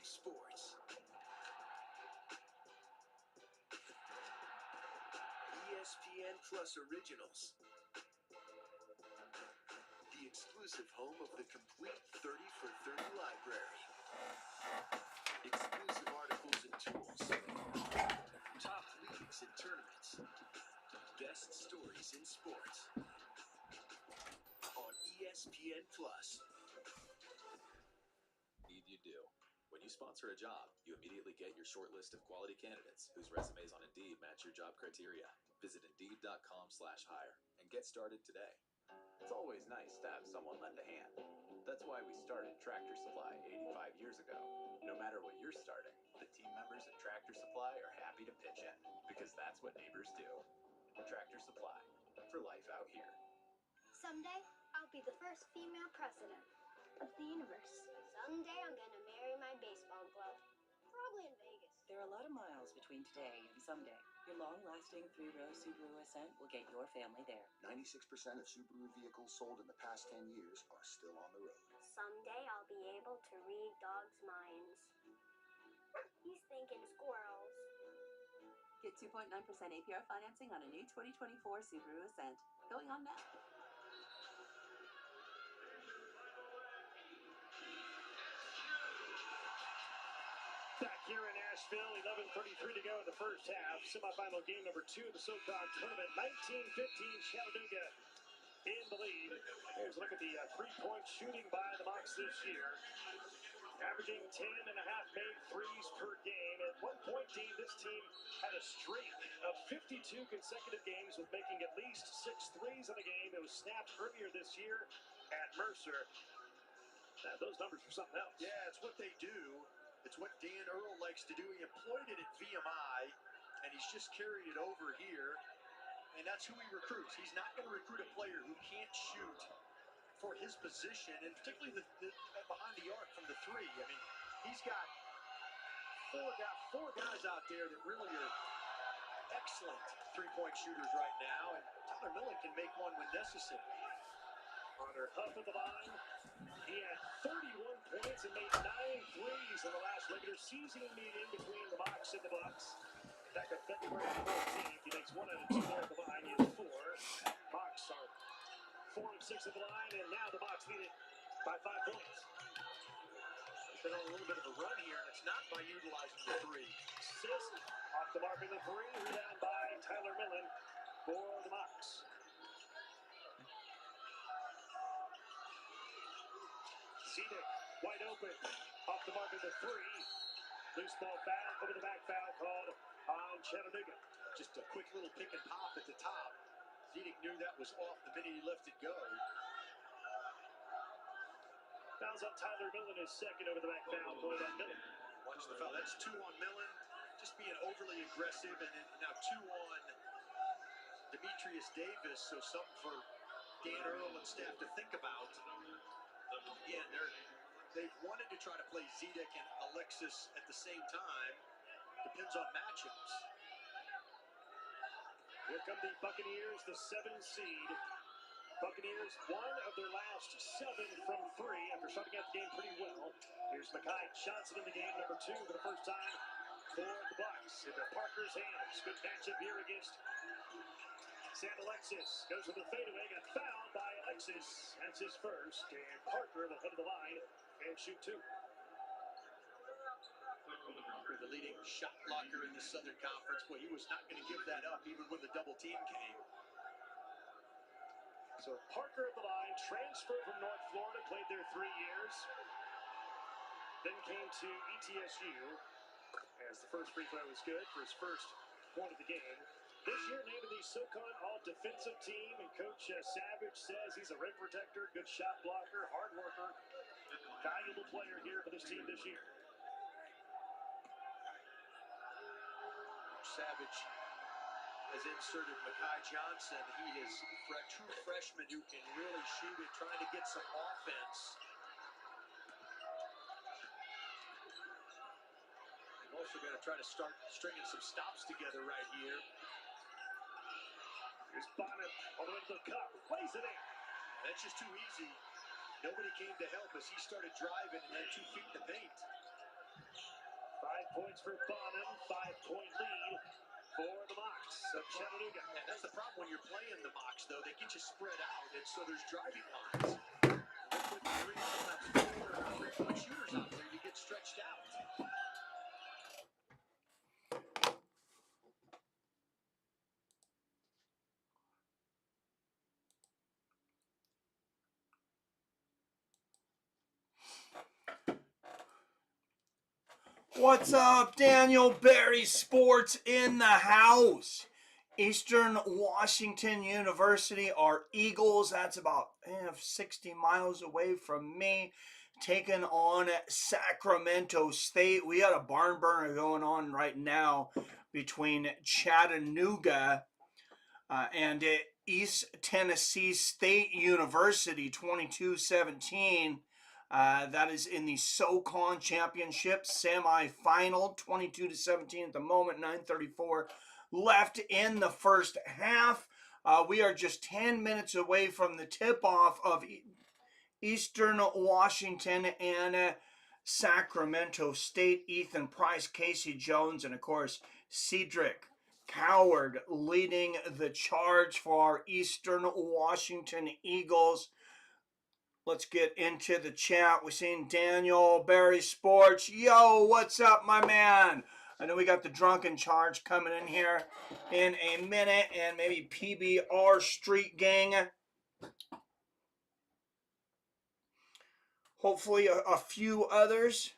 live sports. ESPN Plus Originals. The exclusive home of the complete 30 for 30 library. Exclusive articles and tools. Top leagues and tournaments. Best stories in sports. On ESPN Plus. Indeed you do. When you sponsor a job, you immediately get your short list of quality candidates whose resumes on Indeed match your job criteria. Visit Indeed.com/hire and get started today. It's always nice to have someone lend a hand. That's why we started Tractor Supply 85 years ago. No matter what you're starting, the team members at Tractor Supply are happy to pitch in, because that's what neighbors do. Tractor Supply, for life out here. Someday, I'll be the first female president of the universe. Someday, I'm gonna marry my baseball glove. Probably in Vegas. There are a lot of miles between today and someday. Your long-lasting 3-row Subaru Ascent will get your family there. 96% of Subaru vehicles sold in the past 10 years are still on the road. Someday, I'll be able to read dogs' minds. He's thinking squirrels. Get 2.9% APR financing on a new 2024 Subaru Ascent. Going on now. Back here in Asheville, 11:33 to go in the first half. Semifinal game number 2 of the SoCon tournament. 19-15 Chattanooga in the lead. Here's a look at the three-point shooting by the Mocs this year. Averaging 10.5 made threes per game. At one point, Dean, this team had a streak of 52 consecutive games with making at least 6 threes in a game. It was snapped earlier this year at Mercer. Now, those numbers are something else. Yeah, it's what they do. It's what Dan Earl likes to do. He employed it at VMI, and he's just carried it over here. And that's who he recruits. He's not going to recruit a player who can't shoot for his position, and particularly the behind the arc from the three. I mean, he's got four guys out there that really are excellent three-point shooters right now, and Tyler Millen can make one when necessary. Connor Huff at the line. He had 31 points and made 9 threes in the last regular season meeting between the Mocs and the Bucks. Back on February 14th, he makes 1 out of 2 there at the line. He has 4. Mocs are 4 of 6 at the line, and now the Mocs lead it by 5 points. He's been on a little bit of a run here, and it's not by utilizing the three. Sis off the mark in the 3, rebound by Tyler Millen for the Mocs. Zedek wide open, off the mark of the 3. Loose ball foul, over the back foul called on Chattanooga. Just a quick little pick and pop at the top. Zedek knew that was off the minute he left it go. Fouls on Tyler Millen, his second over the back foul called on Millen. Watch the foul. That's 2 on Millen, just being overly aggressive, and then now 2 on Demetrius Davis. So something for Dan Earl and staff to think about. Again, they've wanted to try to play Zedek and Alexis at the same time. Depends on matchups. Here come the Buccaneers, the 7 seed. Buccaneers, 1 of their last 7 from 3 after starting out the game pretty well. Here's Mekhi Johnson in the game, number 2 for the first time for the Bucks. Into Parker's hands. Good matchup here against Sam Alexis. Goes with the fadeaway, got fouled by Alexis. That's his first, and Parker will head to the line and shoot 2. The leading shot blocker in the Southern Conference. Boy, he was not going to give that up even when the double team came. So Parker at the line, transferred from North Florida, played there 3 years. Then came to ETSU, as the first free throw was good for his first point of the game. This year named to the SoCon All-Defensive Team, and Coach Savage says he's a rim protector, good shot blocker, hard worker, valuable player here for this team this year. Savage has inserted Mekhi Johnson. He is a true freshman who can really shoot it, trying to get some offense. They've also got to try to start stringing some stops together right here. Here's Bonnet all the way to the cup, lays it in. That's just too easy. Nobody came to help as he started driving and had 2 feet in the paint. for Bonham. 5-point lead for the Mocs of Chattanooga. And that's the problem when you're playing the Mocs, though. They get you spread out, and so there's driving lines. With three, sometimes four three-point shooters out there, you get stretched out. What's up, Daniel? Barry Sports in the house. Eastern Washington University, our Eagles, that's about 60 miles away from me, taking on Sacramento State. We got a barn burner going on right now between Chattanooga and East Tennessee State University, 22-17. That is in the SoCon Championship semifinal, 22-17 at the moment, 9:34 left in the first half. We are just 10 minutes away from the tip-off of Eastern Washington and Sacramento State. Ethan Price, Casey Jones, and of course, Cedric Coward leading the charge for our Eastern Washington Eagles. Let's get into the chat. We're seeing Daniel, Barry Sports. Yo, what's up, my man? I know we got the drunken charge coming in here in a minute, and maybe PBR Street Gang. Hopefully a few others.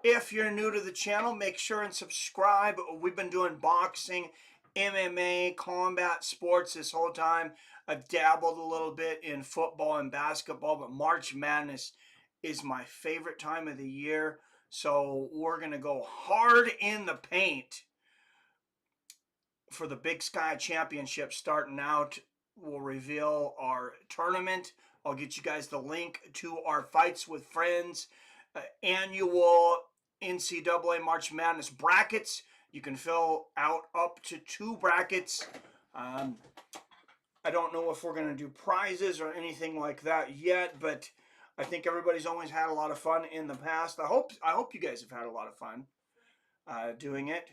If you're new to the channel, make sure and subscribe. We've been doing boxing, MMA, combat sports this whole time. I've dabbled a little bit in football and basketball, but March Madness is my favorite time of the year. So we're going to go hard in the paint for the Big Sky Championship starting out. We'll reveal our tournament. I'll get you guys the link to our Fights with Friends annual NCAA March Madness brackets. You can fill out up to 2 brackets. I don't know if we're going to do prizes or anything like that yet, but I think everybody's always had a lot of fun in the past. I hope you guys have had a lot of fun doing it.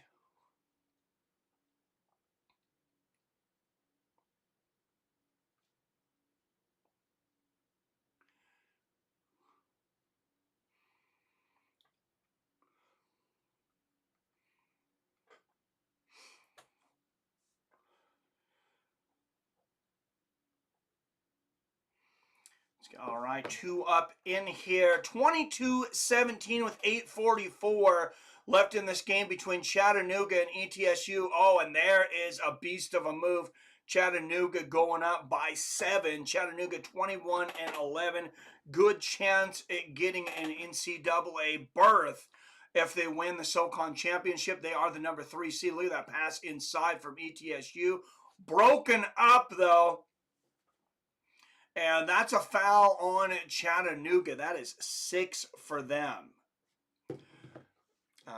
All right, 2 up in here. 22-17 with 8:44 left in this game between Chattanooga and ETSU. Oh, and there is a beast of a move. Chattanooga going up by 7. Chattanooga 21-11. Good chance at getting an NCAA berth. If they win the SoCon Championship, they are the number 3 seed. Look at that pass inside from ETSU. Broken up, though. And that's a foul on Chattanooga. That is 6 for them.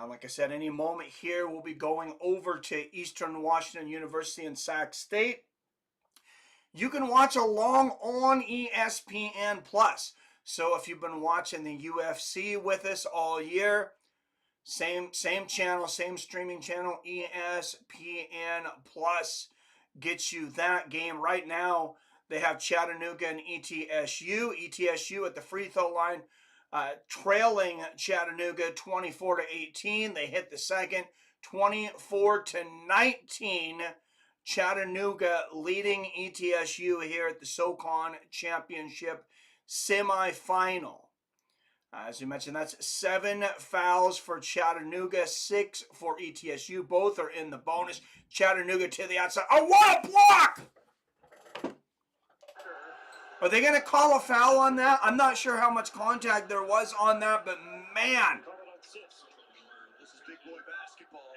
Like I said, any moment here, we'll be going over to Eastern Washington University and Sac State. You can watch along on ESPN+. So if you've been watching the UFC with us all year, same channel, same streaming channel, ESPN+ gets you that game right now. They have Chattanooga and ETSU. ETSU at the free throw line, trailing Chattanooga 24-18. They hit the second, 24-19. Chattanooga leading ETSU here at the SoCon Championship semifinal. As you mentioned, that's 7 fouls for Chattanooga, 6 for ETSU. Both are in the bonus. Chattanooga to the outside. Oh, what a block! Are they going to call a foul on that? I'm not sure how much contact there was on that, but man. This is big boy basketball.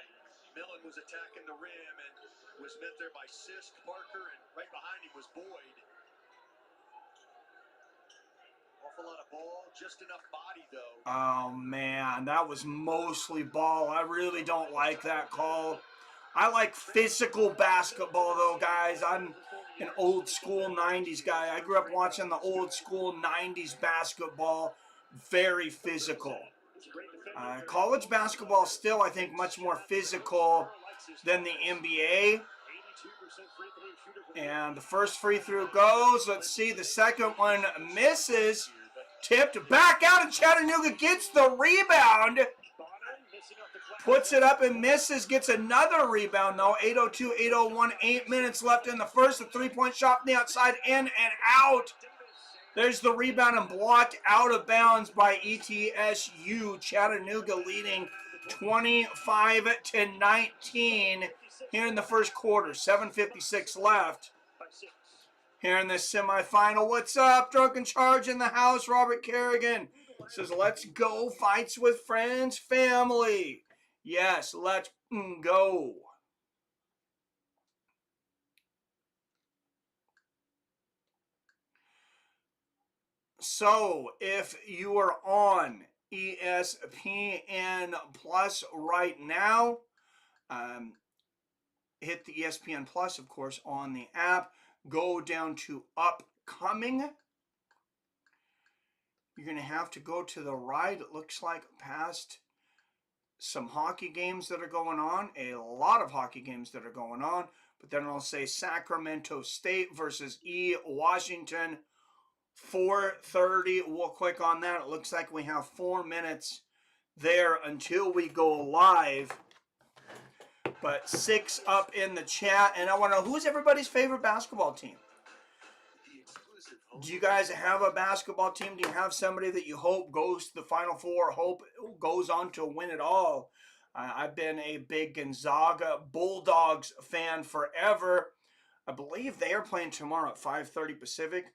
Millen was attacking the rim and was met there by Sisk, Parker, and right behind him was Boyd. Awful lot of ball, just enough body, though. Oh, man, that was mostly ball. I really don't like that call. I like physical basketball, though, guys. I'm an old school 90s guy. I grew up watching the old school 90s basketball. Very physical. College basketball is still, I think, much more physical than the NBA. And the first free throw goes. Let's see. The second one misses. Tipped back out, and Chattanooga gets the rebound. Puts it up and misses. Gets another rebound, though. 8:02, 8:01, 8 minutes left in the first. A three-point shot from the outside, in and out. There's the rebound and blocked out of bounds by ETSU. Chattanooga leading 25-19 here in the first quarter. 7:56 left here in this semifinal. What's up? Drunken Charge in the house. Robert Kerrigan says, let's go. Fights with friends, family. Yes, let's go. So, if you are on ESPN Plus right now, hit the ESPN Plus, of course, on the app. Go down to upcoming. You're going to have to go to the right, it looks like, past some hockey games that are going on. A lot of hockey games that are going on. But then I'll say Sacramento State versus Washington. 4:30. We'll click on that. It looks like we have 4 minutes there until we go live. But 6 up in the chat. And I want to know, who's everybody's favorite basketball team? Do you guys have a basketball team? Do you have somebody that you hope goes to the Final Four, hope goes on to win it all? I've been a big Gonzaga Bulldogs fan forever. I believe they are playing tomorrow at 5:30 Pacific.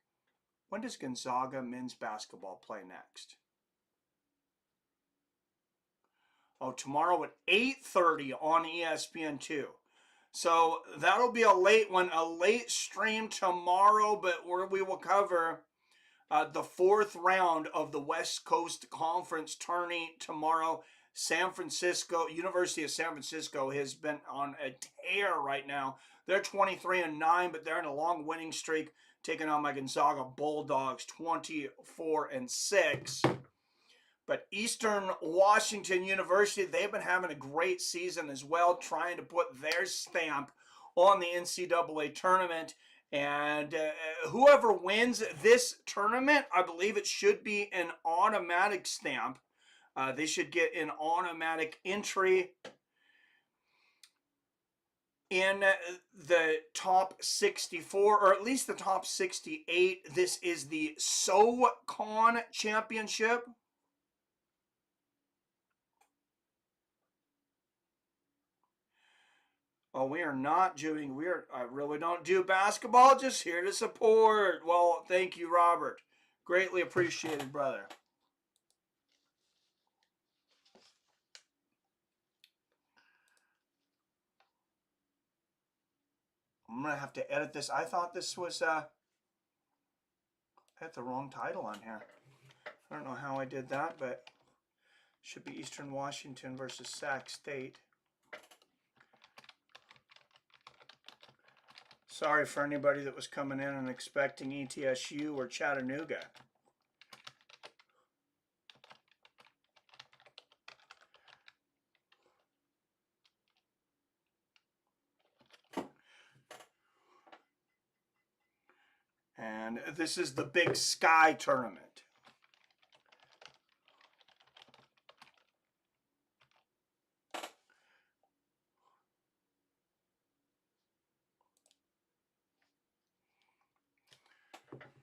When does Gonzaga men's basketball play next? Oh, tomorrow at 8:30 on ESPN2. So that'll be a late one, a late stream tomorrow, but where we will cover the 4th round of the West Coast Conference tourney tomorrow. San Francisco, University of San Francisco has been on a tear right now. They're 23-9, but they're in a long winning streak, taking on my Gonzaga Bulldogs, 24-6. But Eastern Washington University, they've been having a great season as well, trying to put their stamp on the NCAA tournament. And whoever wins this tournament, I believe it should be an automatic stamp. They should get an automatic entry in the top 64, or at least the top 68. This is the SoCon Championship. Oh, we are not doing, I really don't do basketball, just here to support. Well, thank you, Robert. Greatly appreciated, brother. I'm going to have to edit this. I thought this was, I had the wrong title on here. I don't know how I did that, but should be Eastern Washington versus Sac State. Sorry for anybody that was coming in and expecting ETSU or Chattanooga. And this is the Big Sky Tournament.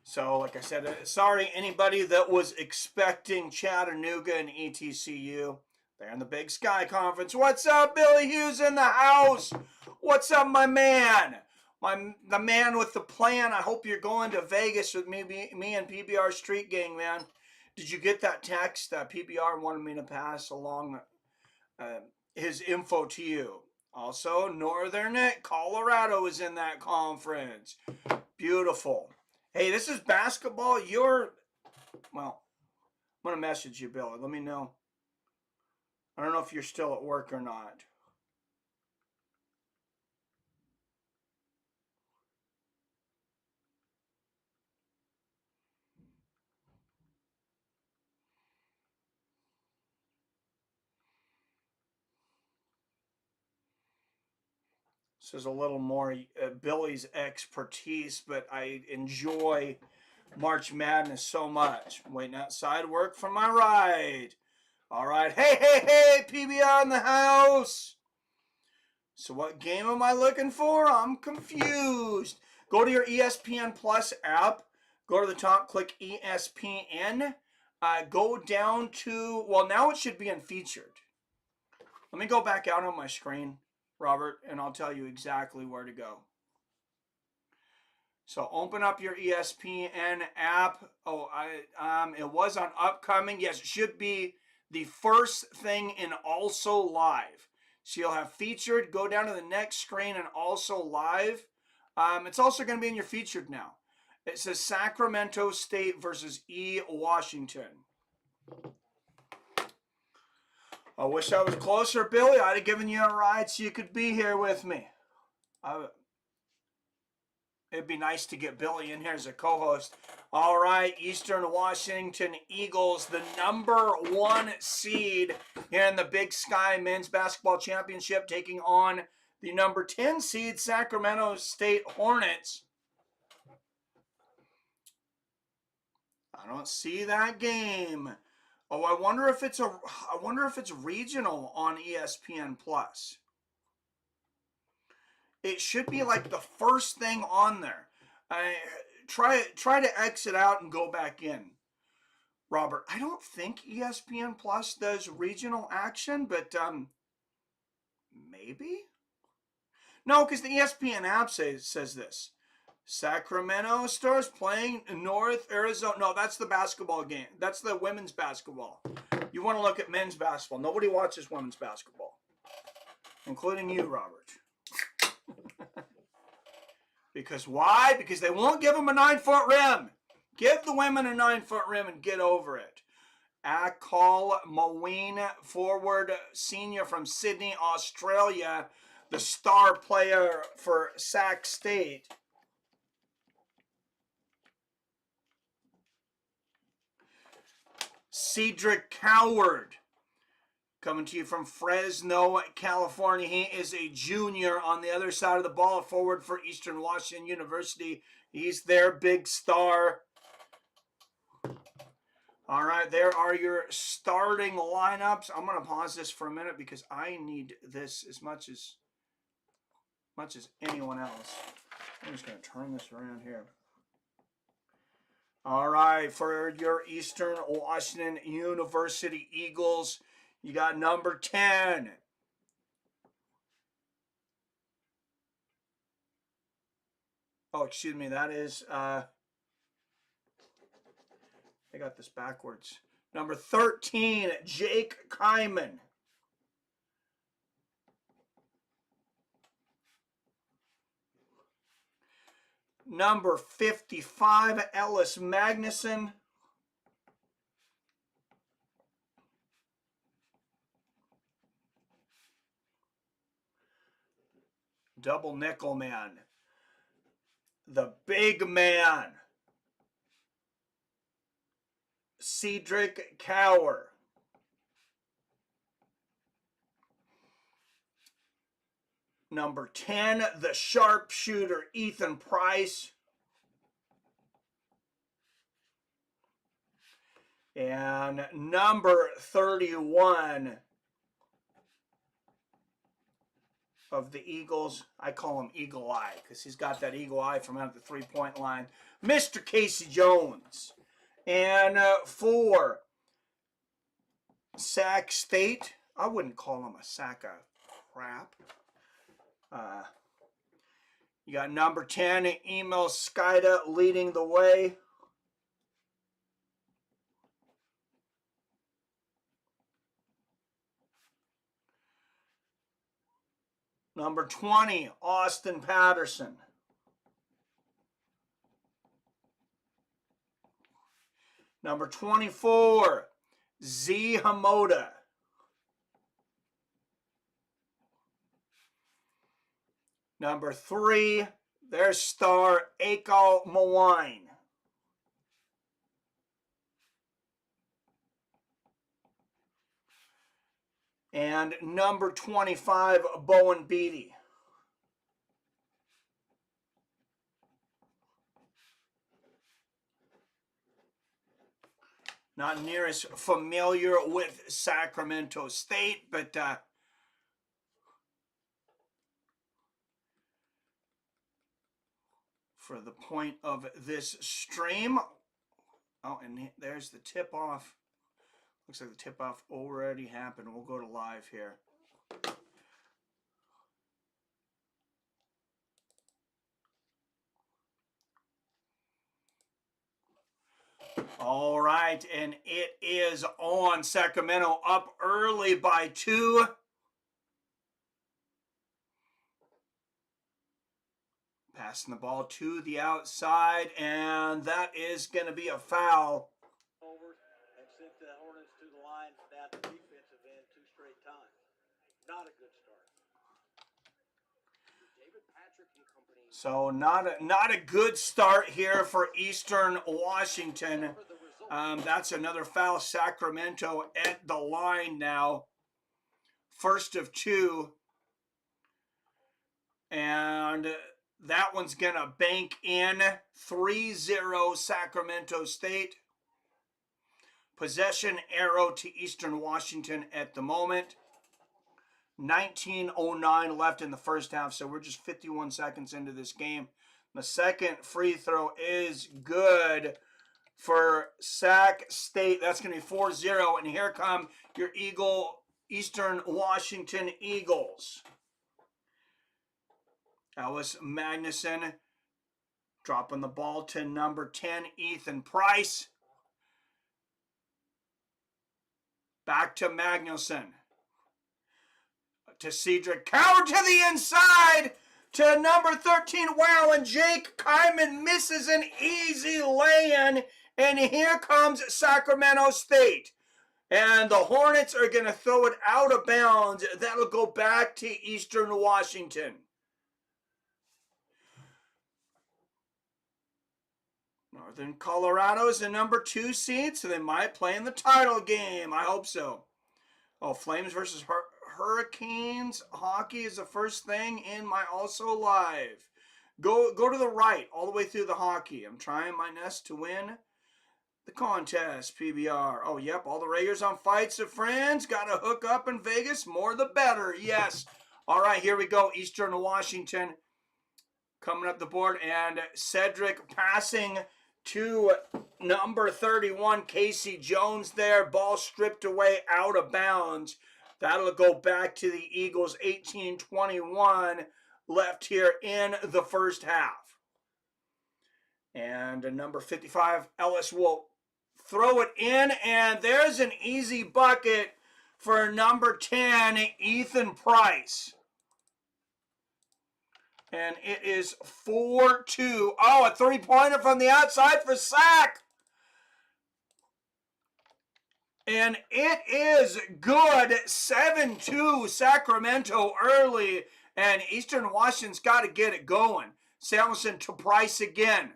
So, like I said, sorry anybody that was expecting Chattanooga and ETCU. They're in the Big Sky Conference. What's up, Billy Hughes in the house? What's up, my man? The man with the plan. I hope you're going to Vegas with me and PBR Street Gang, man. Did you get that text? PBR wanted me to pass along his info to you. Also, Northern Colorado is in that conference. Beautiful. Hey, this is basketball. Well, I'm going to message you, Billy. Let me know. I don't know if you're still at work or not. This is a little more Billy's expertise, but I enjoy March Madness so much. I'm waiting outside, work from my right. All right, hey, PBR in the house. So what game am I looking for? I'm confused. Go to your ESPN Plus app. Go to the top, click ESPN. Go down to, well, now it should be in featured. Let me go back out on my screen, Robert, and I'll tell you exactly where to go. So open up your ESPN app. Oh, it was on upcoming. Yes, it should be the first thing in also live. So you'll have featured. Go down to the next screen and also live. It's also going to be in your featured now. It says Sacramento State versus Washington. I wish I was closer, Billy. I'd have given you a ride so you could be here with me. It'd be nice to get Billy in here as a co-host. All right, Eastern Washington Eagles, the #1 seed here in the Big Sky Men's Basketball Championship, taking on the #10 seed Sacramento State Hornets. I don't see that game. Oh, I wonder if it's regional on ESPN Plus. It should be like the first thing on there. Try to exit out and go back in. Robert, I don't think ESPN Plus does regional action, but maybe? No, because the ESPN app says this. Sacramento Stars playing North Arizona. No, that's the basketball game. That's the women's basketball. You want to look at men's basketball. Nobody watches women's basketball, including you, Robert. Because why? Because they won't give them a 9-foot rim. Give the women a 9-foot rim and get over it. Akal Maween, forward senior from Sydney, Australia, the star player for Sac State. Cedric Coward, coming to you from Fresno, California. He is a junior on the other side of the ball, forward for Eastern Washington University. He's their big star. All right, there are your starting lineups. I'm going to pause this for a minute because I need this as much as anyone else. I'm just going to turn this around here. All right, for your Eastern Washington University Eagles, you got #10. Oh, excuse me, that is, I got this backwards. #13, Jake Kyman. #55, Ellis Magnuson. Double nickel man. The big man. Cedric Cower. #10, the sharpshooter, Ethan Price. And #31 of the Eagles, I call him Eagle Eye because he's got that eagle eye from out the three-point line, Mr. Casey Jones. And for Sac State, I wouldn't call him a sack of crap. You got #10, Emil Skida leading the way. #20, Austin Patterson. #24, Z Hamoda. #3, their star, Akal Mawine. And #25, Bowen Beatty. Not near as familiar with Sacramento State, but for the point of this stream. Oh, and there's the tip-off. Looks like the tip-off already happened. We'll go to live here. All right, and it is on. Sacramento up early by 2. Passing the ball to the outside, and that is going to be a foul. Over and sent the Hornets to the line down the defensive end 2 straight times. Not a good start. David Patrick and company. So not a good start here for Eastern Washington. That's another foul. Sacramento at the line now. First of 2. And that one's going to bank in. 3-0 Sacramento State. Possession arrow to Eastern Washington at the moment. 19:09 left in the first half, so we're just 51 seconds into this game. The second free throw is good for Sac State. That's going to be 4-0, and here come your Eastern Washington Eagles. Ellis Magnuson dropping the ball to number 10, Ethan Price. Back to Magnuson. To Cedric. Cower to the inside to number 13. Wow, and Jake Kyman misses an easy lay-in. And here comes Sacramento State. And the Hornets are going to throw it out of bounds. That'll go back to Eastern Washington. Northern Colorado's the number 2 seed, so they might play in the title game. I hope so. Oh, Flames versus Hurricanes. Hockey is the first thing in my also live. Go to the right all the way through the hockey. I'm trying my best to win the contest, PBR. Oh, yep, all the Raiders on Fights of Friends. Got to hook up in Vegas. More the better. Yes. All right, here we go. Eastern Washington coming up the board. And Cedric passing to number 31, Casey Jones there. Ball stripped away out of bounds. That'll go back to the Eagles. 18:21 left here in the first half. And number 55, Ellis will throw it in. And there's an easy bucket for number 10, Ethan Price. And it is 4-2. Oh, a 3-pointer from the outside for Sac. And it is good. 7-2 Sacramento early. And Eastern Washington's got to get it going. Samuelson to Price again.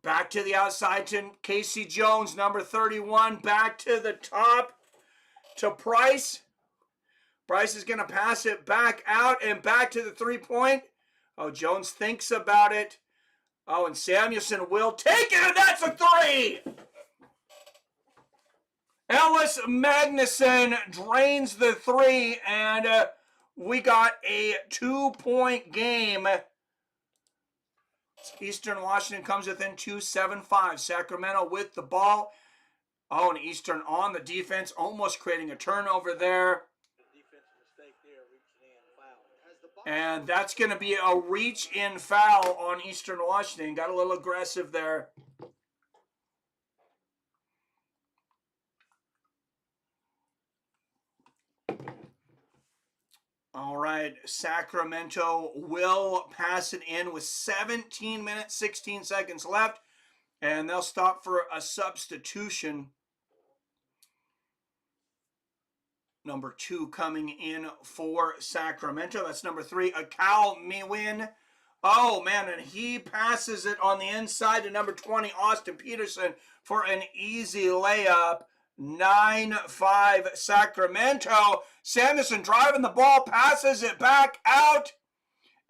Back to the outside to Casey Jones, number 31. Back to the top to Price. Price is going to pass it back out and back to the 3-point. Oh, Jones thinks about it. Oh, and Samuelson will take it, and that's a 3. Ellis Magnuson drains the 3, and we got a 2-point game. Eastern Washington comes within 2, 7-5. Sacramento with the ball. Oh, and Eastern on the defense, almost creating a turnover there. And that's going to be a reach-in foul on Eastern Washington. Got a little aggressive there. All right, Sacramento will pass it in with 17 minutes, 16 seconds left. And they'll stop for a substitution. Number 2 coming in for Sacramento. That's number 3, Akal Mewin. Oh, man, and he passes it on the inside to number 20, Austin Peterson, for an easy layup. 9-5 Sacramento. Samuelson driving the ball, passes it back out.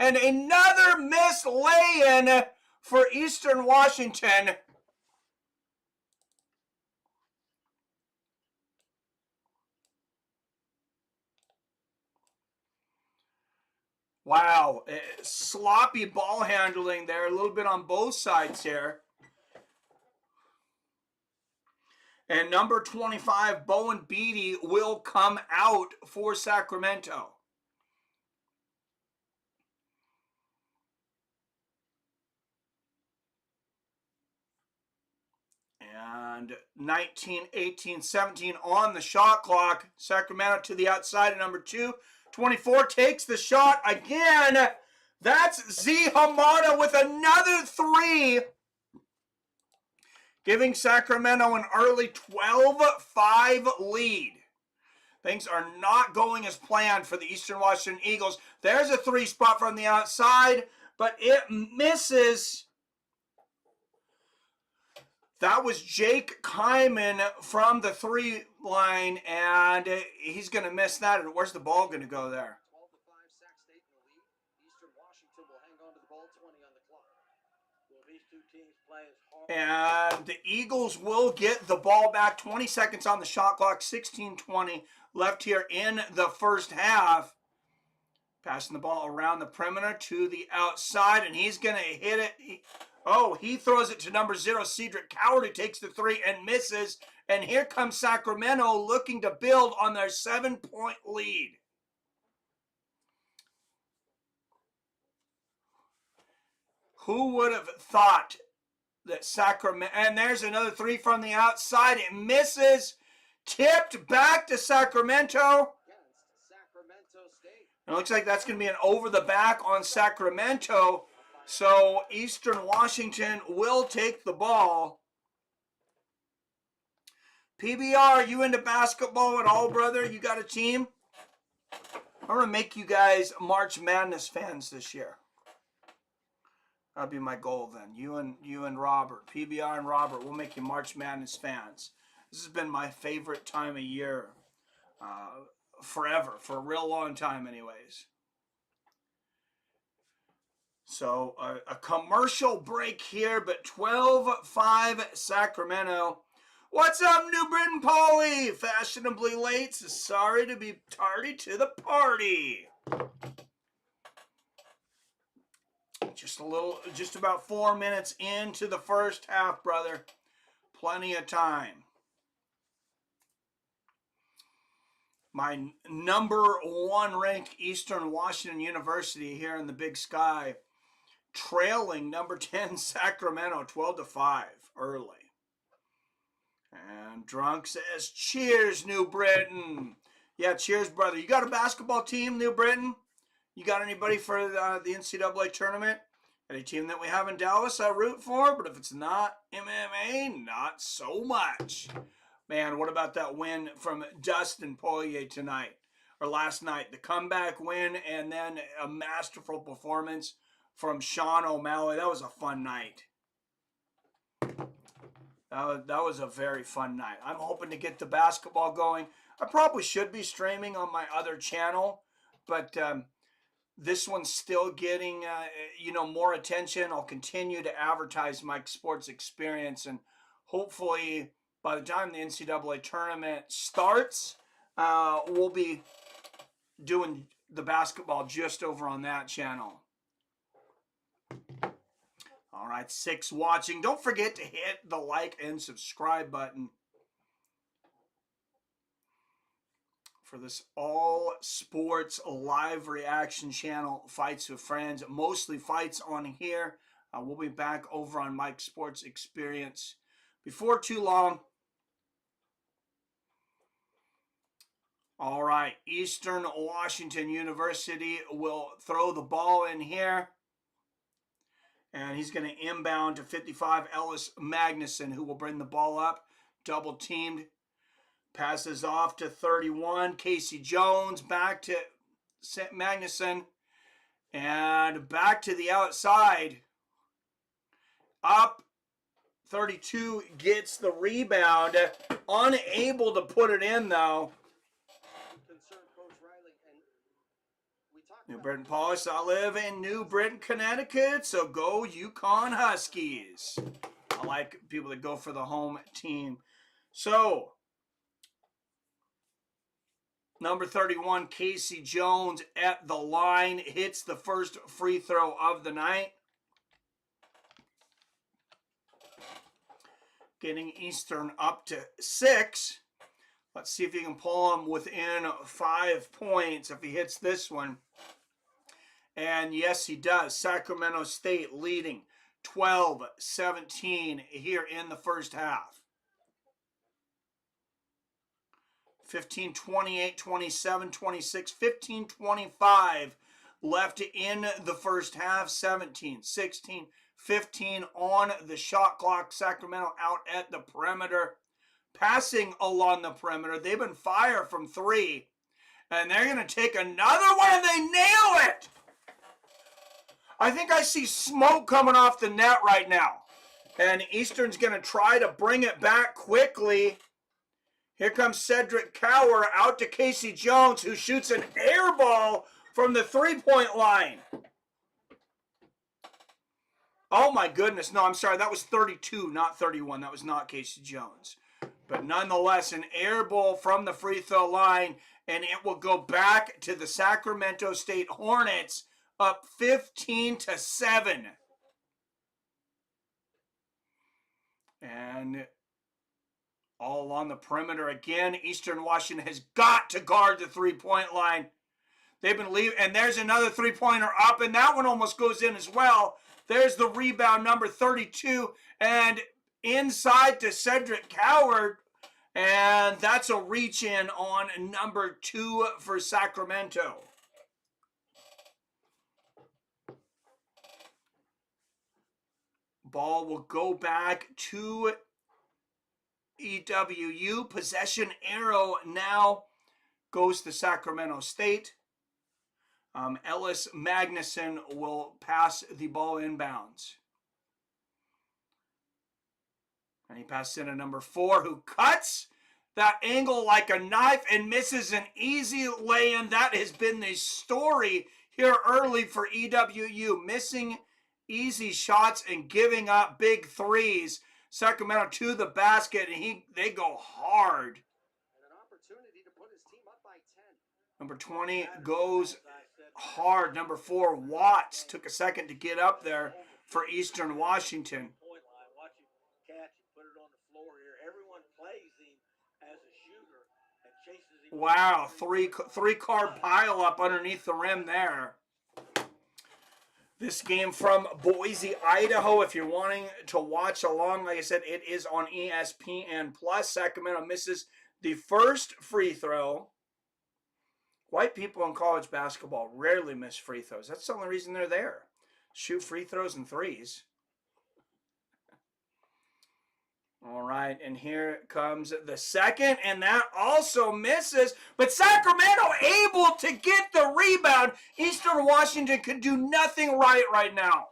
And another missed lay-in for Eastern Washington. Wow, sloppy ball handling there, a little bit on both sides here. And number 25, Bowen Beatty, will come out for Sacramento. And 19, 18, 17 on the shot clock. Sacramento to the outside of number 2. 24 takes the shot again. That's Z Hamada with another 3. Giving Sacramento an early 12-5 lead. Things are not going as planned for the Eastern Washington Eagles. There's a 3 spot from the outside, but it misses. That was Jake Kyman from the 3 line, and he's going to miss that. And where's the ball going to go there? 12-5, Sac State in the lead. Eastern Washington will hang on to the ball, 20 on the clock. Well, these two teams play as hard. And the Eagles will get the ball back. 20 seconds on the shot clock. 16-20 left here in the first half. Passing the ball around the perimeter to the outside, and he's going to hit it. He throws it to number 0, Cedric Coward, who takes the 3 and misses. And here comes Sacramento looking to build on their 7-point lead. Who would have thought that Sacramento, and there's another 3 from the outside. It misses. Tipped back to Sacramento. It looks like that's going to be an over the back on Sacramento. So Eastern Washington will take the ball. PBR, you into basketball at all, brother? You got a team? I'm going to make you guys March Madness fans this year. That'll be my goal then. You and Robert, PBR and Robert, we'll make you March Madness fans. This has been my favorite time of year. Forever, for a real long time anyways. So a commercial break here, but 12-5 Sacramento. What's up, New Britain Paulie? Fashionably late, so sorry to be tardy to the party. Just about 4 minutes into the first half, brother. Plenty of time. My number 1 ranked Eastern Washington University here in the Big Sky, trailing number 10 Sacramento 12-5 early. And Drunk says, cheers, New Britain. Yeah, cheers, brother. You got a basketball team, New Britain? You got anybody for the NCAA tournament? Any team that we have in Dallas I root for? But if it's not MMA, not so much. Man, what about that win from Dustin Poirier tonight? Or last night? The comeback win and then a masterful performance from Sean O'Malley. That was a fun night. That was a very fun night. I'm hoping to get the basketball going. I probably should be streaming on my other channel, but this one's still getting more attention. I'll continue to advertise my sports experience, and hopefully by the time the NCAA tournament starts, we'll be doing the basketball just over on that channel. All right, 6 watching. Don't forget to hit the like and subscribe button for this all sports live reaction channel, Fights with Friends. Mostly fights on here. We'll be back over on Mike's Sports Experience before too long. All right, Eastern Washington University will throw the ball in here. And he's going to inbound to 55, Ellis Magnuson, who will bring the ball up. Double teamed. Passes off to 31, Casey Jones. Back to Magnuson. And back to the outside. Up. 32 gets the rebound. Unable to put it in, though. New Britain Polish. I live in New Britain, Connecticut, so go Yukon Huskies. I like people that go for the home team. So, Number 31, Casey Jones at the line, hits the first free throw of the night. Getting Eastern up to 6. Let's see if he can pull him within 5 points if he hits this one. And yes, he does. Sacramento State leading 12-17 here in the first half. 15, 28, 27, 26, 15, 25 left in the first half. 17, 16, 15 on the shot clock. Sacramento out at the perimeter. Passing along the perimeter. They've been fire from 3. And they're going to take another one and they nail it. I think I see smoke coming off the net right now. And Eastern's going to try to bring it back quickly. Here comes Cedric Cower out to Casey Jones, who shoots an air ball from the three-point line. Oh, my goodness. No, I'm sorry. That was 32, not 31. That was not Casey Jones. But nonetheless, an air ball from the free throw line, and it will go back to the Sacramento State Hornets, up 15-7. And all along the perimeter again, Eastern Washington has got to guard the three-point line. They've been leaving, and there's another three-pointer up, and that one almost goes in as well. There's the rebound, number 32, and inside to Cedric Coward, and that's a reach-in on number 2 for Sacramento. Ball will go back to EWU. Possession arrow now goes to Sacramento State. Ellis Magnuson will pass the ball inbounds. And he passes in to number 4, who cuts that angle like a knife and misses an easy lay-in. That has been the story here early for EWU. Missing easy shots and giving up big threes. Sacramento to the basket, and they go hard. And an opportunity to put his team up by 10. Number 20 goes hard. Number 4, Watts, took a second to get up there for Eastern Washington. Point line, watch him catch him, put it on the floor here. Everyone plays him as a shooter and chases him. Wow, three-card pile up underneath the rim there. This game from Boise, Idaho. If you're wanting to watch along, like I said, it is on ESPN+. Sacramento misses the first free throw. White people in college basketball rarely miss free throws. That's the only reason they're there. Shoot free throws and threes. All right, and here comes the second, and that also misses. But Sacramento able to get the rebound. Eastern Washington could do nothing right now.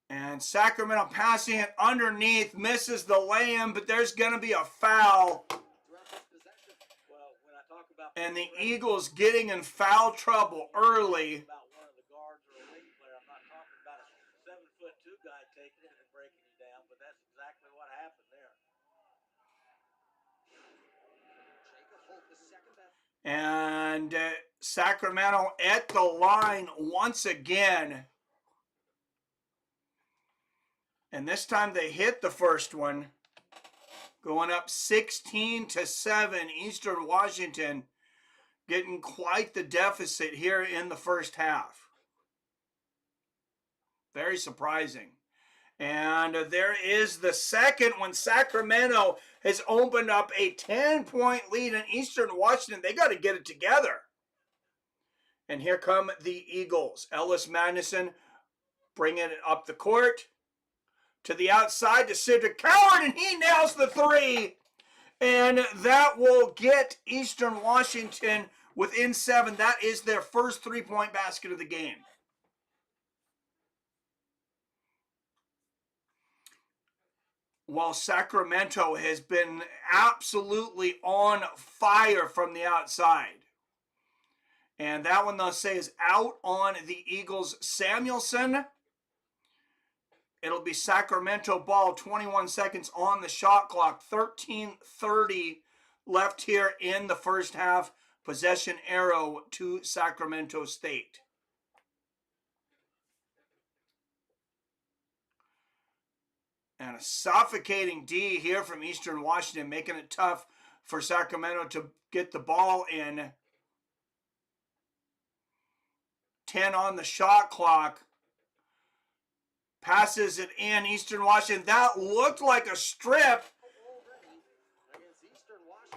And Sacramento passing it underneath, misses the lay-in, but there's going to be a foul. And the Eagles getting in foul trouble early. And Sacramento at the line once again. And this time they hit the first one. Going up 16-7. Eastern Washington getting quite the deficit here in the first half. Very surprising. And there is the second when Sacramento has opened up a 10-point lead in Eastern Washington. They got to get it together. And here come the Eagles. Ellis Magnuson bringing it up the court. To the outside to Cedric Coward, and he nails the three. And that will get Eastern Washington within 7. That is their first three-point basket of the game. While Sacramento has been absolutely on fire from the outside. And that one, they'll say, is out on the Eagles. Samuelson It'll be Sacramento ball, 21 seconds on the shot clock, 13:30 left here in the first half. Possession arrow to Sacramento State. And a suffocating D here from Eastern Washington, making it tough for Sacramento to get the ball in. 10 on the shot clock. Passes it in. Eastern Washington. That looked like a strip.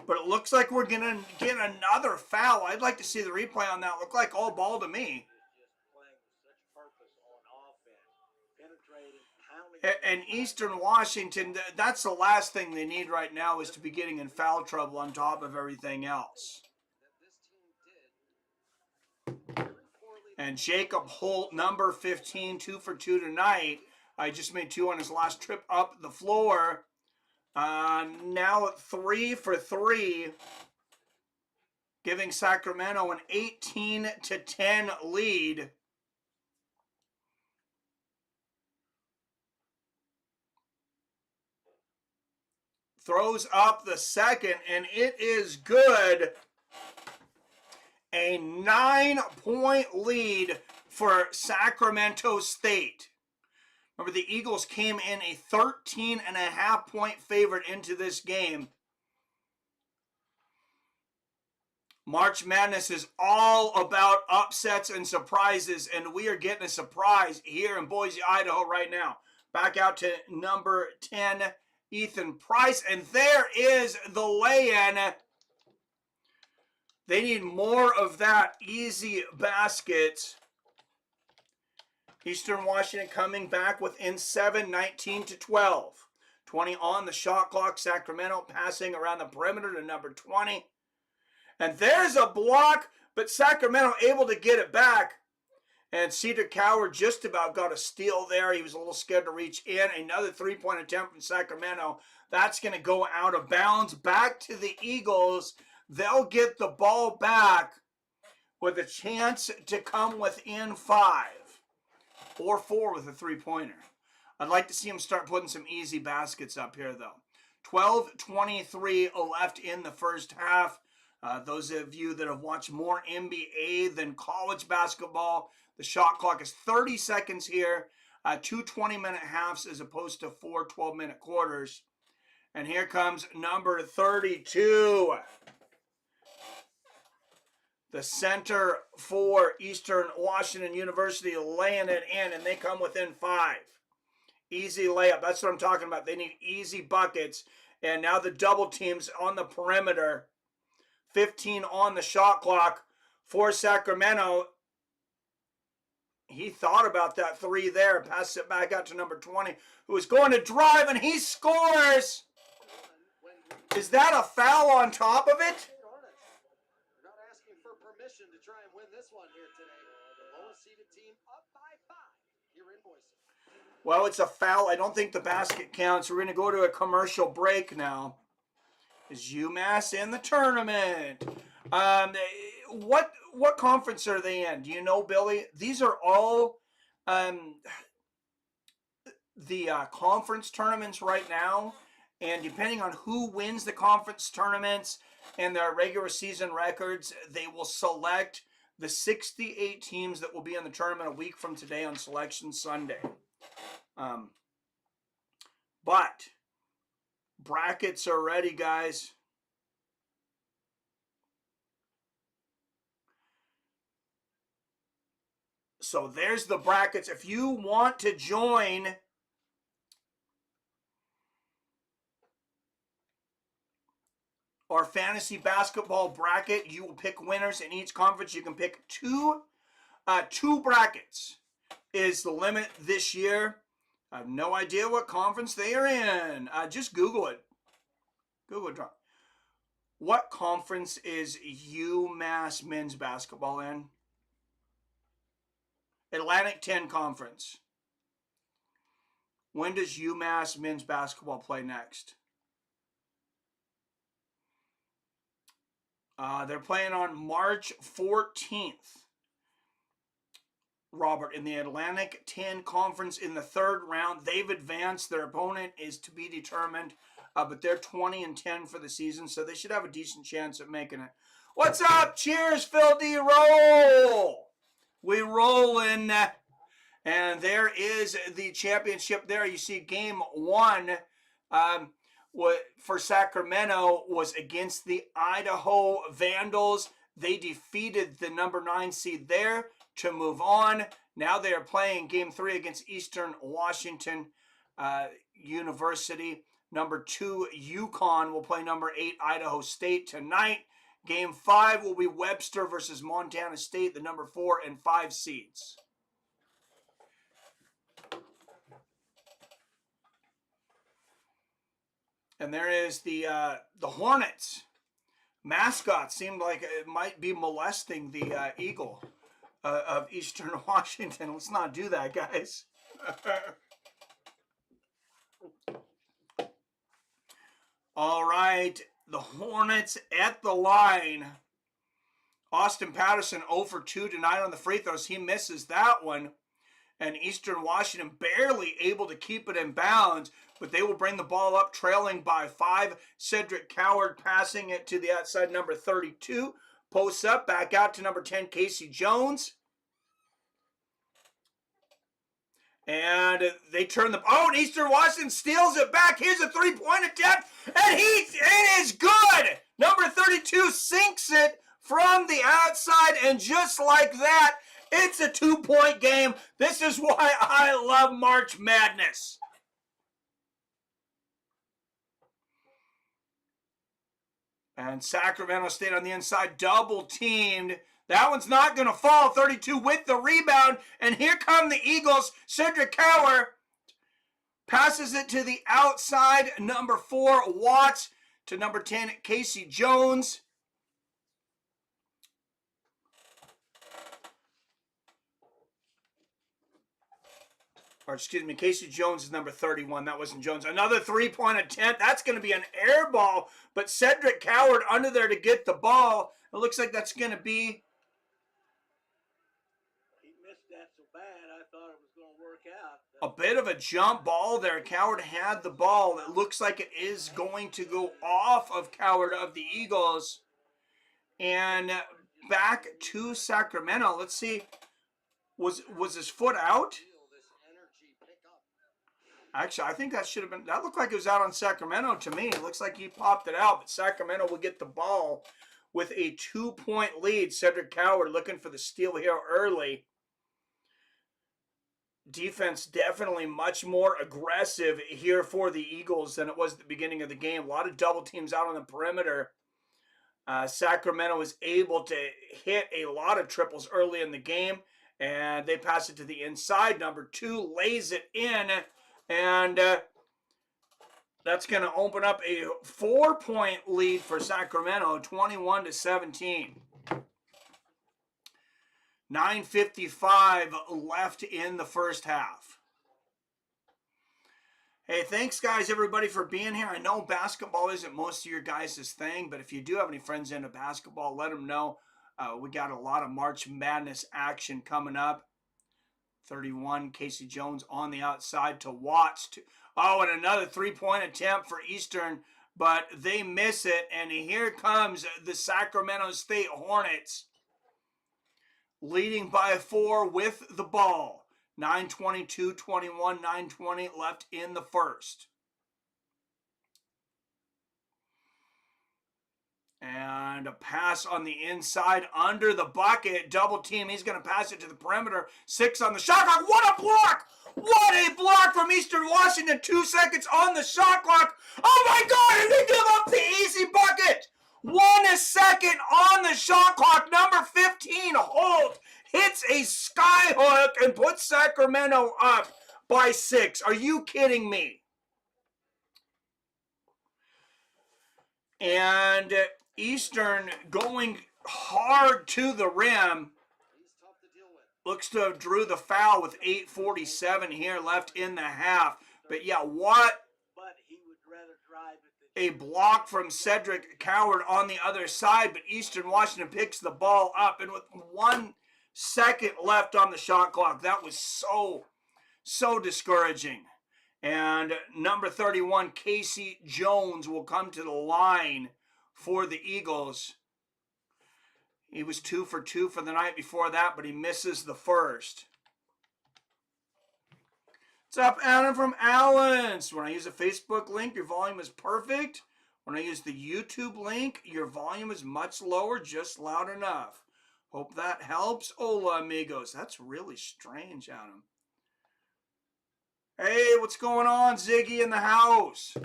But it looks like we're going to get another foul. I'd like to see the replay on that. Looked like all ball to me. And Eastern Washington, that's the last thing they need right now is to be getting in foul trouble on top of everything else. And Jacob Holt, number 15, 2 for 2 tonight. I just made 2 on his last trip up the floor. Now 3 for 3, giving Sacramento an 18-10 lead. Throws up the second, and it is good. A 9-point lead for Sacramento State. Remember, the Eagles came in a 13.5-point favorite into this game. March Madness is all about upsets and surprises, and we are getting a surprise here in Boise, Idaho right now. Back out to number 10, Ethan Price, and there is the lay-in. They need more of that easy basket. Eastern Washington coming back within 7, 19-12. 20 on the shot clock. Sacramento passing around the perimeter to number 20. And there's a block, but Sacramento able to get it back. And Cedar Coward just about got a steal there. He was a little scared to reach in. Another three-point attempt from Sacramento. That's going to go out of bounds. Back to the Eagles. They'll get the ball back with a chance to come within 5 or 4 with a three-pointer. I'd like to see him start putting some easy baskets up here, though. 12:23 left in the first half. Those of you that have watched more NBA than college basketball, the shot clock is 30 seconds here. 2 20-minute halves as opposed to 4 12-minute quarters. And here comes number 32. The center for Eastern Washington University laying it in, and they come within 5. Easy layup. That's what I'm talking about. They need easy buckets. And now the double teams on the perimeter. 15 on the shot clock for Sacramento. He thought about that 3 there. Passes it back out to number 20, who is going to drive, and he scores. Is that a foul on top of it? To try and win this one here today. The lowest seeded team up by 5 here in Boise. Well, it's a foul. I don't think the basket counts. We're going to go to a commercial break now. Is UMass in the tournament? What conference are they in? Do you know, Billy? These are all the conference tournaments right now. And depending on who wins the conference tournaments and their regular season records, they will select the 68 teams that will be in the tournament a week from today on Selection Sunday. But brackets are ready, guys. So there's the brackets. If you want to join our fantasy basketball bracket, you will pick winners in each conference. You can pick two brackets is the limit this year. I have no idea what conference they are in. Just Google it. Google it. What conference is UMass men's basketball in? Atlantic 10 Conference. When does UMass men's basketball play next? They're playing on March 14th. Robert, in the Atlantic 10 Conference in the third round. They've advanced. Their opponent is to be determined, but they're 20-10 for the season, so they should have a decent chance at making it. What's up? Cheers, Phil D. Roll! We rolling. And there is the championship there. You see game one for Sacramento was against the Idaho Vandals. They defeated the number 9 seed there to move on. Now they are playing game 3 against Eastern Washington University. Number 2, UConn will play number 8, Idaho State tonight. Game 5 will be Webster versus Montana State, the number 4 and 5 seeds. And there is the Hornets. Mascot seemed like it might be molesting the Eagle of Eastern Washington. Let's not do that, guys. All right, the Hornets at the line. Austin Patterson 0 for 2 tonight on the free throws. He misses that one. And Eastern Washington barely able to keep it in bounds, but they will bring the ball up trailing by 5. Cedric Coward passing it to the outside number 32. Posts up, back out to number 10, Casey Jones. And they turn the... Oh, and Eastern Washington steals it back. Here's a three-point attempt, and it is good! Number 32 sinks it from the outside, and just like that, it's a 2-point game. This is why I love March Madness. And Sacramento State on the inside, double teamed. That one's not going to fall. 32 with the rebound. And here come the Eagles. Cedric Coward passes it to the outside. Number 4, Watts, to number 10, Casey Jones. Or excuse me, Casey Jones is number 31. That wasn't Jones. Another 3-point attempt. That's going to be an air ball. But Cedric Coward under there to get the ball. It looks like that's going to be... He missed that so bad, I thought it was going to work out. A bit of a jump ball there. Coward had the ball. It looks like it is going to go off of Coward of the Eagles. And back to Sacramento. Let's see. Was his foot out? Actually, I think that should have been... That looked like it was out on Sacramento to me. It looks like he popped it out, but Sacramento will get the ball with a 2-point lead. Cedric Coward looking for the steal here early. Defense definitely much more aggressive here for the Eagles than it was at the beginning of the game. A lot of double teams out on the perimeter. Sacramento was able to hit a lot of triples early in the game, and they pass it to the inside. Number 2 lays it in, and that's going to open up a 4-point lead for Sacramento, 21-17. 9:55 left in the first half. Hey, thanks, guys, everybody, for being here. I know basketball isn't most of your guys' thing, but if you do have any friends into basketball, let them know. We got a lot of March Madness action coming up. 31, Casey Jones on the outside to Watts. Oh, and another 3-point attempt for Eastern, but they miss it. And here comes the Sacramento State Hornets, leading by 4 with the ball. 9:22, 21, 9:20 left in the first. And a pass on the inside under the bucket. Double team. He's going to pass it to the perimeter. 6 on the shot clock. What a block! What a block from Eastern Washington. 2 seconds on the shot clock. Oh my God! And they give up the easy bucket. 1 second on the shot clock. Number 15, Holt, hits a skyhook and puts Sacramento up by 6. Are you kidding me? And Eastern going hard to the rim. Looks to have drew the foul with 8:47 here left in the half. But yeah, what a block from Cedric Coward on the other side. But Eastern Washington picks the ball up. And with 1 Second left on the shot clock. That was so discouraging. And number 31, Casey Jones, will come to the line for the Eagles. He was 2 for 2 for the night before that, but he misses the first. What's up, Adam from Allen's? When I use a Facebook link, your volume is perfect. When I use the YouTube link, your volume is much lower, just loud enough. Hope that helps. Hola, amigos. That's really strange, Adam. Hey, what's going on, Ziggy in the house?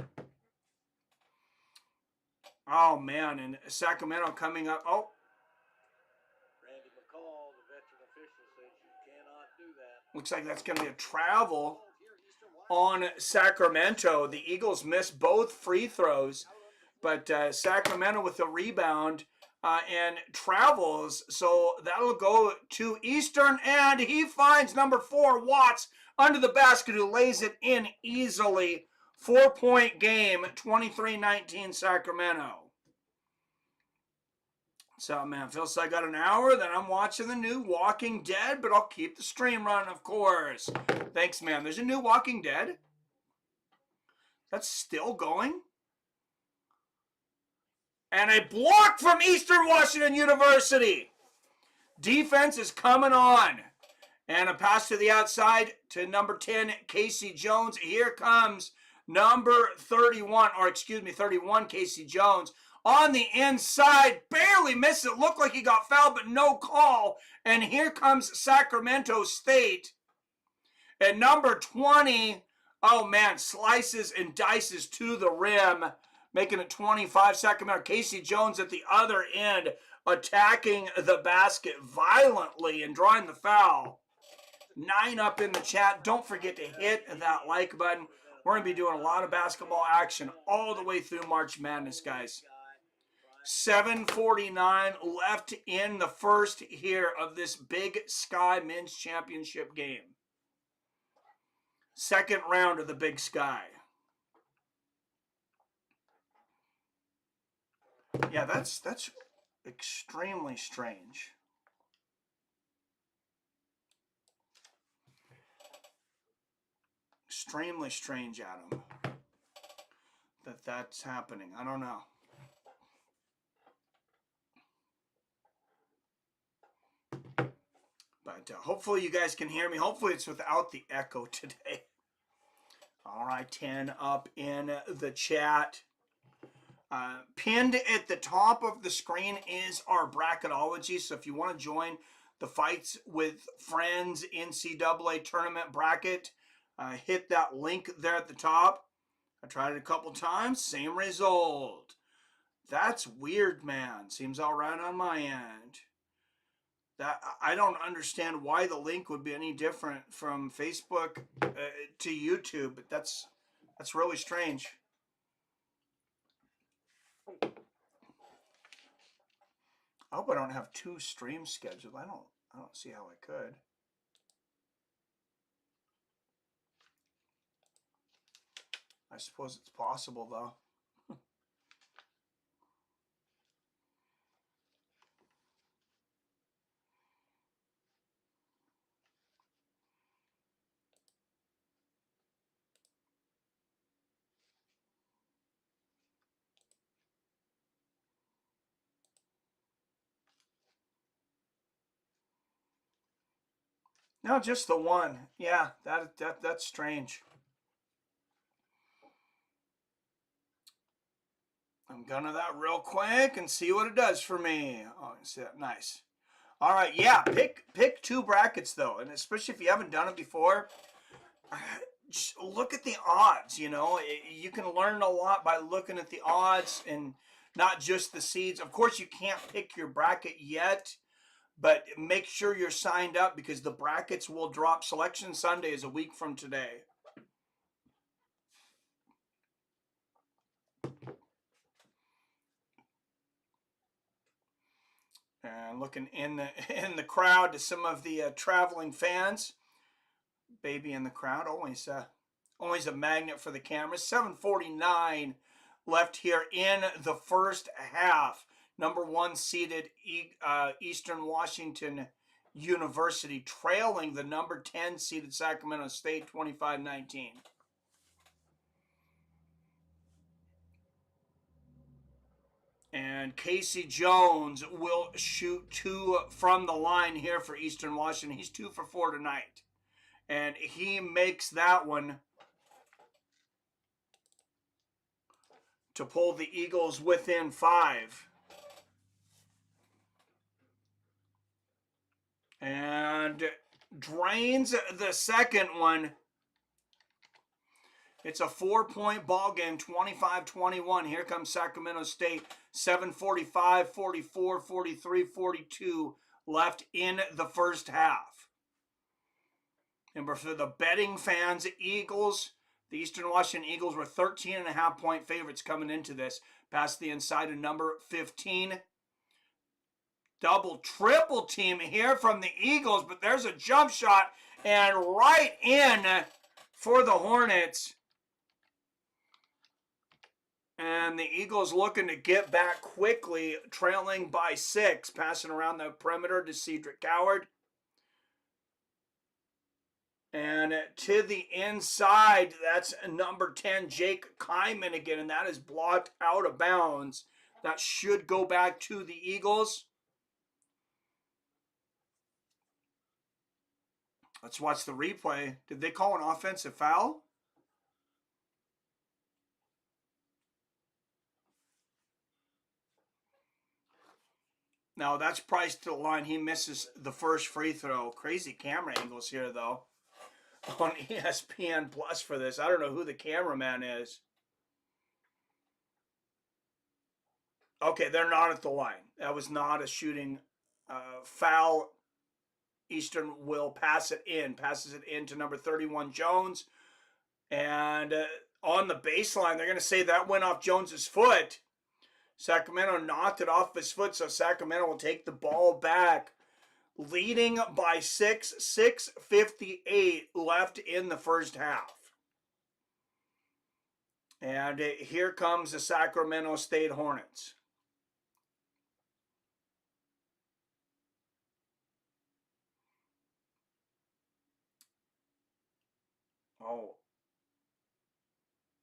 Oh, man, and Sacramento coming up. Oh. Randy McCall, the veteran official, says you cannot do that. Looks like that's going to be a travel on Sacramento. The Eagles missed both free throws, but Sacramento with a rebound and travels. So that'll go to Eastern, and he finds number 4, Watts, under the basket, who lays it in easily. 4-point game, 23-19 Sacramento. So, man, feels like I got an hour, then I'm watching the new Walking Dead, but I'll keep the stream running, of course. Thanks, man. There's a new Walking Dead? That's still going? And a block from Eastern Washington University. Defense is coming on. And a pass to the outside to number 10, Casey Jones. Here comes number 31, or excuse me, 31, Casey Jones. On the inside, barely missed it. Looked like he got fouled, but no call. And here comes Sacramento State. And number 20, oh man, slices and dices to the rim, making it 25 Sacramento. Casey Jones at the other end, attacking the basket violently and drawing the foul. 9 up in the chat. Don't forget to hit that like button. We're going to be doing a lot of basketball action all the way through March Madness, guys. 7:49 left in the first here of this Big Sky Men's Championship game. Second round of the Big Sky. Yeah, that's extremely strange. Extremely strange, Adam, that's happening. I don't know. But hopefully you guys can hear me. Hopefully it's without the echo today. All right, 10 up in the chat. Pinned at the top of the screen is our bracketology. So if you want to join the Fights with Friends NCAA tournament bracket, hit that link there at the top. I tried it a couple times. Same result. That's weird, man. Seems all right on my end. That I don't understand why the link would be any different from Facebook to YouTube, but that's really strange. I hope I don't have 2 streams scheduled. I don't see how I could. I suppose it's possible though. No, just the one. Yeah, that's strange. I'm gonna that real quick and see what it does for me. Oh, see that? Nice. All right, yeah, pick 2 brackets though, and especially if you haven't done it before, just look at the odds. You know, you can learn a lot by looking at the odds and not just the seeds. Of course, you can't pick your bracket yet, but make sure you're signed up because the brackets will drop. Selection Sunday is a week from today. And looking in the crowd to some of the traveling fans. Baby in the crowd, always a magnet for the camera. 7:49 left here in the first half. Number 1 seeded Eastern Washington University, trailing the number 10 seeded Sacramento State 25-19. And Casey Jones will shoot 2 from the line here for Eastern Washington. He's 2 for 4 tonight. And he makes that one to pull the Eagles within 5. And drains the second one. It's a 4-point ball game, 25-21. Here comes Sacramento State, 7:45, 44, 43, 42 left in the first half. And for the betting fans, Eagles, the Eastern Washington Eagles were 13.5-point favorites coming into this, past the inside of number 15. Double, triple team here from the Eagles, but there's a jump shot and right in for the Hornets. And the Eagles looking to get back quickly, trailing by 6, passing around the perimeter to Cedric Coward. And to the inside, that's number 10, Jake Kyman again, and that is blocked out of bounds. That should go back to the Eagles. Let's watch the replay. Did they call an offensive foul? No, that's Price to the line. He misses the first free throw. Crazy camera angles here, though, on ESPN Plus for this. I don't know who the cameraman is. Okay, they're not at the line. That was not a shooting foul. Eastern will pass it in. Passes it in to number 31, Jones. And on the baseline, they're going to say that went off Jones's foot. Sacramento knocked it off his foot, so Sacramento will take the ball back. Leading by 6, 6:58 left in the first half. And here comes the Sacramento State Hornets.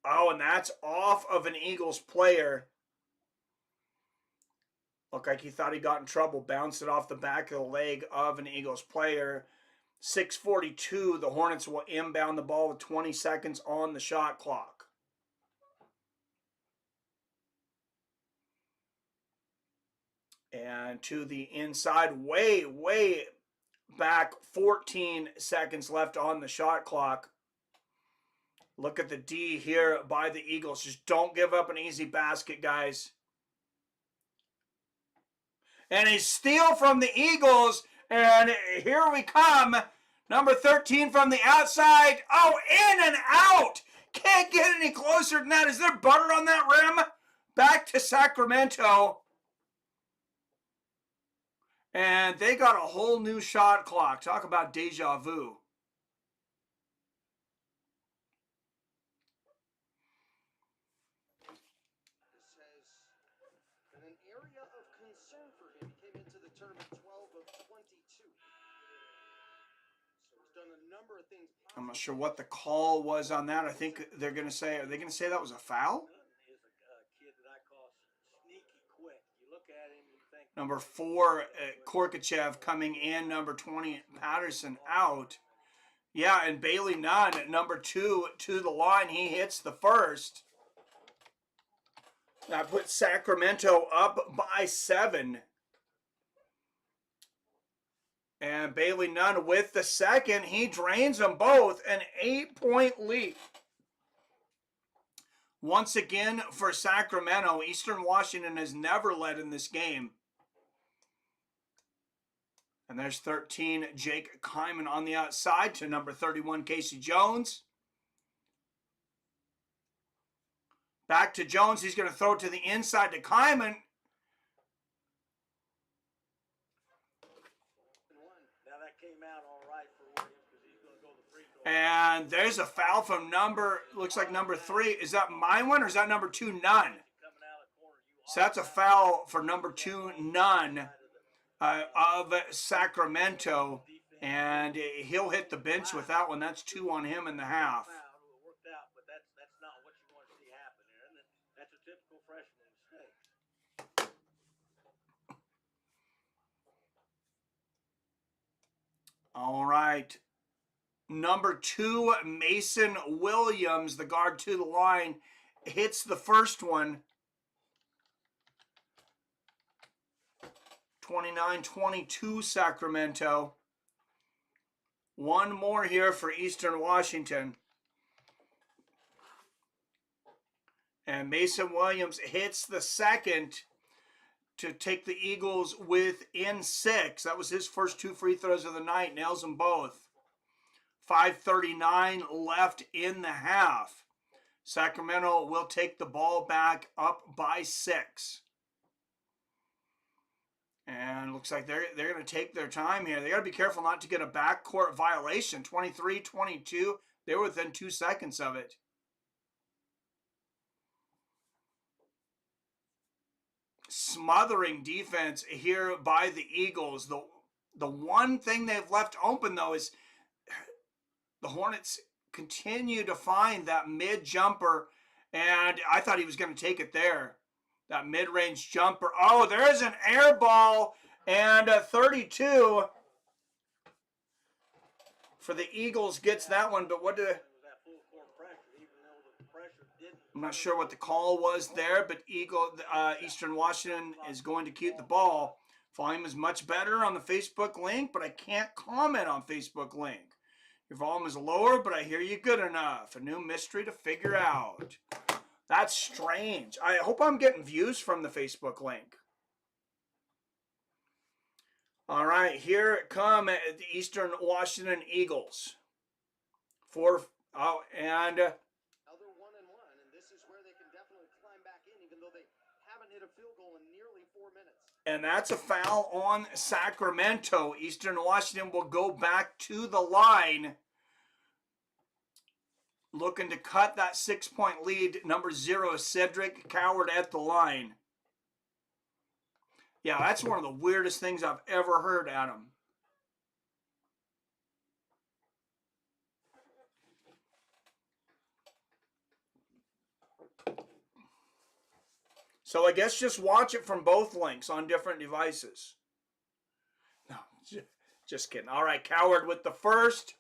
Oh, and that's off of an Eagles player. Looked like he thought he got in trouble. Bounced it off the back of the leg of an Eagles player. 6:42, the Hornets will inbound the ball with 20 seconds on the shot clock. And to the inside, way back, 14 seconds left on the shot clock. Look at the D here by the Eagles. Just don't give up an easy basket, guys. And a steal from the Eagles. And here we come. Number 13 from the outside. Oh, in and out. Can't get any closer than that. Is there butter on that rim? Back to Sacramento. And they got a whole new shot clock. Talk about deja vu. I'm not sure what the call was on that. I think they're going to say, are they going to say that was a foul? Number 4, Korkachev coming in. Number 20, Patterson out. Yeah, and Bailey Nunn at number 2 to the line. He hits the first. That puts Sacramento up by 7. And Bailey Nunn with the second. He drains them both. An 8-point lead. Once again for Sacramento. Eastern Washington has never led in this game. And there's 13, Jake Kyman on the outside to number 31, Casey Jones. Back to Jones. He's going to throw it to the inside to Kyman. And there's a foul from looks like number 3. Is that my one or is that number 2, Nunn? So that's a foul for number 2, Nunn. of Sacramento, and he'll hit the bench with that one. That's 2 on him in the half. It worked out, but that's not what you want to see happen there, and that's a typical freshman mistake. All right. Number 2, Mason Williams, the guard to the line, hits the first one. 29-22 Sacramento. One more here for Eastern Washington. And Mason Williams hits the second to take the Eagles within 6. That was his first 2 free throws of the night. Nails them both. 5:39 left in the half. Sacramento will take the ball back up by 6. And looks like they're going to take their time here. They got to be careful not to get a backcourt violation. 23-22. They were within 2 seconds of it. Smothering defense here by the Eagles. The one thing they've left open, though, is the Hornets continue to find that mid jumper, and I thought he was going to take it there. That mid-range jumper. Oh, there's an air ball, and 32 for the Eagles gets that one, but what did I'm not sure what the call was there, but Eastern Washington is going to keep the ball. Volume is much better on the Facebook link, but I can't comment on Facebook link. Your volume is lower, but I hear you good enough. A new mystery to figure out. That's strange. I hope I'm getting views from the Facebook link. All right, here come the Eastern Washington Eagles. Now they're 1-1, and this is where they can definitely climb back in, even though they haven't hit a field goal in nearly 4 minutes. And that's a foul on Sacramento. Eastern Washington will go back to the line, looking to cut that 6-point lead. Number 0, Cedric Coward at the line. Yeah, that's one of the weirdest things I've ever heard, Adam. So I guess just watch it from both links on different devices. No, just kidding. All right, Coward with the first.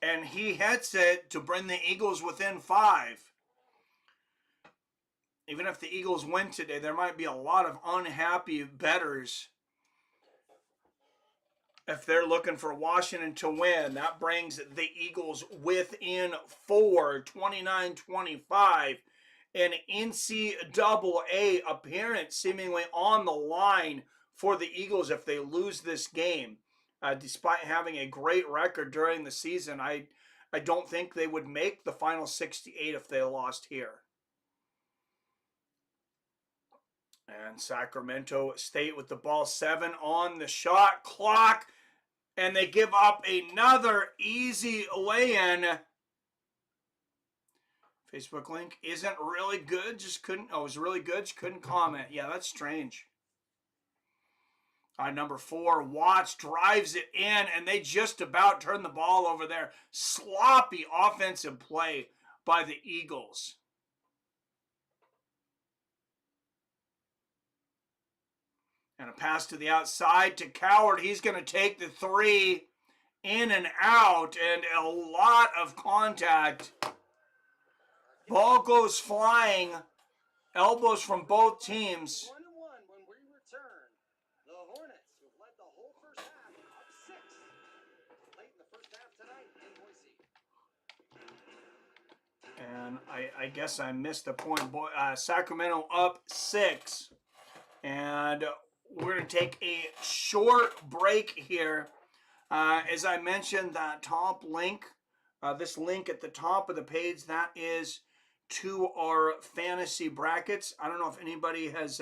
And he hits it to bring the Eagles within 5. Even if the Eagles win today, there might be a lot of unhappy bettors if they're looking for Washington to win. That brings the Eagles within 4, 29-25. An NCAA appearance seemingly on the line for the Eagles if they lose this game. Despite having a great record during the season, I don't think they would make the final 68 if they lost here. And Sacramento State with the ball, 7 on the shot clock. And they give up another easy lay-in. Facebook link isn't really good. It was really good. Just couldn't comment. Yeah, that's strange. Number 4, Watts drives it in, and they just about turn the ball over there. Sloppy offensive play by the Eagles. And a pass to the outside to Coward. He's going to take the 3 in and out, and a lot of contact. Ball goes flying. Elbows from both teams. 1-1 when we return. The Hornets have led the whole first half up 6. Late in the first half tonight in Boise. And I guess I missed the point. Sacramento up 6. And we're going to take a short break here. As I mentioned, that top link, this link at the top of the page, that is to our fantasy brackets. I don't know if anybody has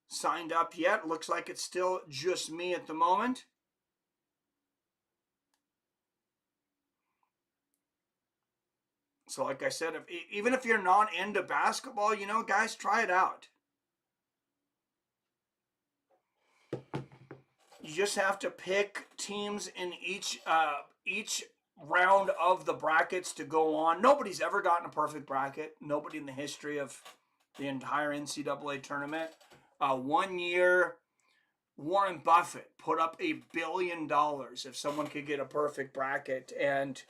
signed up yet. Looks like it's still just me at the moment. So like I said, even if you're not into basketball, guys, try it out. You just have to pick teams in each round of the brackets to go on. Nobody's ever gotten a perfect bracket. Nobody in the history of the entire NCAA tournament. 1 year, Warren Buffett put up $1 billion if someone could get a perfect bracket. And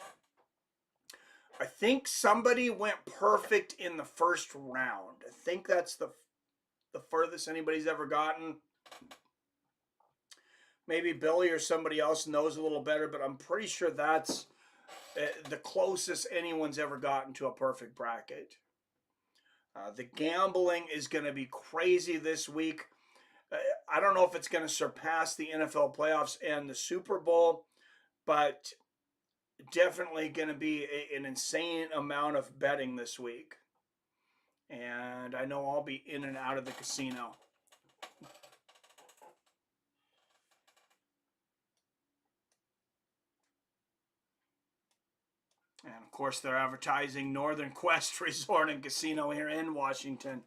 I think somebody went perfect in the first round. I think that's the furthest anybody's ever gotten. Maybe Billy or somebody else knows a little better, but I'm pretty sure that's the closest anyone's ever gotten to a perfect bracket. The gambling is going to be crazy this week. I don't know if it's going to surpass the NFL playoffs and the Super Bowl, but definitely going to be an insane amount of betting this week. And I know I'll be in and out of the casino. And of course, they're advertising Northern Quest Resort and Casino here in Washington.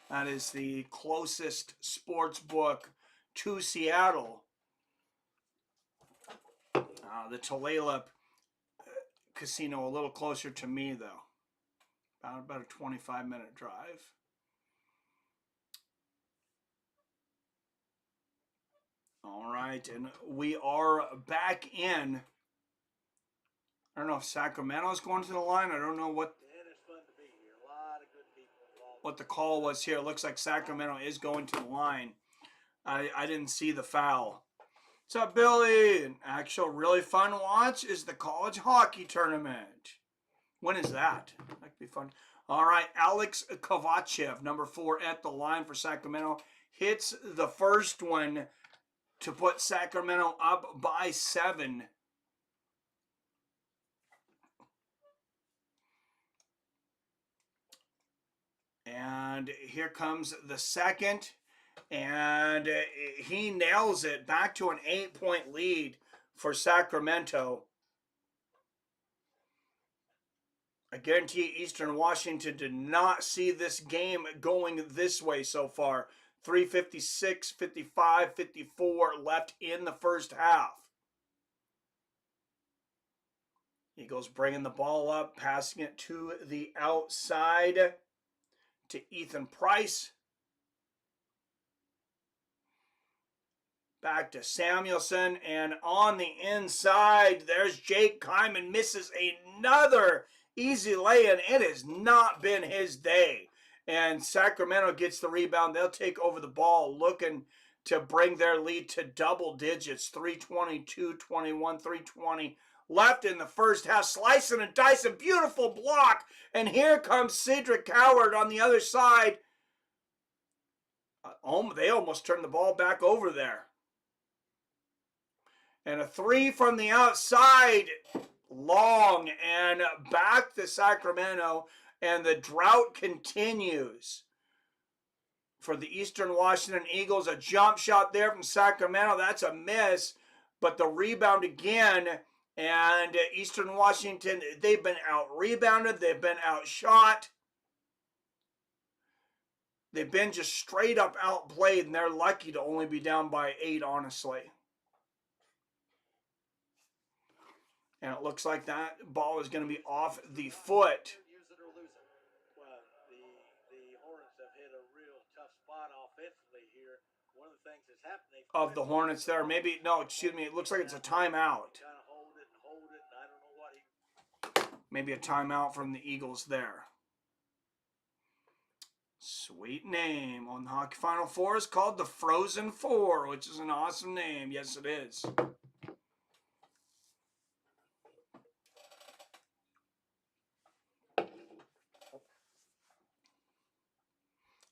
That is the closest sports book to Seattle. The Tulalip Casino a little closer to me, though. About a 25-minute drive. All right, and we are back in. I don't know if Sacramento's going to the line. I don't know what the call was here. It looks like Sacramento is going to the line. I didn't see the foul. What's up, Billy? An actual really fun watch is the college hockey tournament. When is that? That could be fun. All right, Alex Kovachev, number 4 at the line for Sacramento, hits the first one to put Sacramento up by 7. And here comes the second. And he nails it back to an 8-point lead for Sacramento. I guarantee Eastern Washington did not see this game going this way so far. 3:56, 55, 54 left in the first half. Eagles bringing the ball up, passing it to the outside to Ethan Price. Back to Samuelson, and on the inside, there's Jake Kyman, misses another easy lay-in. It has not been his day. And Sacramento gets the rebound. They'll take over the ball, looking to bring their lead to double digits. 3:22, 21, 3:20 left in the first half. Slicing and dicing, beautiful block. And here comes Cedric Coward on the other side. They almost turned the ball back over there. And a 3 from the outside, long, and back to Sacramento, and the drought continues for the Eastern Washington Eagles. A jump shot there from Sacramento, that's a miss, but the rebound again, and Eastern Washington, they've been out-rebounded, they've been outshot, they've been just straight up outplayed, and they're lucky to only be down by 8, honestly. And it looks like that ball is going to be off the foot. Use it or lose it. Well, the Hornets have hit a real tough spot offensively here. One of the things that's happening Of the Hornets there. Maybe, no, excuse me. It looks like it's a timeout. Kind of hold it, and I don't know what he... Maybe a timeout from the Eagles there. Sweet name on the Hockey Final Four is called the Frozen Four, which is an awesome name. Yes, it is.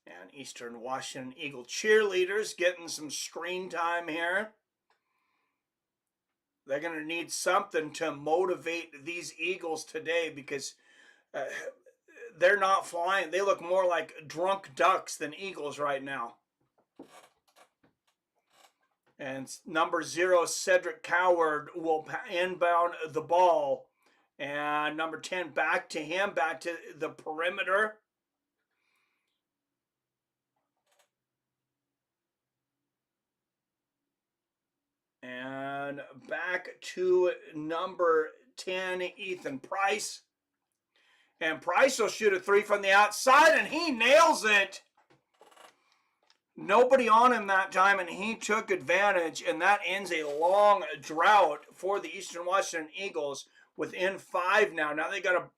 And Eastern Washington Eagle cheerleaders getting some screen time here. They're going to need something to motivate these Eagles today because they're not flying. They look more like drunk ducks than Eagles right now. And number 0, Cedric Coward, will inbound the ball. And number 10, back to him, back to the perimeter. And back to number 10, Ethan Price. And Price will shoot a three from the outside, and he nails it. Nobody on him that time, and he took advantage, and that ends a long drought for the Eastern Washington Eagles within 5 now. Now they got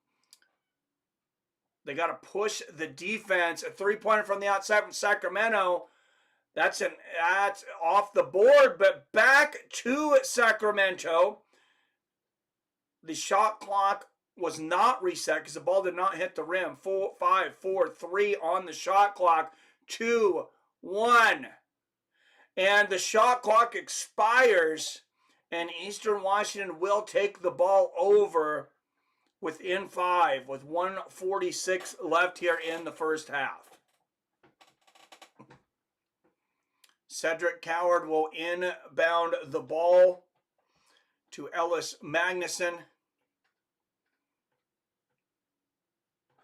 to push the defense. A three-pointer from the outside from Sacramento. That's off the board, but back to Sacramento. The shot clock was not reset because the ball did not hit the rim. 5, 4, 3 on the shot clock. 2, 1. And the shot clock expires, and Eastern Washington will take the ball over within 5 with 1:46 left here in the first half. Cedric Coward will inbound the ball to Ellis Magnuson.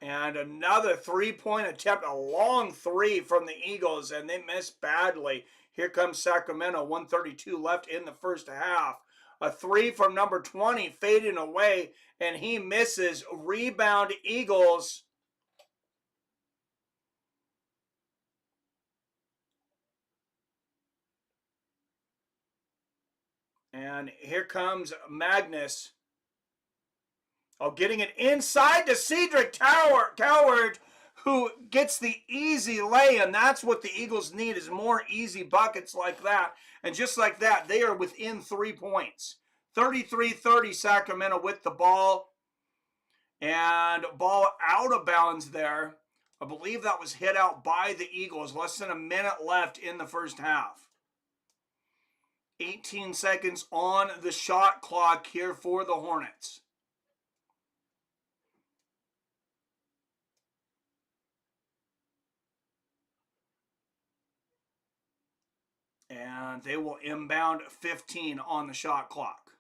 And another three-point attempt, a long three from the Eagles, and they missed badly. Here comes Sacramento, 1:32 left in the first half. A three from number 20 fading away, and he misses. Rebound Eagles. And here comes Magnus. Oh, getting it inside to Cedric Coward, who gets the easy lay, and that's what the Eagles need is more easy buckets like that. And just like that, they are within 3 points. 33-30 Sacramento with the ball. And ball out of bounds there. I believe that was hit out by the Eagles. Less than a minute left in the first half. 18 seconds on the shot clock here for the Hornets. And they will inbound 15 on the shot clock.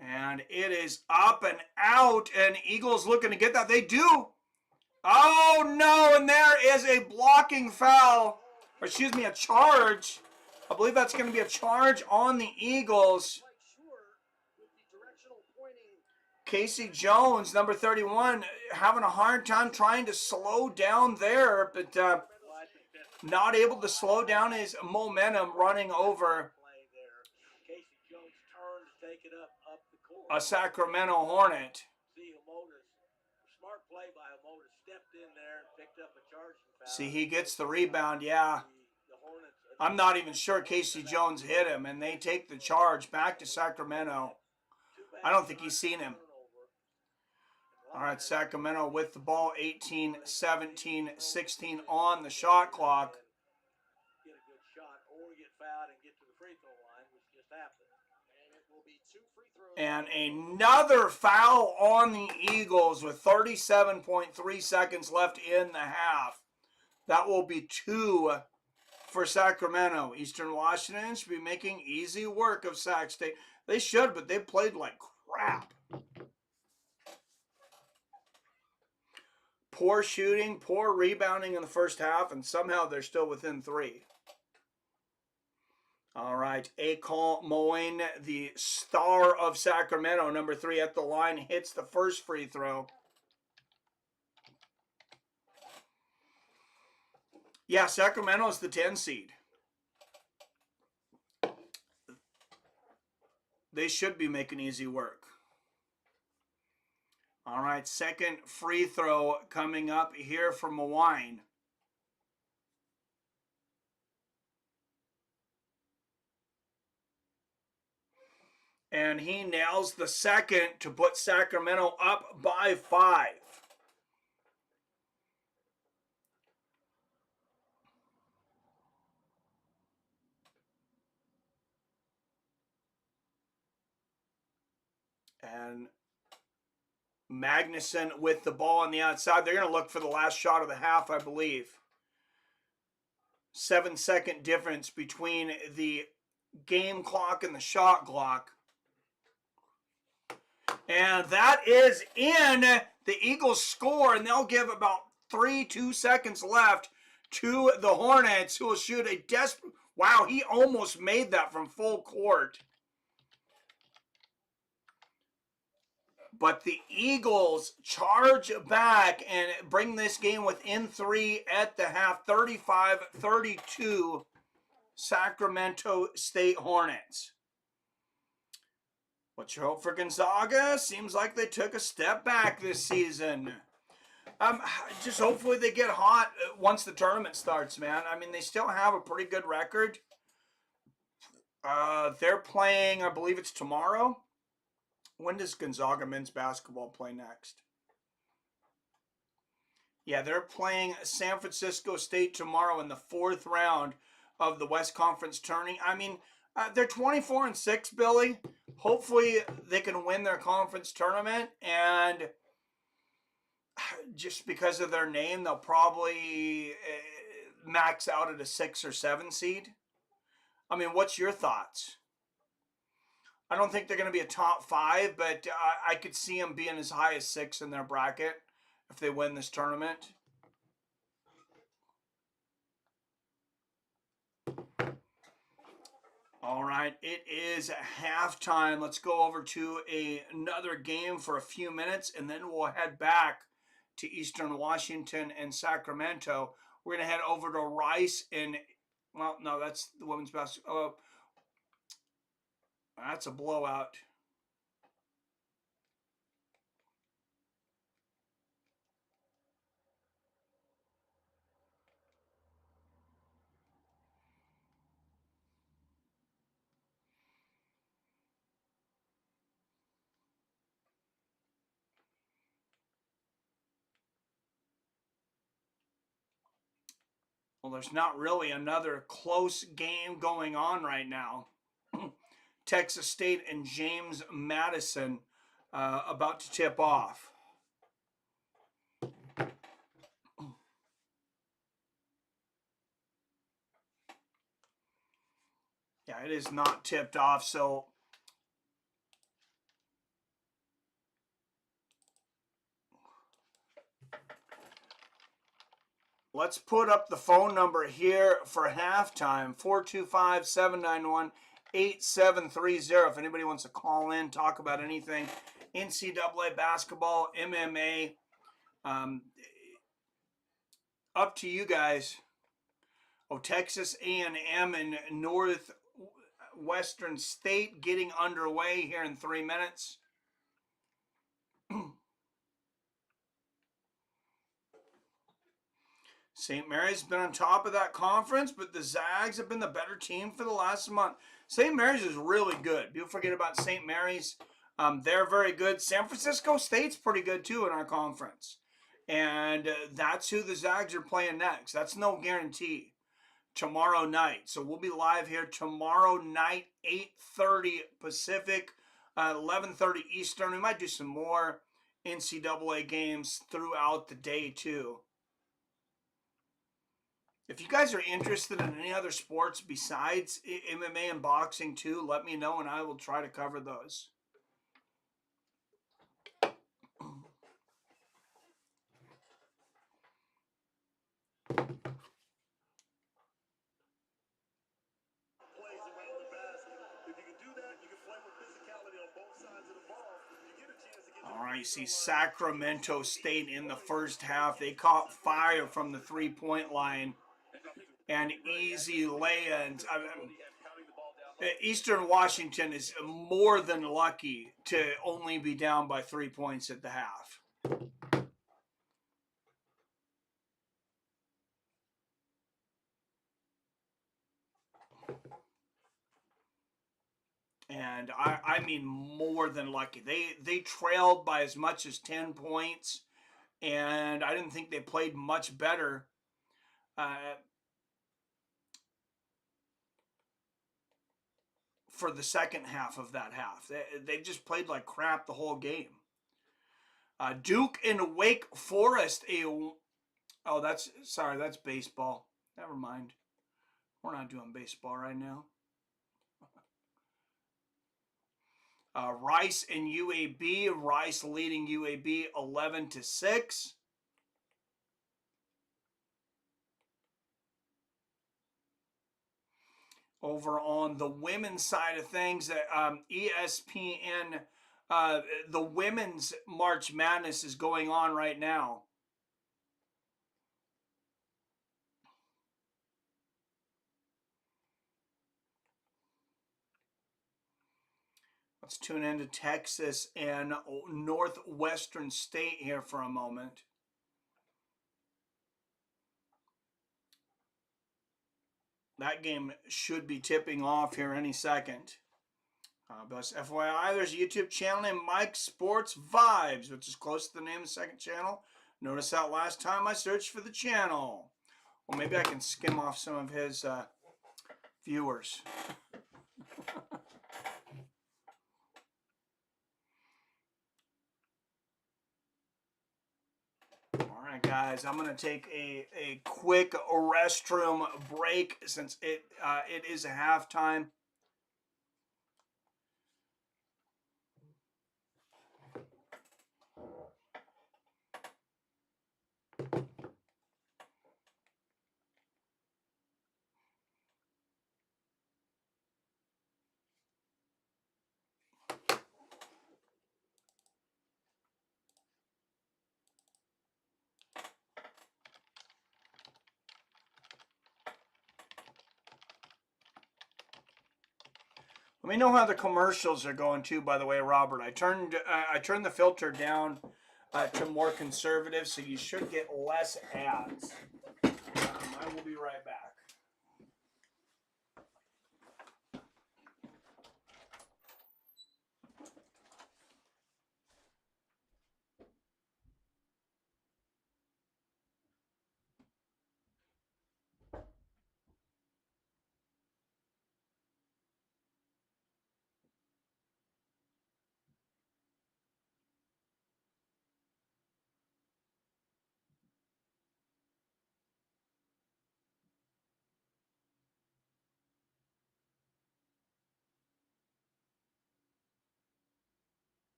And it is up and out, and Eagles looking to get that. They do. Oh, no, and there is a blocking foul. Or excuse me, a charge. I believe that's going to be a charge on the Eagles. Casey Jones, number 31, having a hard time trying to slow down there, but not able to slow down his momentum running over a Sacramento Hornet. See, he gets the rebound, yeah. I'm not even sure Casey Jones hit him, and they take the charge back to Sacramento. I don't think he's seen him. All right, Sacramento with the ball, 18, 17, 16 on the shot clock. And another foul on the Eagles with 37.3 seconds left in the half. That will be 2 for Sacramento. Eastern Washington should be making easy work of Sac State. They should, but they played like crap. Poor shooting, poor rebounding in the first half, and somehow they're still within 3. All right, Akol Moine, the star of Sacramento, number 3 at the line, hits the first free throw. Yeah, Sacramento's the 10 seed. They should be making easy work. All right, second free throw coming up here from Moine. And he nails the second to put Sacramento up by 5. And Magnuson with the ball on the outside. They're going to look for the last shot of the half, I believe. 7-second difference between the game clock and the shot clock. And that is in. The Eagles score, and they'll give about 2 seconds left to the Hornets, who will shoot a desperate... Wow, he almost made that from full court. But the Eagles charge back and bring this game within 3 at the half. 35-32, Sacramento State Hornets. What's your hope for Gonzaga? Seems like they took a step back this season. Just hopefully they get hot once the tournament starts, man. I mean, they still have a pretty good record. They're playing, I believe it's tomorrow. When does Gonzaga men's basketball play next? Yeah, they're playing San Francisco State tomorrow in the 4th round of the West Conference tourney. I mean, they're 24-6, Billy. Hopefully they can win their conference tournament, and just because of their name, they'll probably max out at a 6 or 7 seed. I mean, what's your thoughts? I don't think they're going to be a top 5, but I could see them being as high as 6 in their bracket if they win this tournament. All right, it is halftime. Let's go over to another game for a few minutes, and then we'll head back to Eastern Washington and Sacramento. We're going to head over to Rice and, well, no, that's the women's basketball. That's a blowout. Well, there's not really another close game going on right now. Texas State and James Madison about to tip off. Yeah, it is not tipped off, so let's put up the phone number here for halftime, 425-791-8730. If anybody wants to call in, talk about anything, NCAA basketball, MMA, up to you guys. Oh, Texas A&M and Northwestern State getting underway here in 3 minutes. St. Mary's been on top of that conference, but the Zags have been the better team for the last month. St. Mary's is really good. People forget about St. Mary's. They're very good. San Francisco State's pretty good, too, in our conference. And that's who the Zags are playing next. That's no guarantee. Tomorrow night. So we'll be live here tomorrow night, 8:30 Pacific, 11:30 Eastern. We might do some more NCAA games throughout the day, too. If you guys are interested in any other sports besides MMA and boxing too, let me know and I will try to cover those. All right, you see Sacramento State in the first half. They caught fire from the three-point line and easy lay-ins. Eastern Washington is more than lucky to only be down by 3 points at the half. And I mean more than lucky. They trailed by as much as 10 points, and I didn't think they played much better. For the second half of that half. They just played like crap the whole game. Duke and Wake Forest. That's baseball. Never mind. We're not doing baseball right now. Rice and UAB. Rice leading UAB 11-6. over on the women's side of things, ESPN, the women's March Madness is going on right now. Let's tune into Texas and Northwestern State here for a moment. That game should be tipping off here any second. But FYI, there's a YouTube channel named Mike Sports Vibes, which is close to the name of the second channel. Notice that last time I searched for the channel. Well, maybe I can skim off some of his viewers. All right, guys, I'm going to take a quick restroom break since it is halftime. Let me know how the commercials are going too. By the way, Robert, I turned the filter down to more conservative, so you should get less ads. I will be right back.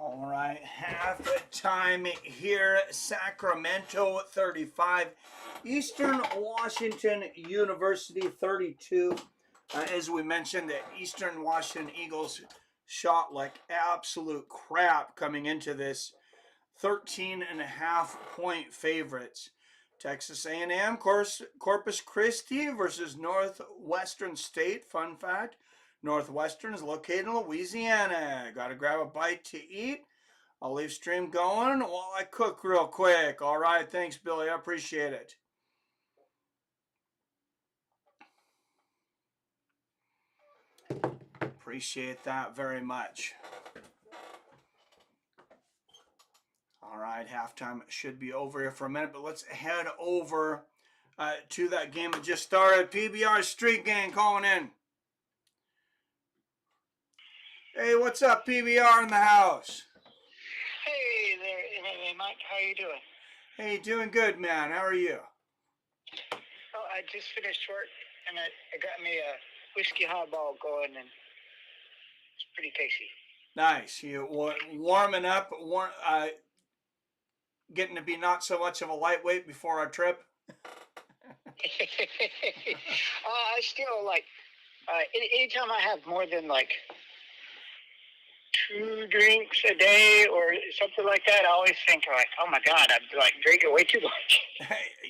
All right, half time here. Sacramento 35, Eastern Washington University 32. As we mentioned, the Eastern Washington Eagles shot like absolute crap coming into this. 13.5-point favorites. Texas A&M, Corpus Christi versus Northwestern State. Fun fact, Northwestern is located in Louisiana. Got to grab a bite to eat. I'll leave stream going while I cook real quick. All right, thanks, Billy. I appreciate it. Appreciate that very much. All right, halftime should be over here for a minute, but let's head over to that game that just started. PBR Street Gang calling in. Hey, what's up, PBR in the house? Hey there, hey Mike, how you doing? Hey, doing good, man. How are you? Oh, I just finished work, and I got me a whiskey highball going, and It's pretty tasty. Nice. You warming up, getting to be not so much of a lightweight before our trip. I still like. Anytime I have more than like 2 drinks a day or something like that, I always think like, oh my God, I'm like drinking way too much.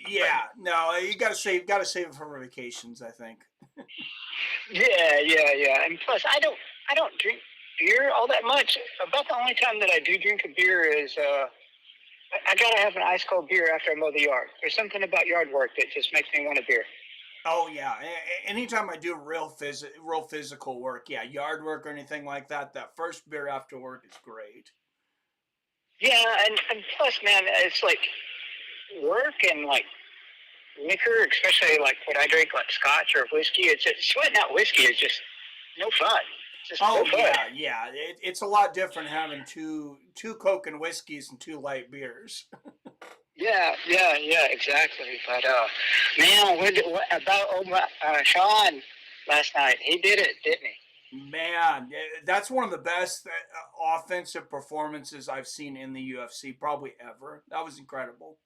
Yeah, no, you gotta save it for vacations, I think. Yeah. And plus, I don't drink beer all that much. About the only time that I do drink a beer is I gotta have an ice cold beer after I mow the yard. There's something about yard work that just makes me want a beer. Oh yeah, anytime I do real physical work, yeah, yard work or anything like that, that first beer after work is great. Yeah, and plus, man, it's like work and like liquor, especially like when I drink like scotch or whiskey. It's just, sweating out whiskey is just no fun. Just Oh no fun. yeah. It's a lot different having two Coke and whiskeys and 2 light beers. Yeah, exactly. But man, what about Sean last night? He did it, didn't he? Man, that's one of the best offensive performances I've seen in the UFC probably ever. That was incredible.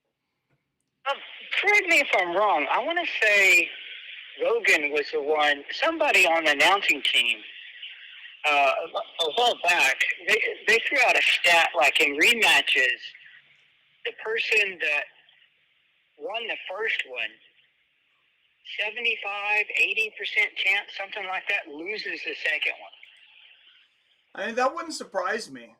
Correct me if I'm wrong. I want to say Rogan was the one. Somebody on the announcing team a while back. They threw out a stat like in rematches, the person that won the first one, 75-80% chance, something like that, loses the second one. I mean, that wouldn't surprise me.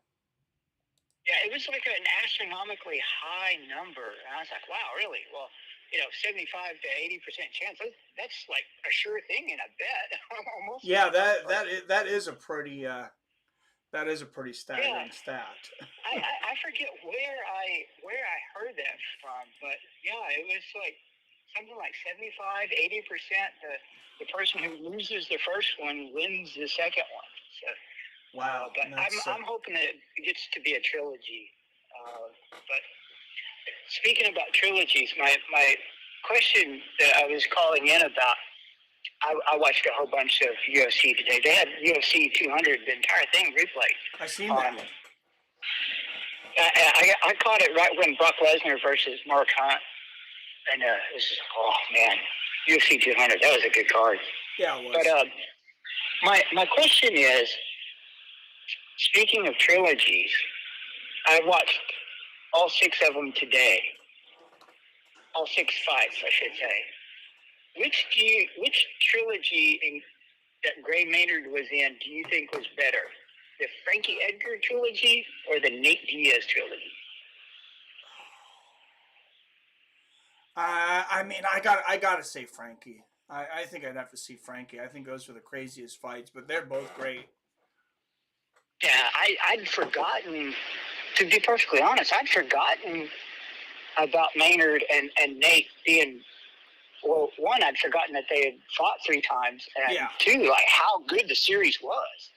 Yeah, it was like an astronomically high number. And I was like, wow, really? Well, 75-80% chance. That's like a sure thing in a bet. Almost. Yeah, that is a pretty staggering stat. I forget where I heard that from, but yeah, it was like something like 75-80%. The person who loses the first one wins the second one. So. Wow. But I'm hoping that it gets to be a trilogy. But speaking about trilogies, my question that I was calling in about, I watched a whole bunch of UFC today. They had UFC 200, the entire thing replayed. I seen that. I caught it right when Brock Lesnar versus Mark Hunt. And it was just, oh man, UFC 200, that was a good card. Yeah, it was. But my question is, speaking of trilogies, I watched all 6 of them today. All 6 fights, I should say. Which trilogy that Gray Maynard was in do you think was better? The Frankie Edgar trilogy or the Nate Diaz trilogy? I mean, I gotta say Frankie. I think I'd have to see Frankie. I think those were the craziest fights, but they're both great. Yeah, I'd forgotten, to be perfectly honest, I'd forgotten about Maynard and Nate being, well, one, I'd forgotten that they had fought 3 times, and 2, like how good the series was.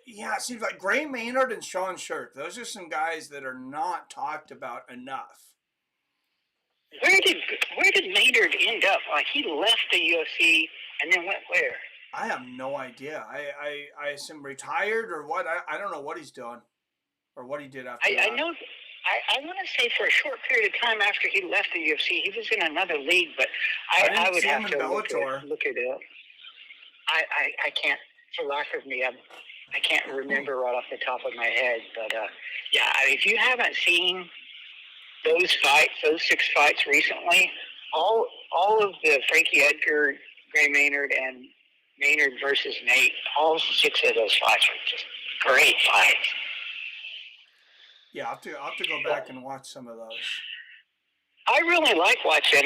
Yeah, it seems like Gray Maynard and Sean Shirk, those are some guys that are not talked about enough. Where did Maynard end up? Like, he left the UFC and then went where? I have no idea. I assume retired or what? I don't know what he's doing or what he did after that. I know. I want to say for a short period of time after he left the UFC, he was in another league, but I would have to look it up. I can't, for lack of me, I can't remember right off the top of my head. But yeah, if you haven't seen those fights, those 6 fights recently, all of the Frankie Edgar, Gray Maynard, and Maynard versus Nate, all 6 of those fights were just great fights. Yeah, I'll have to go back and watch some of those. I really like watching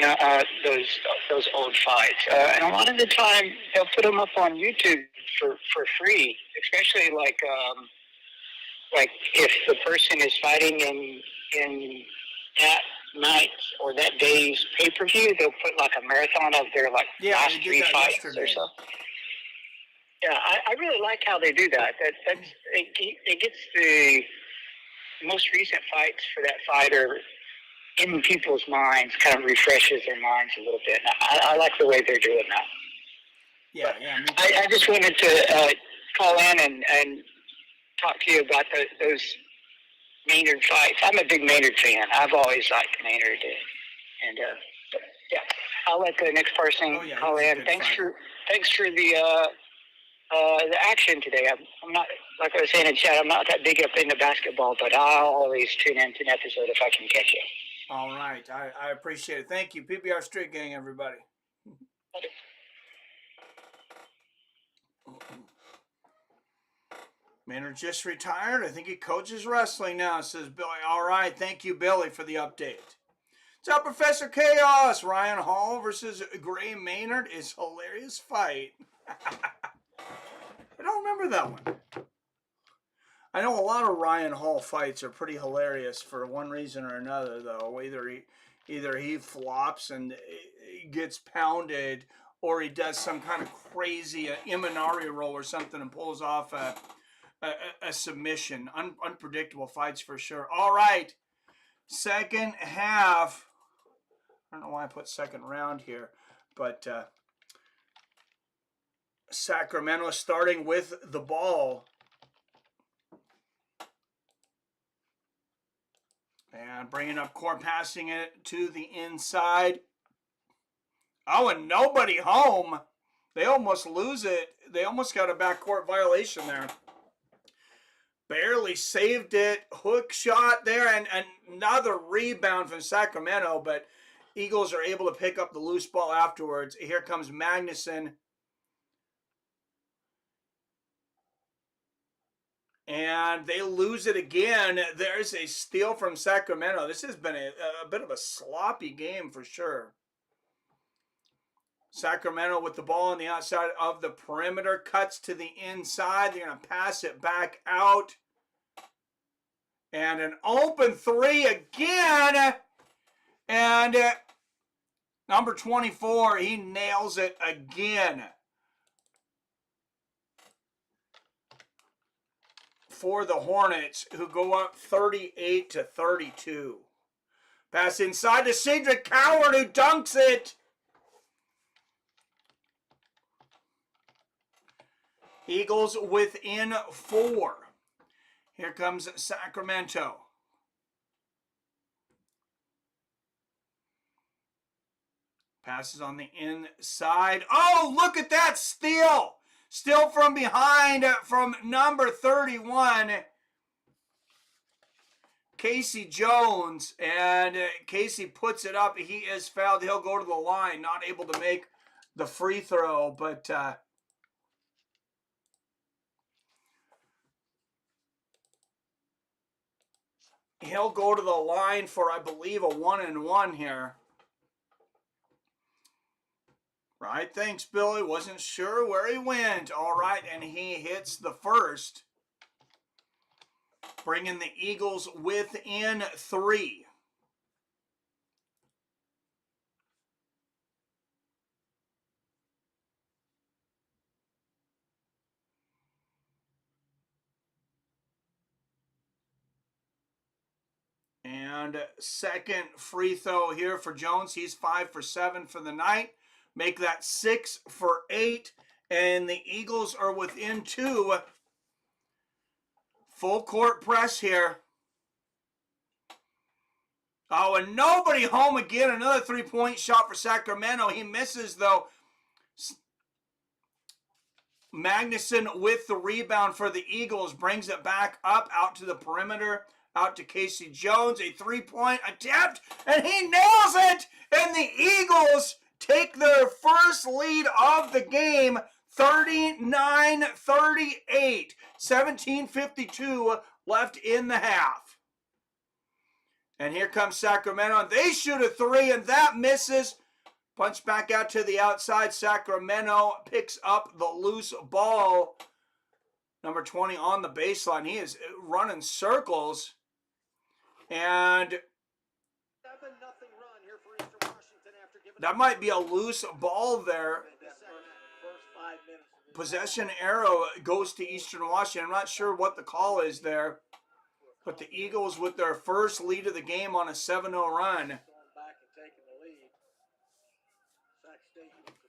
those old fights, and a lot of the time they'll put them up on YouTube for free. Especially like if the person is fighting in that night or that day's pay-per-view, they'll put like a marathon of their last 3 fights yesterday. Or so. Yeah, I really like how they do that. It gets the most recent fights for that fighter in people's minds, kind of refreshes their minds a little bit. And I like the way they're doing that. Yeah, I just wanted to call in and talk to you about those Maynard fights. I'm a big Maynard fan. I've always liked Maynard, and but yeah, I'll let the next person call in. Thanks for the action today. I'm not, like I was saying in chat, I'm not that big up into basketball, but I'll always tune into an episode if I can catch it. All right, I appreciate it. Thank you, PBR Street Gang, everybody. Maynard just retired. I think he coaches wrestling now, says Billy. All right, thank you, Billy, for the update. What's up, Professor Chaos? Ryan Hall versus Gray Maynard is hilarious fight. I don't remember that one. I know a lot of Ryan Hall fights are pretty hilarious for one reason or another, though. Either he flops and gets pounded, or he does some kind of crazy Imanari roll or something and pulls off a submission. Unpredictable fights for sure. All right, second half. I don't know why I put second round here, but Sacramento starting with the ball. And bringing up court, passing it to the inside. Oh, and nobody home. They almost lose it. They almost got a backcourt violation there. Barely saved it. Hook shot there, and another rebound from Sacramento, but Eagles are able to pick up the loose ball afterwards. Here comes Magnuson. And they lose it again. There's a steal from Sacramento. This has been a bit of a sloppy game for sure. Sacramento with the ball on the outside of the perimeter. Cuts to the inside. They're going to pass it back out. And an open three again. And number 24, he nails it again. For the Hornets, who go up 38-32. Pass inside to Cedric Coward, who dunks it. Eagles within 4. Here comes Sacramento. Passes on the inside. Oh, look at that steal. Still from behind from number 31, Casey Jones. And Casey puts it up. He is fouled. He'll go to the line. Not able to make the free throw, but he'll go to the line for, I believe, a 1-and-1 here. Right, thanks, Billy. Wasn't sure where he went. All right, and he hits the first. Bringing the Eagles within 3. And second free throw here for Jones. He's 5 for 7 for the night. Make that 6 for 8. And the Eagles are within 2. Full court press here. Oh, and nobody home again. Another 3-point shot for Sacramento. He misses, though. Magnuson with the rebound for the Eagles. Brings it back up out to the perimeter. Out to Casey Jones. A 3-point attempt. And he nails it. And the Eagles take their first lead of the game. 39-38. 17:52 left in the half. And here comes Sacramento. They shoot a 3, and that misses. Punch back out to the outside. Sacramento picks up the loose ball. Number 20 on the baseline. He is running circles. And that might be a loose ball there. Possession arrow goes to Eastern Washington. I'm not sure what the call is there. But the Eagles with their first lead of the game on a 7-0 run.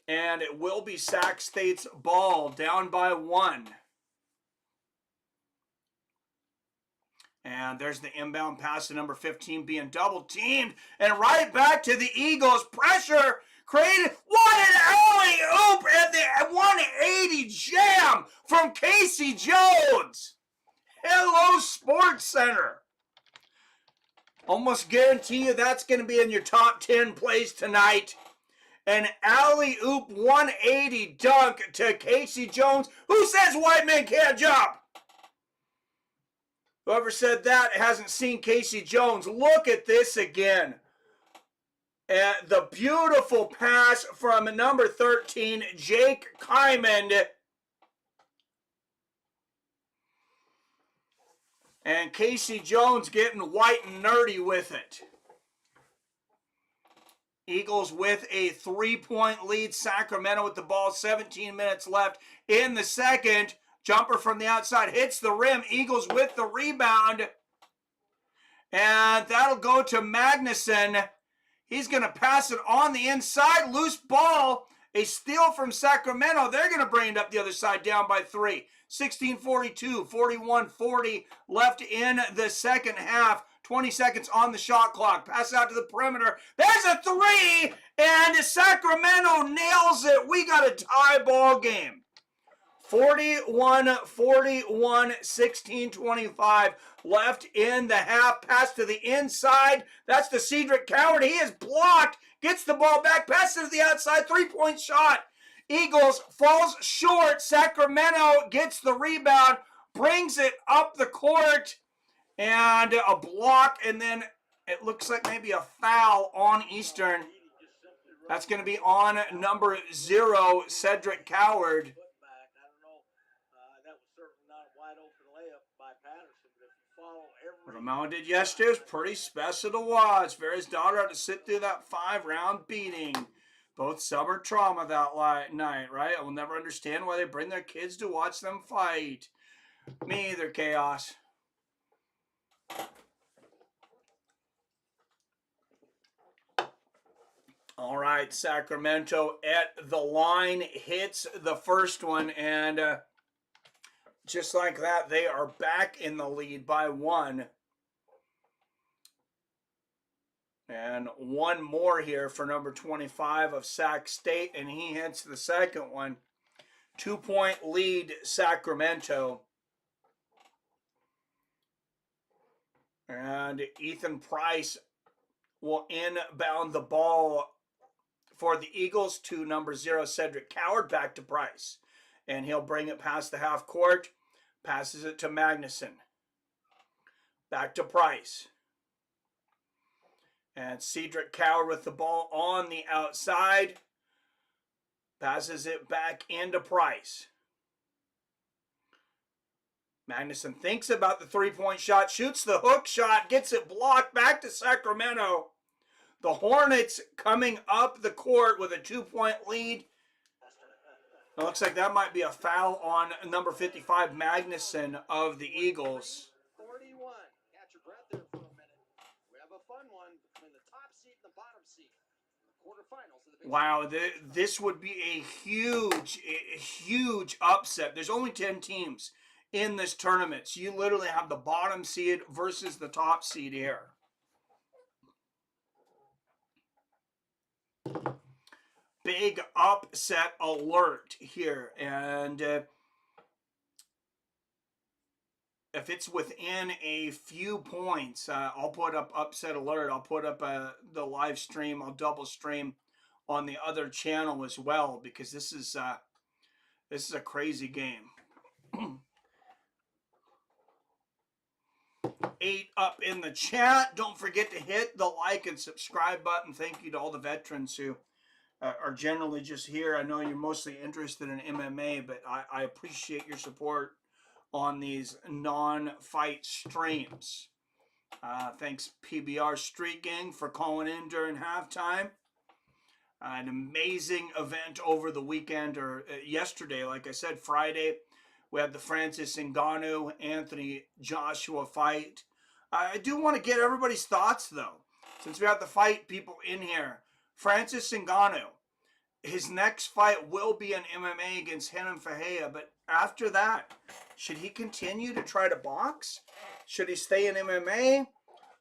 And it will be Sac State's ball, down by 1. And there's the inbound pass to number 15 being double teamed. And right back to the Eagles. Pressure created. What an alley-oop and the 180 jam from Casey Jones. Hello, Sports Center. Almost guarantee you that's going to be in your top 10 plays tonight. An alley-oop 180 dunk to Casey Jones. Who says white men can't jump? Whoever said that hasn't seen Casey Jones. Look at this again. And the beautiful pass from number 13, Jake Kymond. And Casey Jones getting white and nerdy with it. Eagles with a 3-point lead. Sacramento with the ball. 17 minutes left in the second. Jumper from the outside hits the rim. Eagles with the rebound. And that'll go to Magnuson. He's going to pass it on the inside. Loose ball. A steal from Sacramento. They're going to bring it up the other side, down by 3. 16:42, 41-40 left in the second half. 20 seconds on the shot clock. Pass out to the perimeter. There's a 3, and Sacramento nails it. We got a tie ball game. 41-41, 16:25 left in the half. Pass to the inside. That's the Cedric Coward. He is blocked. Gets the ball back. Passes to the outside. 3-point shot. Eagles falls short. Sacramento gets the rebound. Brings it up the court. And a block. And then it looks like maybe a foul on Eastern. That's going to be on number 0, Cedric Coward. What Amon did yesterday was pretty special to watch. Barry's daughter had to sit through that 5-round beating. Both summer trauma that night, right? I will never understand why they bring their kids to watch them fight. Me either, Chaos. All right, Sacramento at the line hits the first one, and just like that, they are back in the lead by 1. And one more here for number 25 of Sac State, and he hits the second one. 2-point lead, Sacramento. And Ethan Price will inbound the ball for the Eagles to number 0, Cedric Coward, back to Price. And he'll bring it past the half court. Passes it to Magnuson. Back to Price. And Cedric Coward with the ball on the outside. Passes it back into Price. Magnuson thinks about the 3-point shot. Shoots the hook shot. Gets it blocked. Back to Sacramento. The Hornets coming up the court with a 2-point lead. It looks like that might be a foul on number 55, Magnuson of the Eagles. 41. Catch your breath there for a minute. We have a fun one between the top seed and the bottom seed. Quarterfinals of the Big Wow, this would be a huge upset. There's only 10 teams in this tournament, so you literally have the bottom seed versus the top seed here. Big upset alert here, and if it's within a few points, I'll put up upset alert. I'll put up the live stream. I'll double stream on the other channel as well, because this is a crazy game. 8 up in the chat. Don't forget to hit the like and subscribe button. Thank you to all the veterans who are generally just here. I know you're mostly interested in MMA, but I appreciate your support on these non-fight streams. Thanks PBR Street Gang for calling in during halftime. An amazing event over the weekend, or yesterday, like I said, Friday. We had the Francis Ngannou, Anthony Joshua fight. I do want to get everybody's thoughts, though, since we have the fight people in here. Francis Ngannou, his next fight will be an MMA against Renan Ferreira, but after that, should he continue to try to box? Should he stay in MMA?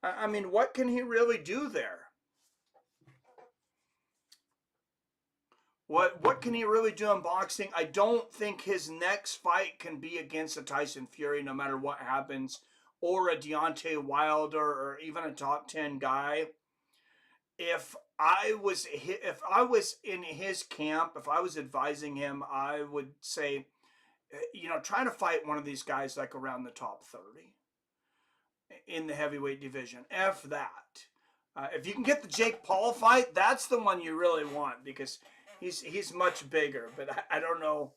I mean, what can he really do there? What can he really do in boxing? I don't think his next fight can be against a Tyson Fury, no matter what happens, or a Deontay Wilder, or even a top 10 guy. If I was in his camp, if I was advising him, I would say, try to fight one of these guys like around the top 30 in the heavyweight division. F that. If you can get the Jake Paul fight, that's the one you really want, because he's much bigger. But I don't know.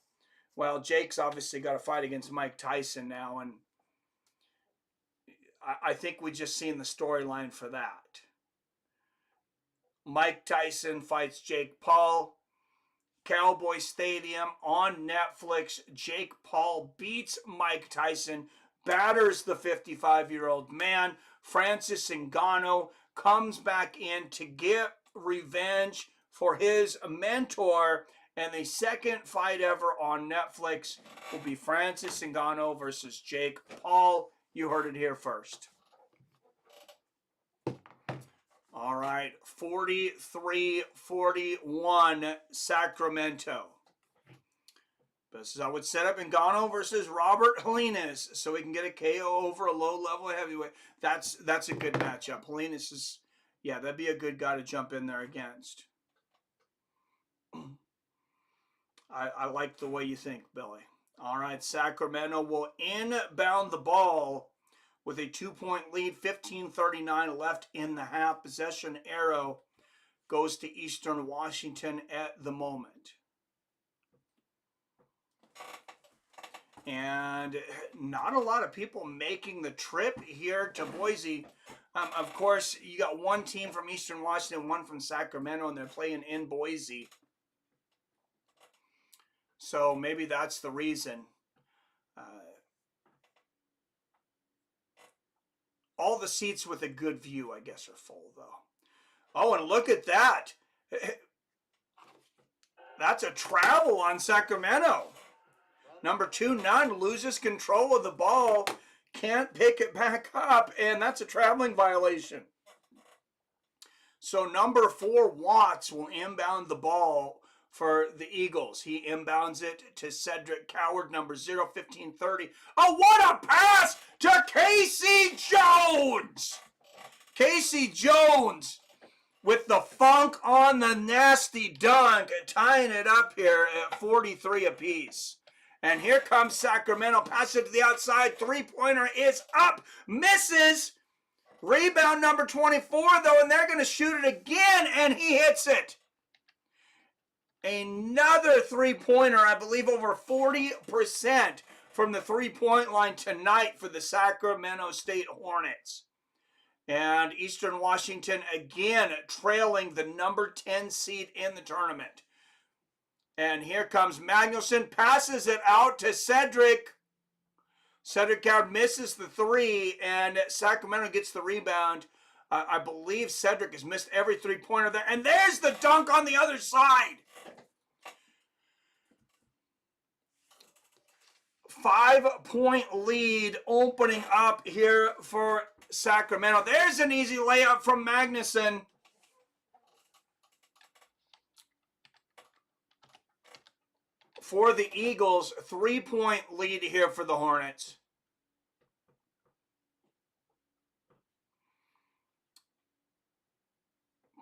Well, Jake's obviously got a fight against Mike Tyson now, and I think we just seen the storyline for that. Mike Tyson fights Jake Paul. Cowboy Stadium on Netflix. Jake Paul beats Mike Tyson, batters the 55-year-old man. Francis Ngannou comes back in to get revenge for his mentor. And the second fight ever on Netflix will be Francis Ngannou versus Jake Paul. You heard it here first. All right, 43-41 Sacramento. This is how I would set up Ngannou versus Robert Helenius, so we can get a KO over a low-level heavyweight. That's a good matchup. Helenius is, yeah, that'd be a good guy to jump in there against. I like the way you think, Billy. All right, Sacramento will inbound the ball with a 2-point lead, 15:39 left in the half. Possession arrow goes to Eastern Washington at the moment. And not a lot of people making the trip here to Boise. Of course, you got one team from Eastern Washington, one from Sacramento, and they're playing in Boise. So maybe that's the reason. All the seats with a good view, I guess, are full, though. Oh, and look at that. That's a travel on Sacramento. Number 2, Nunn loses control of the ball. Can't pick it back up, and that's a traveling violation. So number 4, Watts, will inbound the ball for the Eagles. He inbounds it to Cedric Coward, number 0, 15:30. Oh, what a pass to Casey Jones! Casey Jones with the funk on the nasty dunk, tying it up here at 43 apiece. And here comes Sacramento, pass it to the outside, three-pointer is up, misses. Rebound number 24, though, and they're going to shoot it again, and he hits it. Another three-pointer, I believe over 40% from the three-point line tonight for the Sacramento State Hornets. And Eastern Washington again trailing the number 10 seed in the tournament. And here comes Magnuson, passes it out to Cedric. Cedric Coward misses the three, and Sacramento gets the rebound. I believe Cedric has missed every three-pointer there. And there's the dunk on the other side. 5-point lead opening up here for Sacramento. There's an easy layup from Magnuson. For the Eagles, 3-point lead here for the Hornets.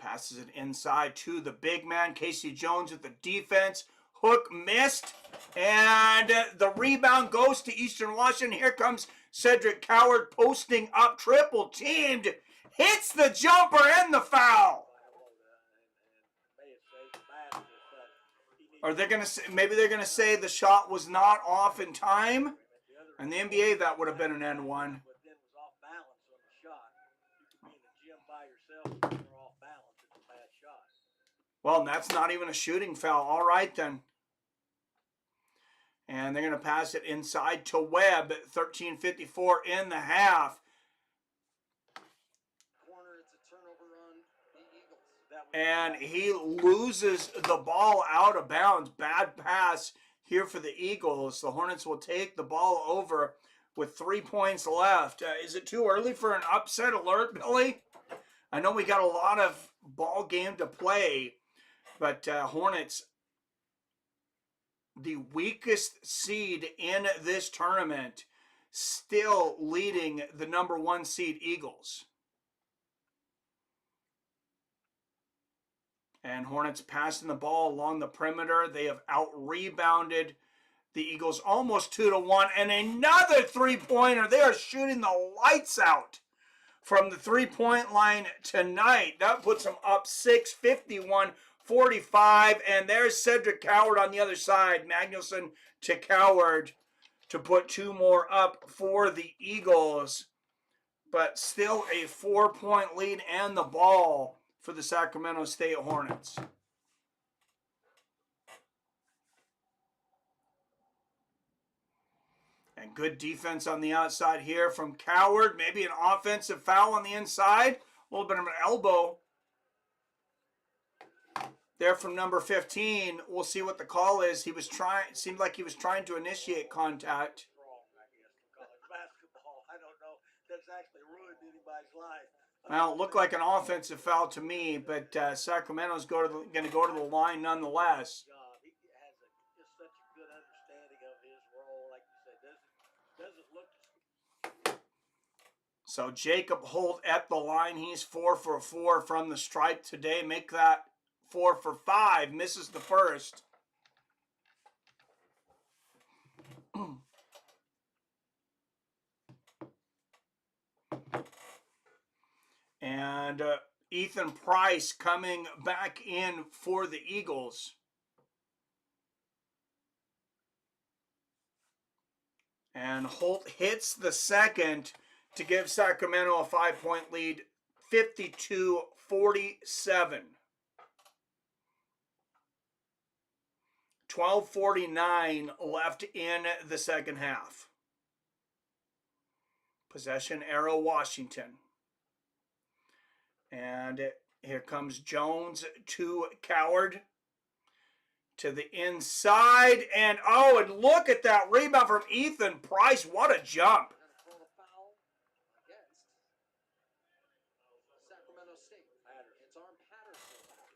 Passes it inside to the big man, Casey Jones with the defense. Hook missed, and the rebound goes to Eastern Washington. Here comes Cedric Coward posting up, triple teamed, hits the jumper and the foul. Are they going to say, maybe they're going to say the shot was not off in time? In the NBA, that would have been an and one. Well, that's not even a shooting foul. All right, then. And they're going to pass it inside to Webb at 13:54 in the half. And he loses the ball out of bounds. Bad pass here for the Eagles. The Hornets will take the ball over with 3 points left. Is it too early for an upset alert, Billy? I know we got a lot of ball game to play, but Hornets, the weakest seed in this tournament, still leading the number 1 seed Eagles. And Hornets passing the ball along the perimeter. They have out-rebounded the Eagles almost 2-1. And another three-pointer. They are shooting the lights out from the three-point line tonight. That puts them up 6, 51-45. And there's Cedric Coward on the other side. Magnuson to Coward to put 2 more up for the Eagles. But still a 4-point lead and the ball for the Sacramento State Hornets. And good defense on the outside here from Coward. Maybe an offensive foul on the inside. A little bit of an elbow there from number 15. We'll see what the call is. He was trying, seemed like he was trying to initiate contact. Basketball, I don't know. That's actually ruined anybody's life. Well, it looked like an offensive foul to me, but Sacramento's going to go to the line nonetheless. He has just such a good understanding of his role. Like you said, doesn't look. So Jacob Holt at the line. He's 4 for 4 from the stripe today. Make that 4 for 5. Misses the first. And Ethan Price coming back in for the Eagles. And Holt hits the second to give Sacramento a 5-point lead, 52-47. 12:49 left in the second half. Possession arrow Washington. And here comes Jones to Coward. To the inside. And look at that rebound from Ethan Price. What a jump.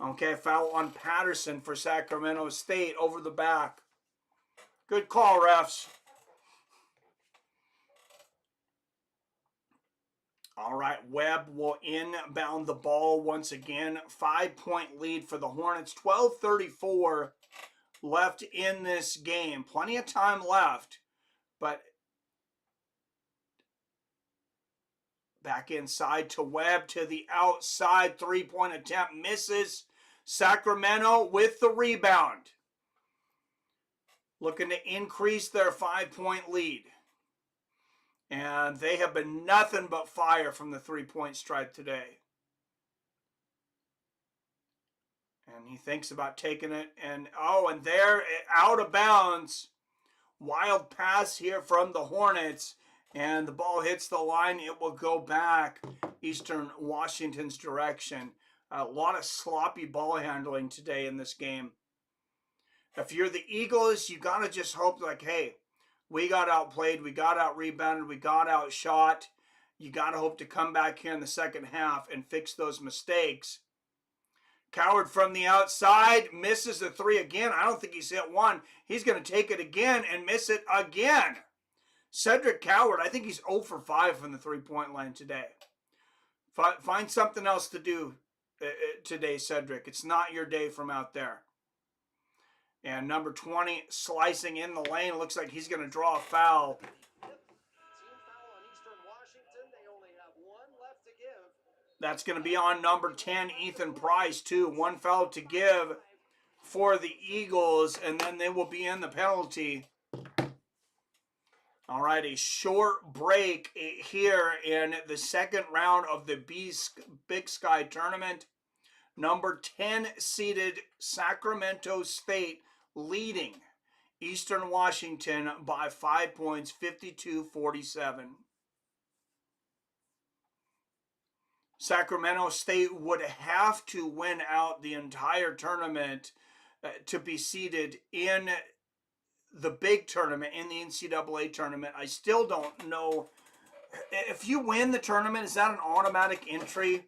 Okay, foul on Patterson for Sacramento State over the back. Good call, refs. All right, Webb will inbound the ball once again. 5-point lead for the Hornets. 12:34 left in this game. Plenty of time left, but back inside to Webb to the outside. 3-point attempt misses. Sacramento with the rebound. Looking to increase their 5-point lead. And they have been nothing but fire from the 3-point stripe today. And he thinks about taking it. And there, out of bounds. Wild pass here from the Hornets. And the ball hits the line. It will go back Eastern Washington's direction. A lot of sloppy ball handling today in this game. If you're the Eagles, you got to just hope hey, we got outplayed, we got out-rebounded, we got outshot. You got to hope to come back here in the second half and fix those mistakes. Coward from the outside misses the 3 again. I don't think he's hit one. He's going to take it again and miss it again. Cedric Coward, I think he's 0 for 5 from the 3-point line today. Find something else to do today, Cedric. It's not your day from out there. And number 20 slicing in the lane. Looks like he's going to draw a foul. Team foul on Eastern Washington. They only have 1 left to give. That's going to be on number 10, Ethan Price, too. 1 foul to give for the Eagles, and then they will be in the penalty. All right, a short break here in the second round of the Big Sky tournament. Number 10 seeded Sacramento State leading Eastern Washington by 5 points, 52-47. Sacramento State would have to win out the entire tournament to be seeded in the big tournament in the NCAA tournament. I still don't know if you win the tournament, is that an automatic entry,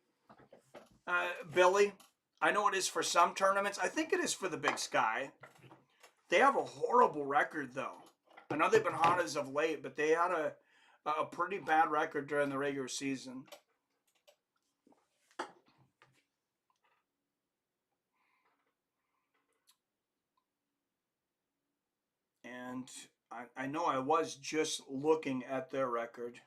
Billy? I know it is for some tournaments. I think it is for the Big Sky. They have a horrible record, though. I know they've been hot as of late, but they had a pretty bad record during the regular season. And I know I was just looking at their record.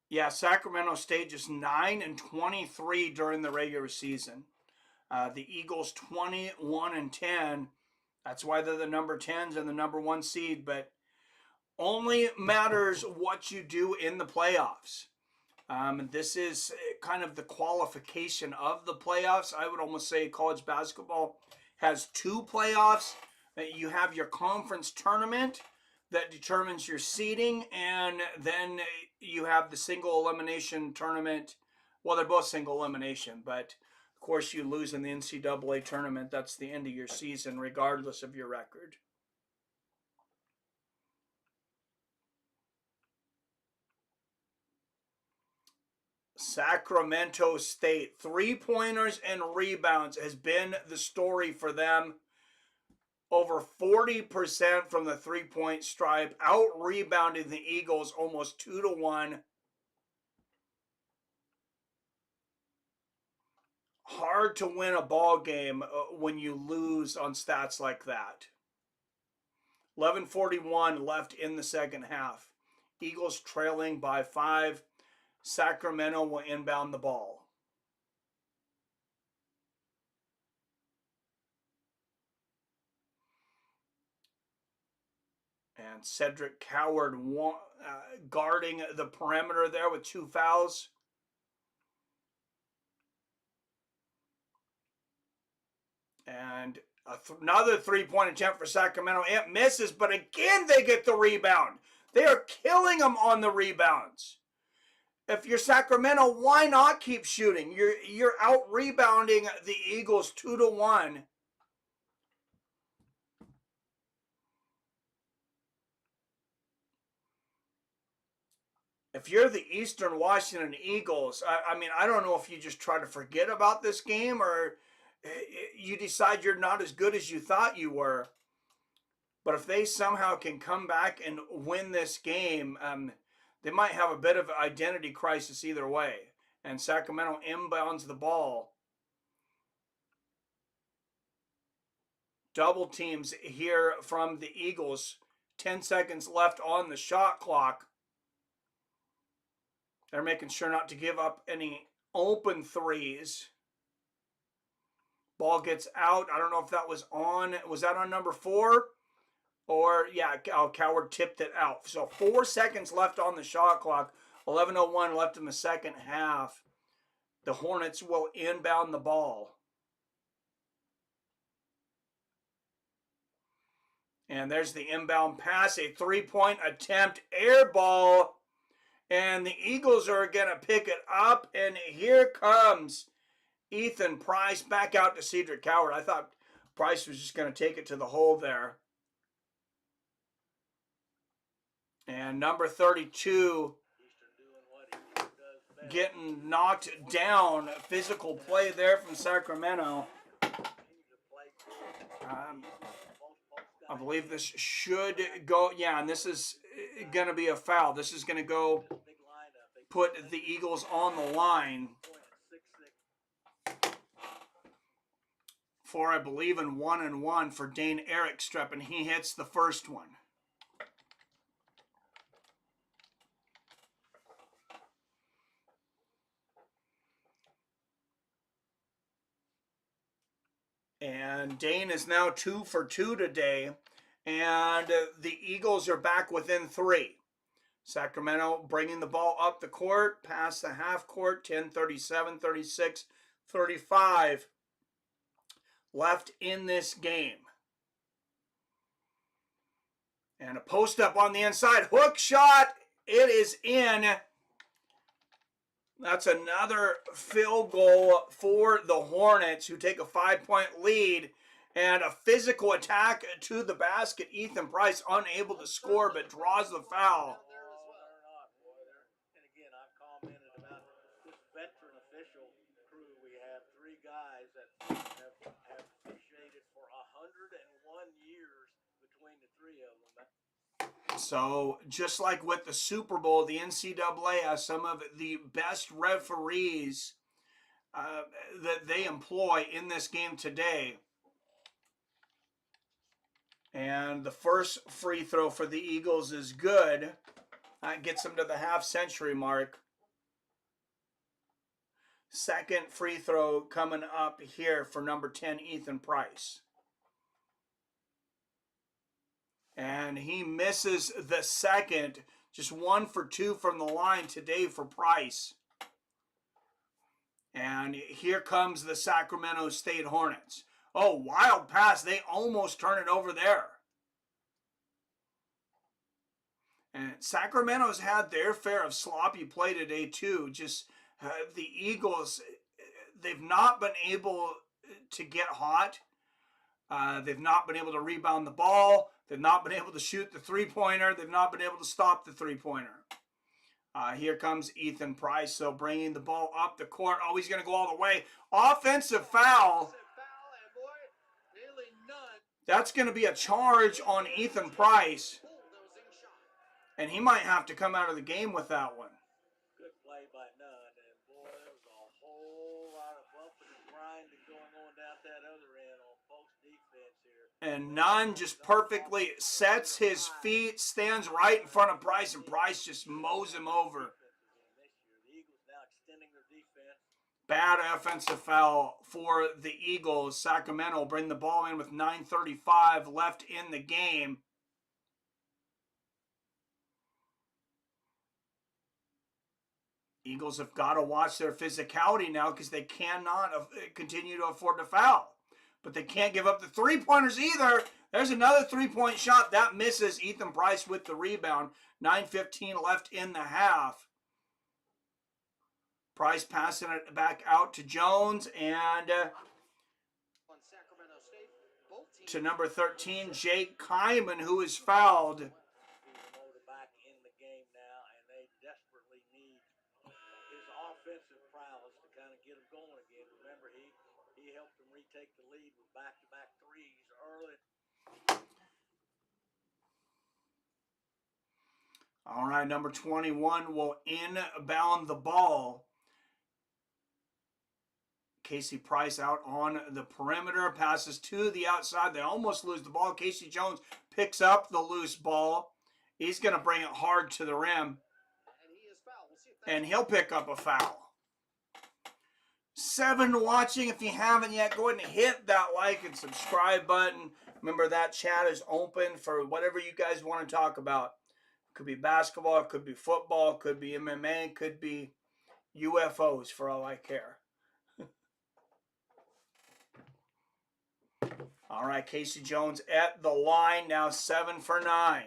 Yeah, Sacramento State just 9-23 during the regular season. The Eagles 21-10. That's why they're the number 10s and the number 1 seed, but only matters what you do in the playoffs. This is kind of the qualification of the playoffs. I would almost say college basketball has 2 playoffs. You have your conference tournament that determines your seeding, and then you have the single elimination tournament. Well, they're both single elimination, but of course you lose in the NCAA tournament. That's the end of your season, regardless of your record. Sacramento State, 3-pointers and rebounds has been the story for them. Over 40% from the 3-point stripe, out-rebounding the Eagles almost 2-1. Hard to win a ball game when you lose on stats like that. 11:41 left in the second half. Eagles trailing by 5. Sacramento will inbound the ball. And Cedric Coward guarding the perimeter there with 2 fouls. And another 3-point attempt for Sacramento. It misses, but again they get the rebound. They are killing them on the rebounds. If you're Sacramento, why not keep shooting? You're out rebounding the Eagles 2-1. If you're the Eastern Washington Eagles, I mean, I don't know if you just try to forget about this game or you decide you're not as good as you thought you were. But if they somehow can come back and win this game, they might have a bit of an identity crisis either way. And Sacramento inbounds the ball. Double teams here from the Eagles. 10 seconds left on the shot clock. They're making sure not to give up any open threes. Ball gets out. I don't know if that was on. Was that on number 4? Or, yeah, Coward tipped it out. So 4 seconds left on the shot clock. 11:01 left in the second half. The Hornets will inbound the ball. And there's the inbound pass. A 3-point attempt. Air ball. And the Eagles are going to pick it up. And here comes Ethan Price back out to Cedric Coward. I thought Price was just going to take it to the hole there. And number 32 getting knocked down. Physical play there from Sacramento. I believe this should go. Yeah, and this is going to be a foul. This is going to go put the Eagles on the line for, I believe, in 1-1 for Dane Erickstrup, and he hits the first one. And Dane is now 2 for 2 today. And the Eagles are back within 3. Sacramento bringing the ball up the court, past the half court, 10, 37, 36, 35. left in this game. And a post up on the inside. Hook shot. It is in. That's another field goal for the Hornets, who take a 5-point lead. And a physical attack to the basket. Ethan Price unable to score, but draws the foul. And again, I've commented about this veteran official crew. We have three guys that have officiated for 101 years between the three of them. So, just like with the Super Bowl, the NCAA has some of the best referees that they employ in this game today. And the first free throw for the Eagles is good. That gets them to the half-century mark. Second free throw coming up here for number 10, Ethan Price. And he misses the second. Just 1 for 2 from the line today for Price. And here comes the Sacramento State Hornets. Oh, wild pass. They almost turn it over there. And Sacramento's had their fair of sloppy play today, too. Just the Eagles, they've not been able to get hot. They've not been able to rebound the ball. They've not been able to shoot the three-pointer. They've not been able to stop the three-pointer. Here comes Ethan Price, so bringing the ball up the court. Oh, he's going to go all the way. Offensive foul. That's going to be a charge on Ethan Price. And he might have to come out of the game with that one. Good play by Nunn. And boy, there was a whole lot of bumping and grinding going on down that other end on post defense here. And Nunn just perfectly sets his feet, stands right in front of Price, and Price just mows him over. The Eagles now extending their defense. Bad offensive foul for the Eagles. Sacramento bring the ball in with 9:35 left in the game. Eagles have got to watch their physicality now because they cannot continue to afford to foul. But they can't give up the three-pointers either. There's another three-point shot. That misses. Ethan Price with the rebound. 9:15 left in the half. Price passing it back out to Jones and to number 13, Jake Kyman, who is fouled. Back in the game now, and they desperately need his offensive prowess to kind of get him going again. Remember, he helped them retake the lead with back-to-back threes early. All right, number 21 will inbound the ball. Casey Price out on the perimeter, passes to the outside. They almost lose the ball. Casey Jones picks up the loose ball. He's going to bring it hard to the rim. And he'll pick up a foul. 7 watching. If you haven't yet, go ahead and hit that like and subscribe button. Remember, that chat is open for whatever you guys want to talk about. It could be basketball, it could be football, it could be MMA, it could be UFOs for all I care. All right, Casey Jones at the line, now 7 for 9.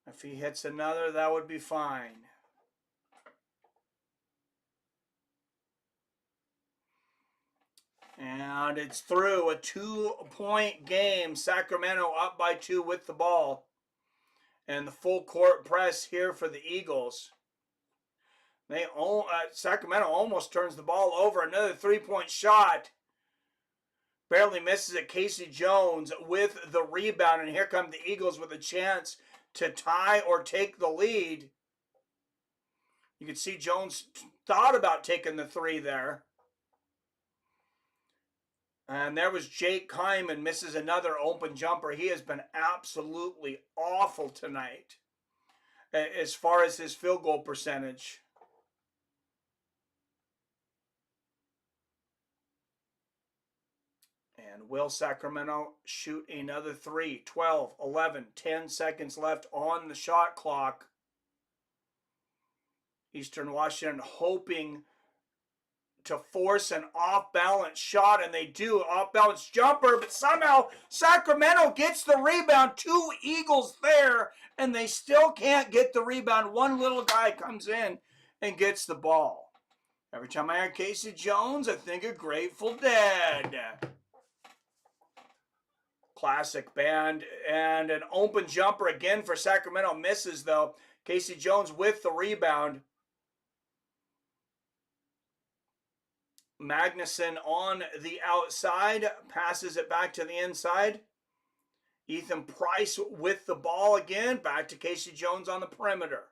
If he hits another, that would be fine. And it's through. A 2-point game. Sacramento up by 2 with the ball. And the full court press here for the Eagles. Sacramento almost turns the ball over. Another 3-point shot. Barely misses it. Casey Jones with the rebound. And here come the Eagles with a chance to tie or take the lead. You can see Jones thought about taking the 3 there. And there was Jake Kyman, misses another open jumper. He has been absolutely awful tonight as far as his field goal percentage. And will Sacramento shoot another 3? 12, 11, 10 seconds left on the shot clock. Eastern Washington hoping to force an off-balance shot, and they do, off-balance jumper, but somehow Sacramento gets the rebound. 2 Eagles there, and they still can't get the rebound. One little guy comes in and gets the ball. Every time I hear Casey Jones, I think of Grateful Dead. Classic band, and an open jumper again for Sacramento. Misses, though. Casey Jones with the rebound. Magnuson on the outside, passes it back to the inside. Ethan Price with the ball again, back to Casey Jones on the perimeter.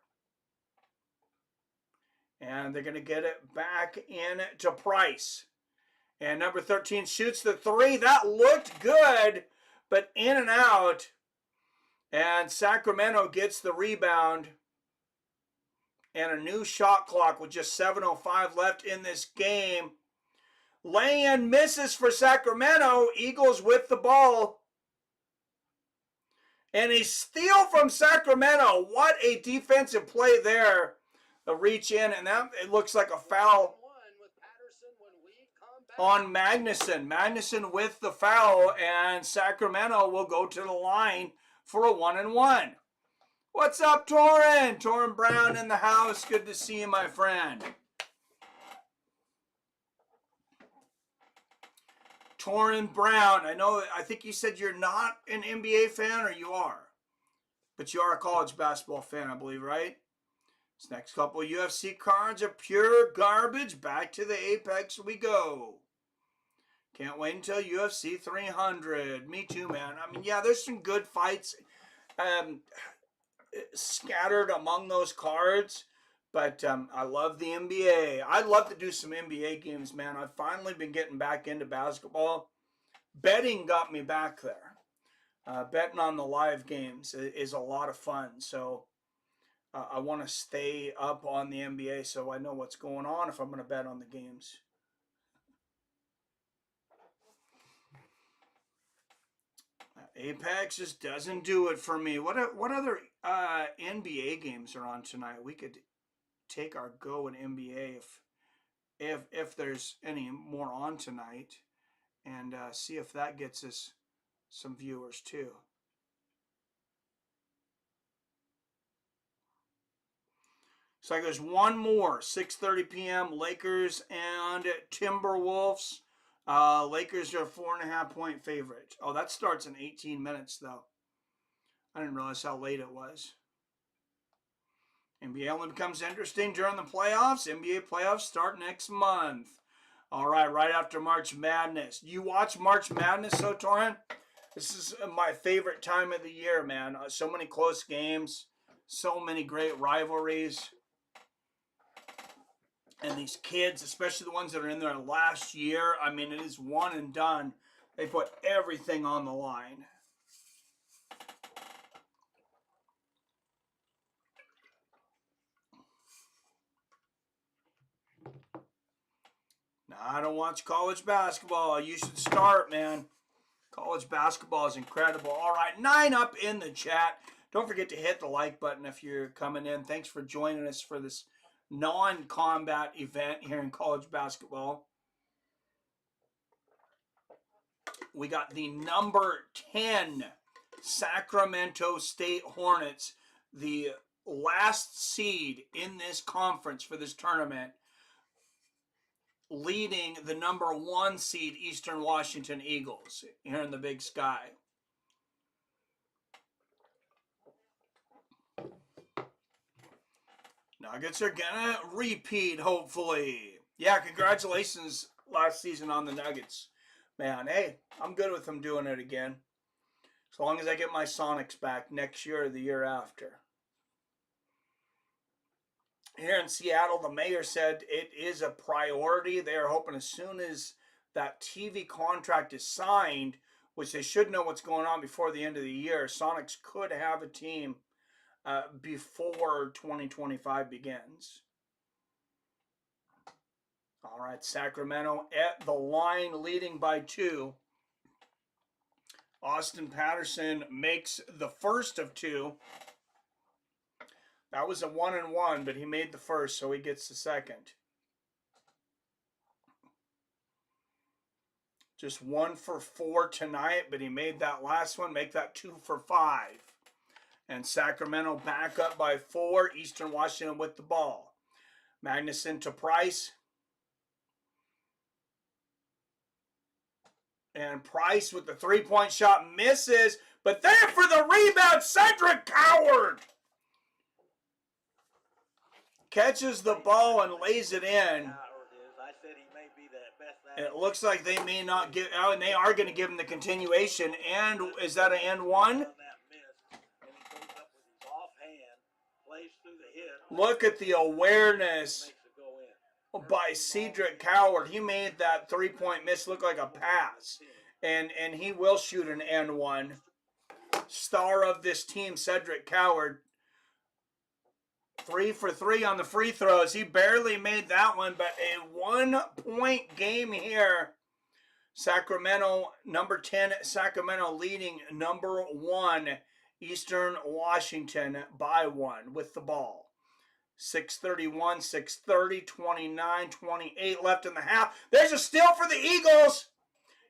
And they're going to get it back in to Price. And number 13 shoots the 3. That looked good, but in and out. And Sacramento gets the rebound. And a new shot clock with just 7:05 left in this game. Lay-in misses for Sacramento. Eagles with the ball. And a steal from Sacramento. What a defensive play there. A reach in, and that it looks like a foul on Magnuson. Magnuson with the foul, and Sacramento will go to the line for a 1-and-1. What's up, Torin? Torin Brown in the house. Good to see you, my friend. Torin Brown. I think you said you're not an NBA fan, or you are? But you are a college basketball fan, I believe, right? This next couple of UFC cards are pure garbage. Back to the Apex we go. Can't wait until UFC 300. Me too, man. I mean, yeah, there's some good fights scattered among those cards. But I love the NBA. I'd love to do some NBA games, man. I've finally been getting back into basketball. Betting got me back there. Betting on the live games is a lot of fun. So I want to stay up on the NBA so I know what's going on if I'm going to bet on the games. Apex just doesn't do it for me. What other NBA games are on tonight? We could take our go in NBA if there's any more on tonight, and see if that gets us some viewers too. So there's one more, 6:30 p.m. Lakers and Timberwolves. Lakers are a 4.5-point favorite. Oh, that starts in 18 minutes though. I didn't realize how late it was. NBA only becomes interesting during the playoffs. NBA playoffs start next month. All right after March Madness. You watch March Madness, so Torrin? This is my favorite time of the year, man. So many close games, so many great rivalries. And these kids, especially the ones that are in their last year, I mean, it is one and done. They put everything on the line. Now, I don't watch college basketball. You should start, man. College basketball is incredible. All right, 9 up in the chat. Don't forget to hit the like button if you're coming in. Thanks for joining us for this non-combat event here in college basketball. We got the number 10 Sacramento State Hornets, the last seed in this conference for this tournament, leading the number 1 seed Eastern Washington Eagles here in the Big Sky. Nuggets are gonna repeat, hopefully. Yeah, congratulations last season on the Nuggets. Man, hey, I'm good with them doing it again. As long as I get my Sonics back next year or the year after. Here in Seattle, the mayor said it is a priority. They are hoping as soon as that TV contract is signed, which they should know what's going on before the end of the year, Sonics could have a team before 2025 begins. All right, Sacramento at the line, leading by 2. Austin Patterson makes the first of 2. That was a 1-and-1, but he made the first, so he gets the second. Just 1 for 4 tonight, but he made that last one, make that 2 for 5. And Sacramento back up by 4. Eastern Washington with the ball. Magnuson to Price. And Price with the three-point shot misses. But there for the rebound, Cedric Coward catches the ball and lays it in. It looks like they may not give out, and they are going to give him the continuation. And is that an end one? Look at the awareness by Cedric Coward. He made that three-point miss look like a pass. And he will shoot an end one. Star of this team, Cedric Coward. 3 for 3 on the free throws. He barely made that one, but a 1-point game here. Sacramento, number 10, Sacramento leading number 1, Eastern Washington by 1 with the ball. 6:31, 6:30, 29, 28 left in the half. There's a steal for the Eagles.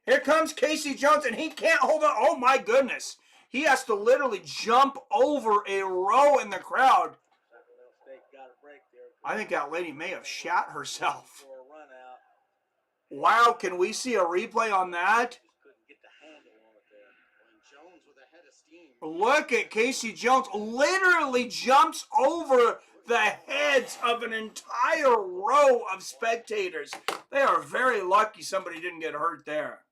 Here comes Casey Jones, and he can't hold on. Oh, my goodness. He has to literally jump over a row in the crowd. I think that lady may have shot herself. Wow, can we see a replay on that? Look at Casey Jones. Literally jumps over the heads of an entire row of spectators. They are very lucky somebody didn't get hurt there.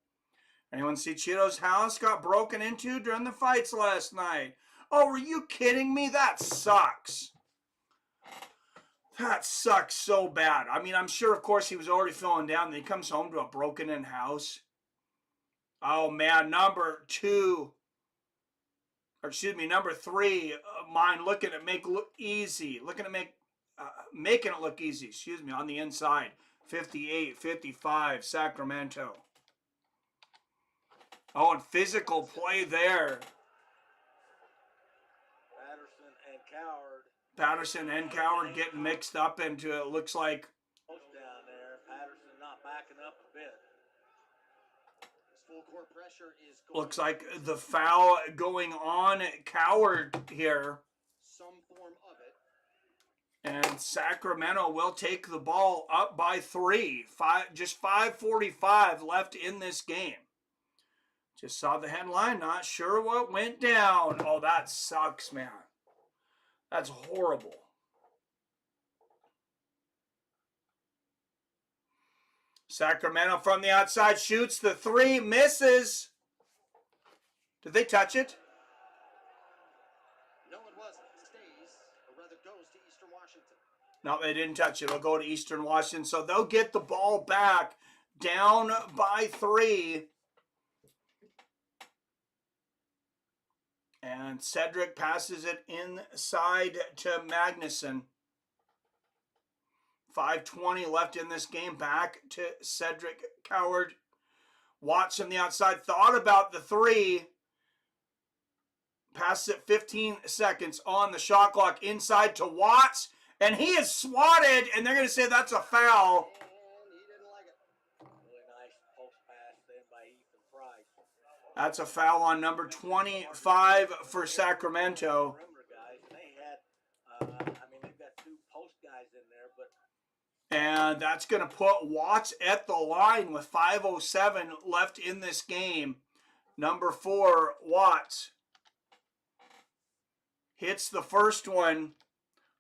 Anyone see Cheeto's house got broken into during the fights last night? Oh, are you kidding me? That sucks. That sucks so bad. I mean, I'm sure, of course, he was already feeling down. Then he comes home to a broken-in house. Oh, man, number 3, mine looking at make look easy. Looking at making it look easy, excuse me, on the inside. 58-55, Sacramento. Oh, and physical play there. Patterson and Coward getting mixed up into it. Looks like Down there, Patterson not backing up a bit. Full court pressure is looks like the foul going on Coward here. Some form of it. And Sacramento will take the ball up by 3. Just 5:45 left in this game. Just saw the headline, not sure what went down. Oh, that sucks, man. That's horrible. Sacramento from the outside shoots the 3, misses. Did they touch it? No, it wasn't. It stays, or rather goes to Eastern Washington. No, they didn't touch it. It'll go to Eastern Washington. So they'll get the ball back down by 3. And Cedric passes it inside to Magnuson. 5:20 left in this game. Back to Cedric Coward. Watts from the outside. Thought about the 3. Passes it 15 seconds on the shot clock. Inside to Watts. And he is swatted. And they're going to say that's a foul. And he didn't like it. Really nice post pass then by Ethan Price. That's a foul on number 25 for Sacramento. They had, they've got 2 post guys in there, but. And that's going to put Watts at the line with 5:07 left in this game. Number 4, Watts. Hits the first one.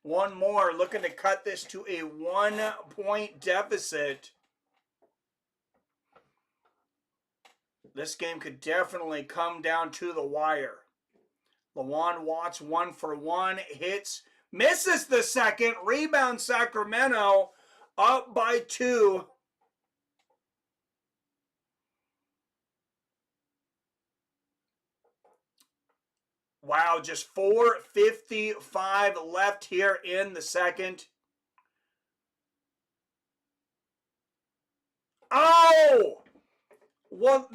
One more, looking to cut this to a 1-point deficit. This game could definitely come down to the wire. Lawan Watts 1 for 1. Hits. Misses the second. Rebound Sacramento. Up by 2. Wow, just 4:55 left here in the second. Oh! What?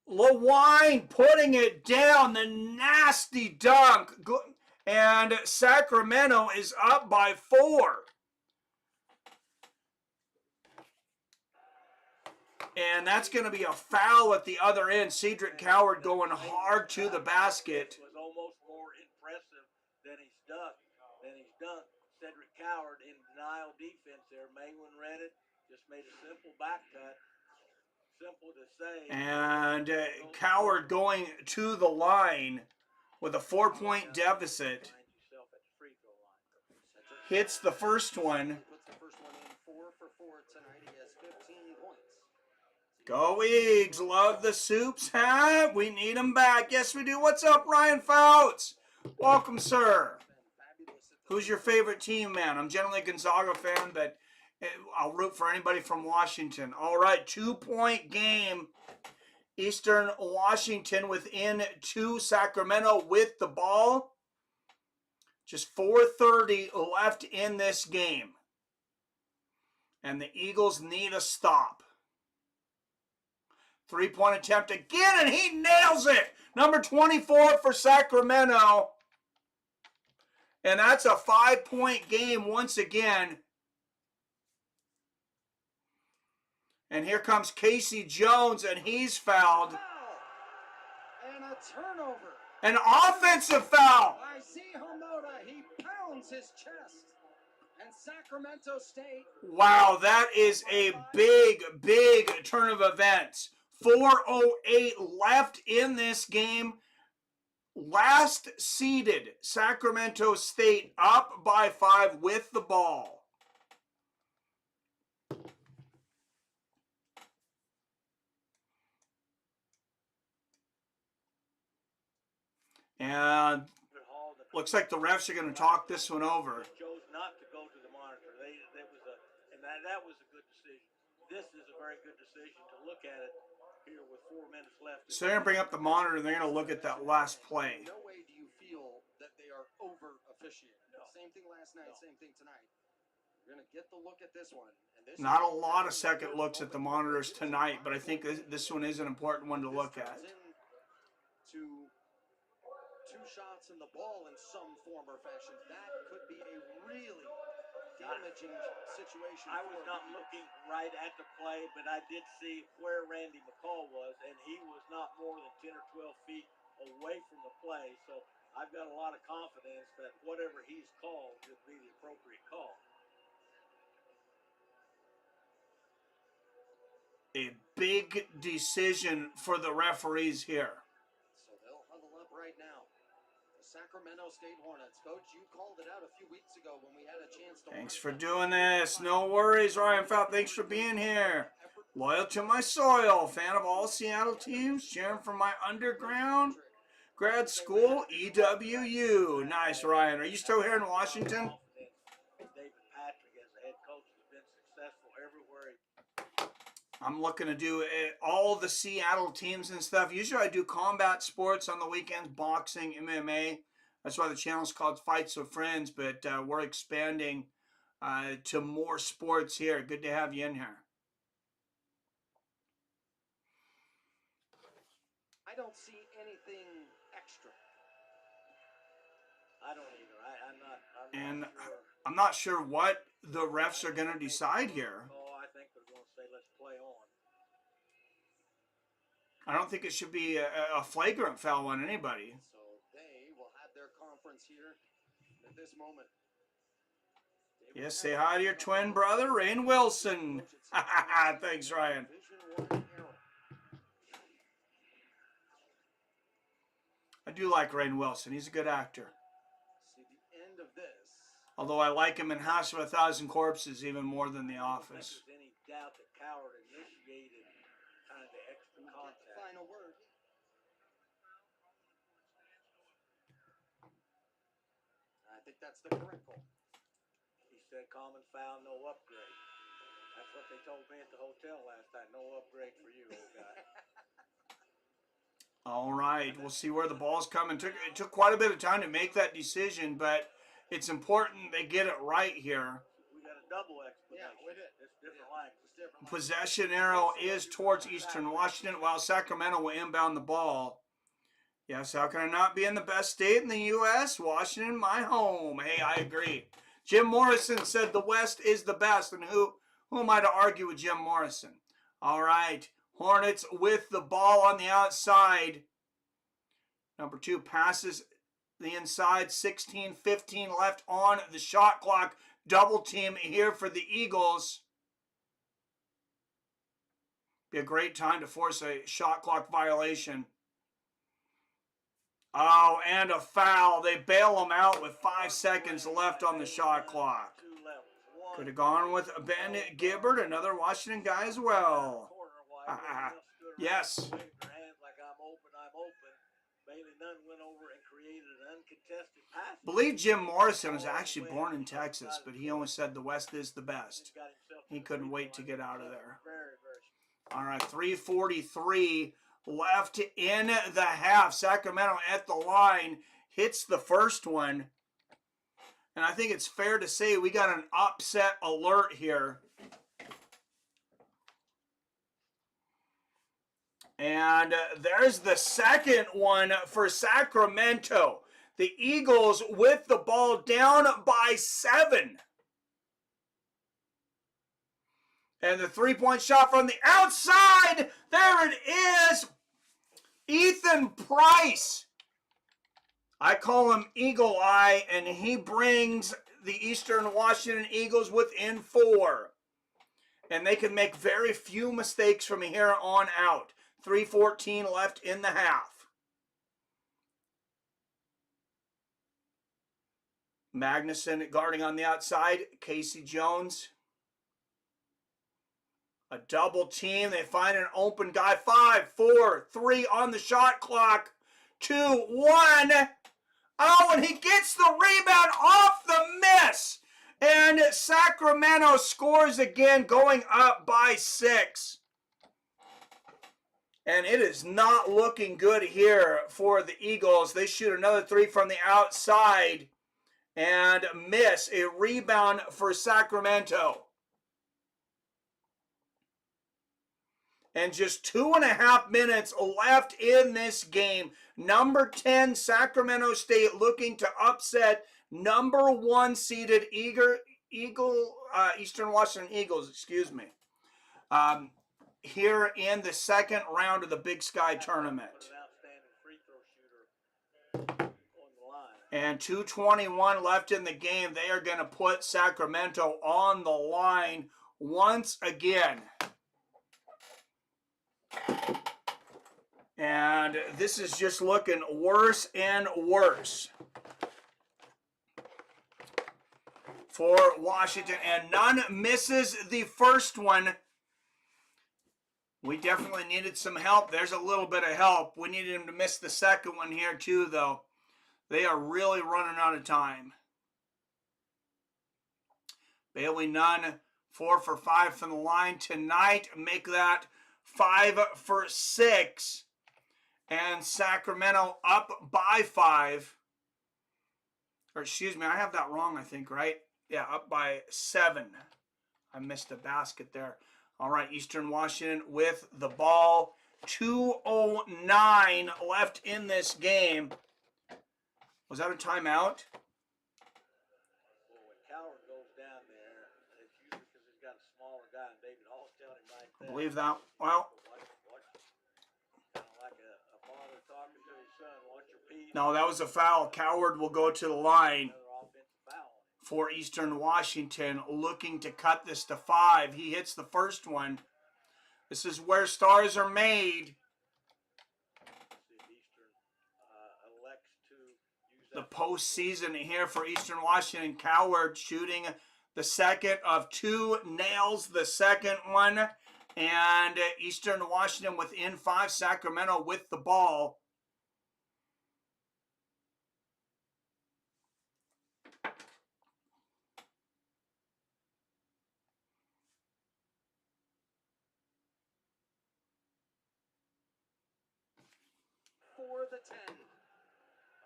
Lewine putting it down, the nasty dunk. And Sacramento is up by 4. And that's going to be a foul at the other end. Cedric Coward going hard to the basket. Was almost more impressive than he's done. Cedric Coward in denial defense there. Maywin read it, just made a simple back cut. Simple to say. And Coward going to the line with a 4-point deficit. Hits the first one. Go Eagles. Love the soups, huh? We need them back. Yes, we do. What's up, Ryan Fouts? Welcome, sir. Who's your favorite team, man? I'm generally a Gonzaga fan, but I'll root for anybody from Washington. All right, 2-point game. Eastern Washington within 2. Sacramento with the ball. Just 4:30 left in this game. And the Eagles need a stop. 3-point attempt again, and he nails it. Number 24 for Sacramento. And that's a 5-point game once again. And here comes Casey Jones, and he's fouled. And a turnover. An offensive foul. By Z. Homoda, he pounds his chest. And Sacramento State. Wow, that is a big, big turn of events. 4:08 left in this game. Last seeded Sacramento State up by 5 with the ball. And looks like the refs are going to talk this one over. Chose not to go to the monitor. That was a good decision. This is a very good decision to look at it here with 4 minutes left. So they're going to bring up the monitor and they're going to look at that last play. No way do you feel that they are over officiating. No. Same thing last night, same thing tonight. You're going to get the look at this one. And this Not a lot of second looks at the monitors tonight, but I think this one is an important one to look at. To 2 shots in the ball in some form or fashion. That could be a really damaging situation. I was not looking right at the play, but I did see where Randy McCall was, and he was not more than 10 or 12 feet away from the play. So I've got a lot of confidence that whatever he's called would be the appropriate call. A big decision for the referees here. So they'll huddle up right now. Sacramento State Hornets. Coach, you called it out a few weeks ago when we had a chance to... Thanks for doing this. No worries, Ryan Fout. Thanks for being here. Loyal to my soil. Fan of all Seattle teams. Cheering for my underground grad school, EWU. Nice, Ryan. Are you still here in Washington? David Patrick as the head coach has been successful everywhere. I'm looking to do all the Seattle teams and stuff. Usually I do combat sports on the weekends, boxing, MMA. That's why the channel's called Fights with Friends, but we're expanding to more sports here. Good to have you in here. I don't see anything extra. I don't either. I'm not sure. I'm not sure what the refs are going to decide here. Oh, I think they're going to say, let's play on. I don't think it should be a flagrant foul on anybody. So they will have their conference here at this moment. Yes, say hi to your twin brother, Rain Wilson. Thanks, Ryan. I do like Rain Wilson. He's a good actor. See the end of this. Although I like him in House of a Thousand Corpses even more than The Office. If there's any doubt that Coward initiated kind of the extra contact. Final word. I think that's the correct call. He said common foul, no upgrade. That's what they told me at the hotel last night. No upgrade for you, old guy. All right, we'll see where the ball's coming. It took quite a bit of time to make that decision, but it's important they get it right here. We got a double explanation. Yeah, we did. It's different language. Possession arrow is towards Eastern Washington, while Sacramento will inbound the ball. Yes, how can I not be in the best state in the U.S.? Washington, my home. Hey, I agree. Jim Morrison said the West is the best, and who am I to argue with Jim Morrison? All right. Hornets with the ball on the outside. Number 2 passes the inside. 16-15 left on the shot clock. Double team here for the Eagles. Be a great time to force a shot clock violation. Oh, and a foul. They bail him out with 5 seconds left on the shot clock. Could have gone with Ben Gibbard, another Washington guy as well. Yes. I believe Jim Morrison was actually born in Texas, but he always said the West is the best. He couldn't wait to get out of there. All right, 3:43 left in the half. Sacramento at the line hits the first one. And I think it's fair to say we got an upset alert here. And there's the second one for Sacramento. The Eagles with the ball down by 7. And the three-point shot from the outside. There it is. Ethan Price. I call him Eagle Eye, and he brings the Eastern Washington Eagles within 4. And they can make very few mistakes from here on out. 3:14 left in the half. Magnuson guarding on the outside. Casey Jones. A double team. They find an open guy. 5, 4, 3 on the shot clock. 2, 1. Oh, and he gets the rebound off the miss. And Sacramento scores again, going up by 6. And it is not looking good here for the Eagles. They shoot another 3 from the outside and miss. A rebound for Sacramento. And just 2.5 minutes left in this game. Number 10, Sacramento State looking to upset number 1 seeded Eastern Washington Eagles, here in the second round of the Big Sky Tournament. And 2:21 left in the game. They are going to put Sacramento on the line once again. And this is just looking worse and worse for Washington. And none misses the first one. We definitely needed some help. There's a little bit of help. We needed him to miss the second one here too, though. They are really running out of time. Bailey Nunn, 4 for 5 from the line tonight. Make that 5 for 6. And Sacramento up by 5. Or excuse me, I have that wrong, I think, right? Yeah, up by 7. I missed a basket there. All right, Eastern Washington with the ball. 2:09 left in this game. Was that a timeout? Well, when Coward goes down there, it's usually because he's got a smaller guy, and David Hall's telling him right there. I believe that. Well, kind of like a father talking to his son. Watch your feet. No, that was a foul. Coward will go to the line for Eastern Washington, looking to cut this to 5. He hits the first one. This is where stars are made. The postseason here for Eastern Washington. Coward shooting the second of 2, nails the second one. And Eastern Washington within 5, Sacramento with the ball. For the 10.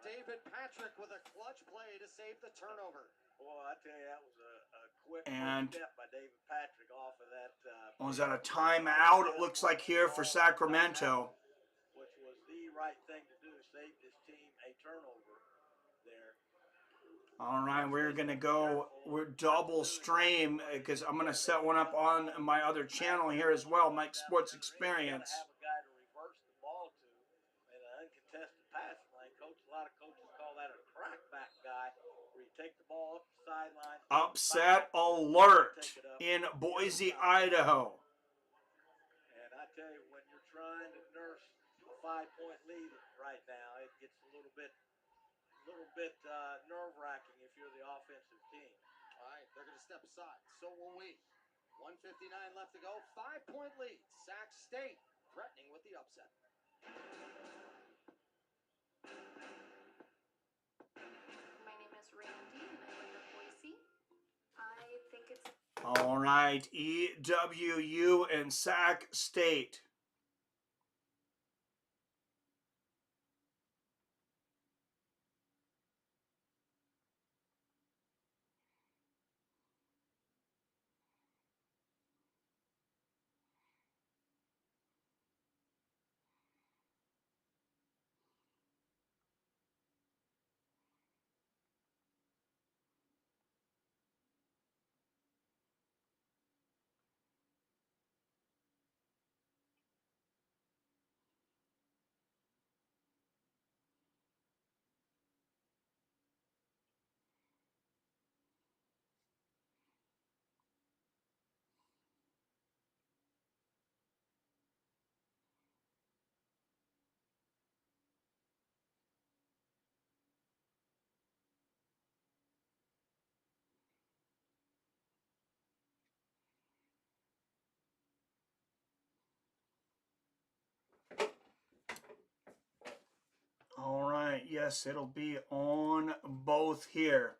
David Patrick with a clutch play to save the turnover. Boy, I tell you, that was a quick And step by David Patrick off of that. Was that a timeout? It looks like here for Sacramento. Which was the right thing to do, saved his team a turnover there. All right, we're going to go, we're double stream because I'm going to set one up on my other channel here as well, Mike Sports Experience. Have a guy to reverse the ball to in an uncontested passing lane. A lot of coaches call that a crackback guy, where you take the ball up the sideline. Upset alert in Boise, Idaho. And I tell you, when you're trying to nurse a 5-point lead right now, it gets a little bit nerve-wracking if you're the offensive team. All right, they're going to step aside. So will we. 1:59 left to go. 5-point lead. Sac State threatening with the upset. My name is Randy, and I live in Boise. I think it's... All right, EWU and Sac State. All right, yes, it'll be on both here.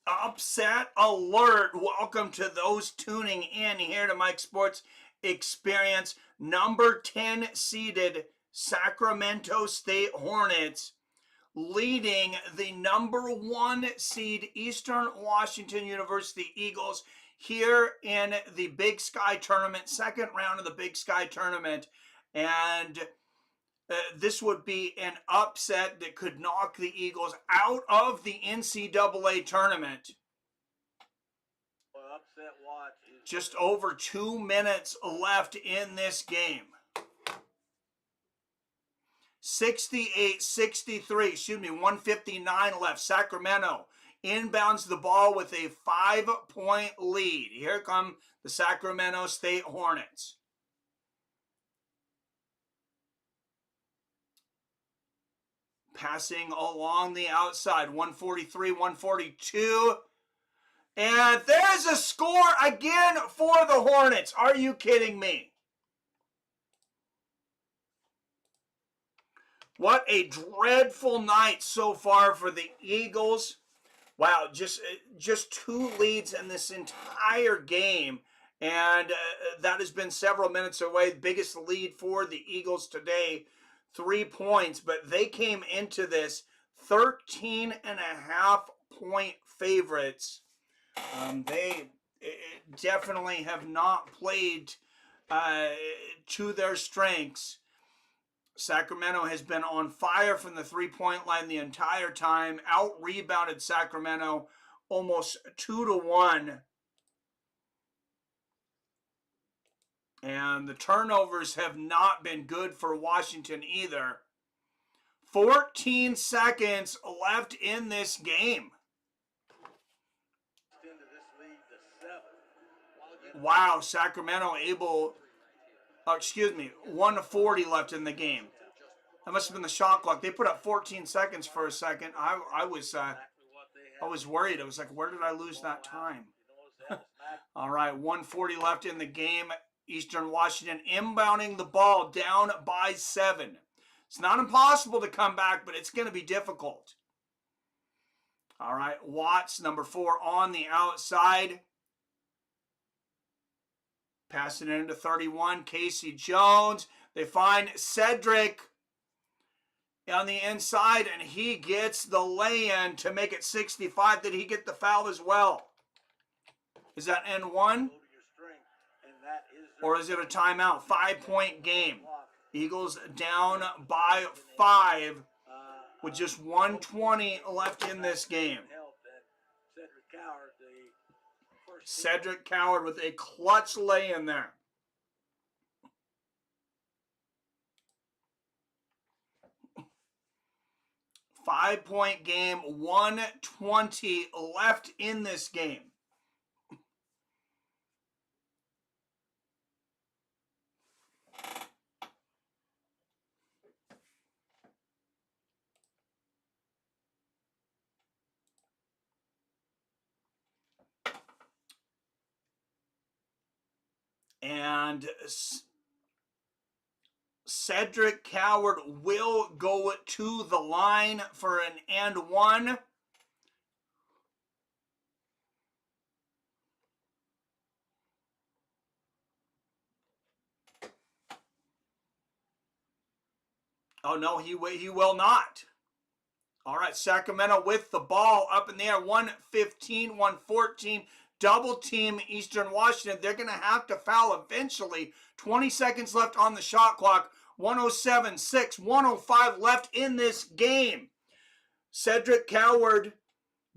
Upset alert. Welcome to those tuning in here to Mike Sports Experience. Number 10 seeded Sacramento State Hornets leading the number 1 seed Eastern Washington University Eagles here in the Big Sky Tournament, second round of the Big Sky Tournament. And this would be an upset that could knock the Eagles out of the NCAA tournament. Upset watch. Just over 2 minutes left in this game. 68-63, 159 left. Sacramento inbounds the ball with a 5-point lead. Here come the Sacramento State Hornets. Passing along the outside, 143, 142. And there's a score again for the Hornets. Are you kidding me? What a dreadful night so far for the Eagles. Wow, just 2 leads in this entire game. And that has been several minutes away. The biggest lead for the Eagles today, 3 points. But they came into this 13.5-point favorites. They definitely have not played to their strengths. Sacramento has been on fire from the 3-point line the entire time. Out-rebounded Sacramento almost 2-1. And the turnovers have not been good for Washington either. 14 seconds left in this game. Wow, Sacramento able, 1:40 left in the game. That must have been the shot clock. They put up 14 seconds for a second. I was worried. I was like, where did I lose that time? All right, 1:40 left in the game. Eastern Washington inbounding the ball down by 7. It's not impossible to come back, but it's going to be difficult. All right, Watts, number 4 on the outside. Passing it into 31, Casey Jones. They find Cedric on the inside, and he gets the lay-in to make it 65. Did he get the foul as well? Is that N1? Or is it a timeout? 5-point game. Eagles down by 5 with just 1:20 left in this game. Cedric Coward with a clutch lay in there. Five-point game, 1:20 left in this game. And Cedric Coward will go to the line for an and one. Oh, no, he will not. All right, Sacramento with the ball up in the air. 115, 114. Double team Eastern Washington. They're going to have to foul eventually. 20 seconds left on the shot clock. 107-6, 105 left in this game. Cedric Coward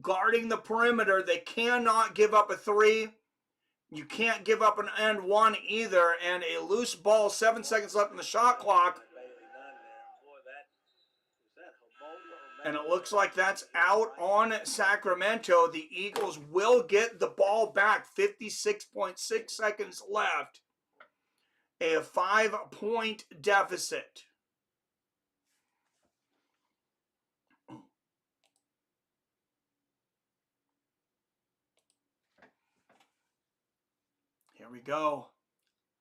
guarding the perimeter. They cannot give up a three. You can't give up an and one either. And a loose ball, 7 seconds left in the shot clock. And it looks like that's out on Sacramento. The Eagles will get the ball back. 56.6 seconds left. A 5-point deficit. Here we go.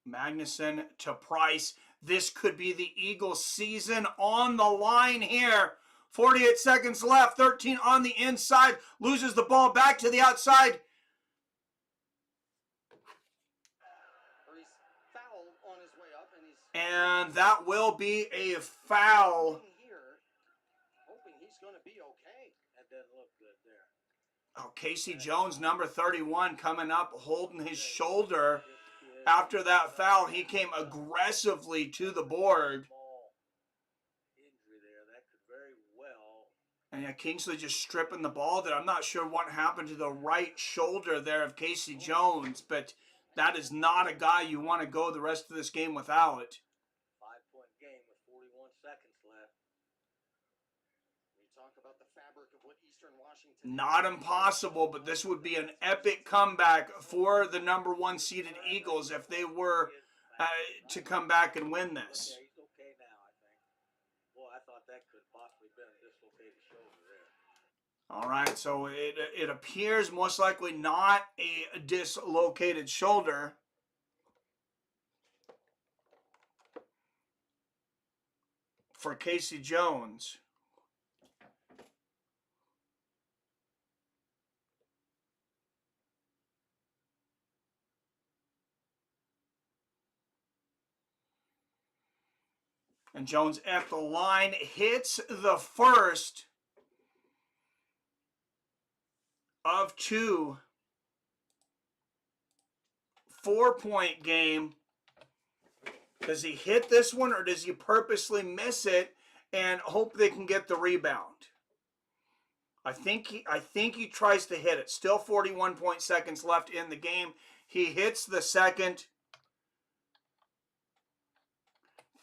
Magnuson to Price. This could be the Eagles' season on the line here. 48 seconds left. 13 on the inside. Loses the ball back to the outside. And that will be a foul. Hoping he's going to be okay. That doesn't look good there. Oh, Casey Jones, number 31, coming up, holding his shoulder. After that foul, he came aggressively to the board. Injury there. That could very well. And yeah, Kingsley just stripping the ball there. I'm not sure what happened to the right shoulder there of Casey Jones, but that is not a guy you want to go the rest of this game without. 5-point game with 41 seconds left. We talk about the fabric of what Eastern Washington. Not impossible, but this would be an epic comeback for the number 1 seeded Eagles if they were to come back and win this. Yeah, he's okay now, I think. Boy, I thought that could possibly been a dislocated shoulder there. All right, so it appears most likely not a dislocated shoulder. For Casey Jones. And Jones at the line hits the first of 2. 4-point game. Does he hit this one or does he purposely miss it and hope they can get the rebound? I think he tries to hit it. Still 41 seconds left in the game. He hits the second.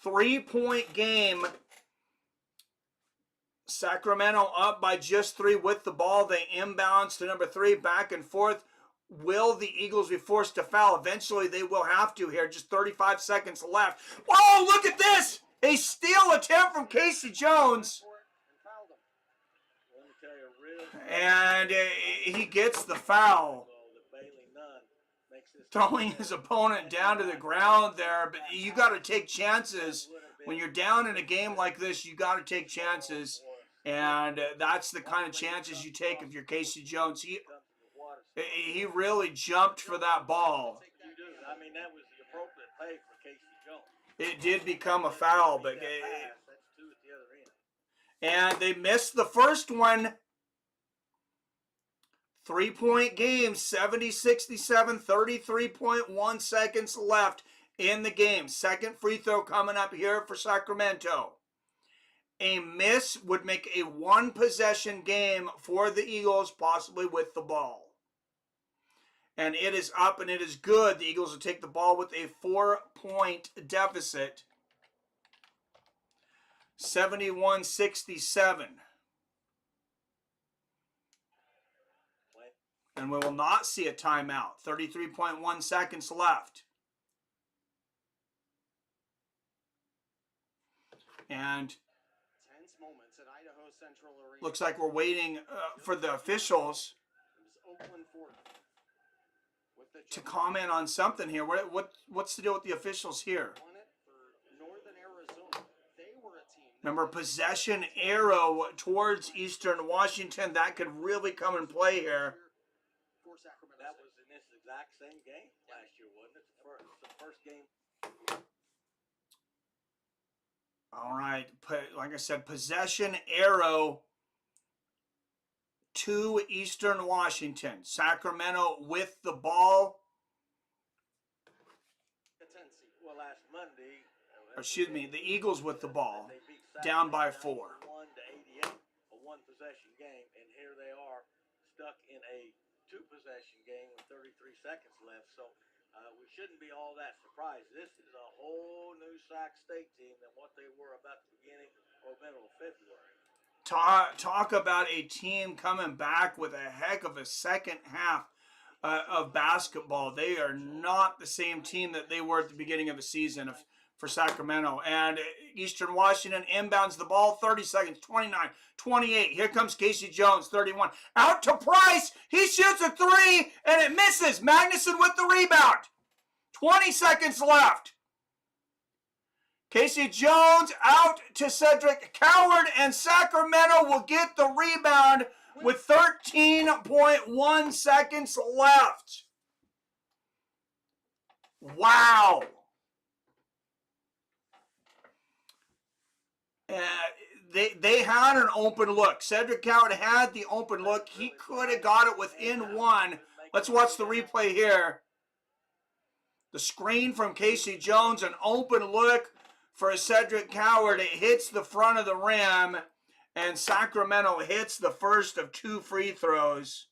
3-point game. Sacramento up by just 3 with the ball. They inbounds to number 3, back and forth. Will the Eagles be forced to foul? Eventually they will have to here. Just 35 seconds left. Whoa, look at this! A steal attempt from Casey Jones. And he gets the foul. Throwing his opponent down to the ground there. But you got to take chances. When you're down in a game like this, you got to take chances. And that's the kind of chances you take if you're Casey Jones. He really jumped for that ball. I mean, that was the appropriate play for Casey Jones. It did become a foul, but and they missed the first one. 3-point game, 70-67, 33.1 seconds left in the game. Second free throw coming up here for Sacramento. A miss would make a one-possession game for the Eagles, possibly with the ball. And it is up and it is good. The Eagles will take the ball with a 4-point deficit. 71-67. And we will not see a timeout. 33.1 seconds left. And looks like we're waiting for the officials to comment on something here. What's the deal with the officials here? Remember, possession arrow towards Eastern Washington. That could really come and play here. That was in this exact same game last year, wasn't it? It's the first game. All right. Like I said, possession arrow to Eastern Washington. Sacramento with the ball. Well, last Monday. Excuse me, the Eagles with the ball. Down by 4. 1-88, a one-possession game, and here they are stuck in a two-possession game with 33 seconds left. So we shouldn't be all that surprised. This is a whole new Sac State team than what they were about the beginning or middle of February. Talk about a team coming back with a heck of a second half of basketball. They are not the same team that they were at the beginning of the season for Sacramento. And Eastern Washington inbounds the ball, 30 seconds, 29, 28. Here comes Casey Jones, 31. Out to Price. He shoots a 3, and it misses. Magnuson with the rebound. 20 seconds left. Casey Jones out to Cedric Coward, and Sacramento will get the rebound with 13.1 seconds left. Wow. They had an open look. Cedric Coward had the open look. He could have got it within 1. Let's watch the replay here. The screen from Casey Jones, an open look for Cedric Coward. It hits the front of the rim, and Sacramento hits the first of 2 free throws.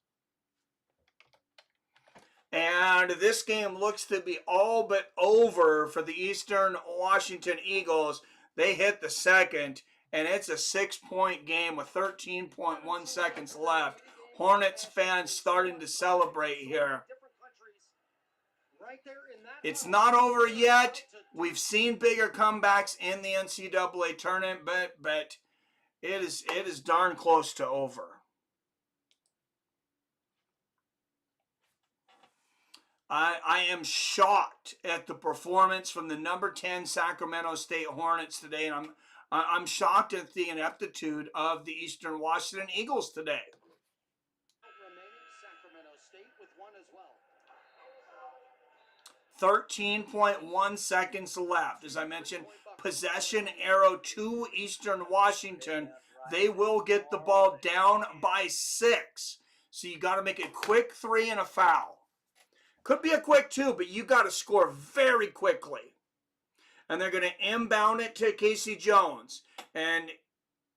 And this game looks to be all but over for the Eastern Washington Eagles. They hit the second, and it's a 6-point game with 13.1 seconds left. Hornets fans starting to celebrate here. It's not over yet. We've seen bigger comebacks in the NCAA tournament, but it is darn close to over. I am shocked at the performance from the number 10 Sacramento State Hornets today, and I'm shocked at the ineptitude of the Eastern Washington Eagles today. Sacramento State with 1 as well. 13.1 seconds left. As I mentioned, possession arrow to Eastern Washington. They will get the ball down by 6. So you got to make a quick 3 and a foul. Could be a quick 2, but you got to score very quickly. And they're going to inbound it to Casey Jones. And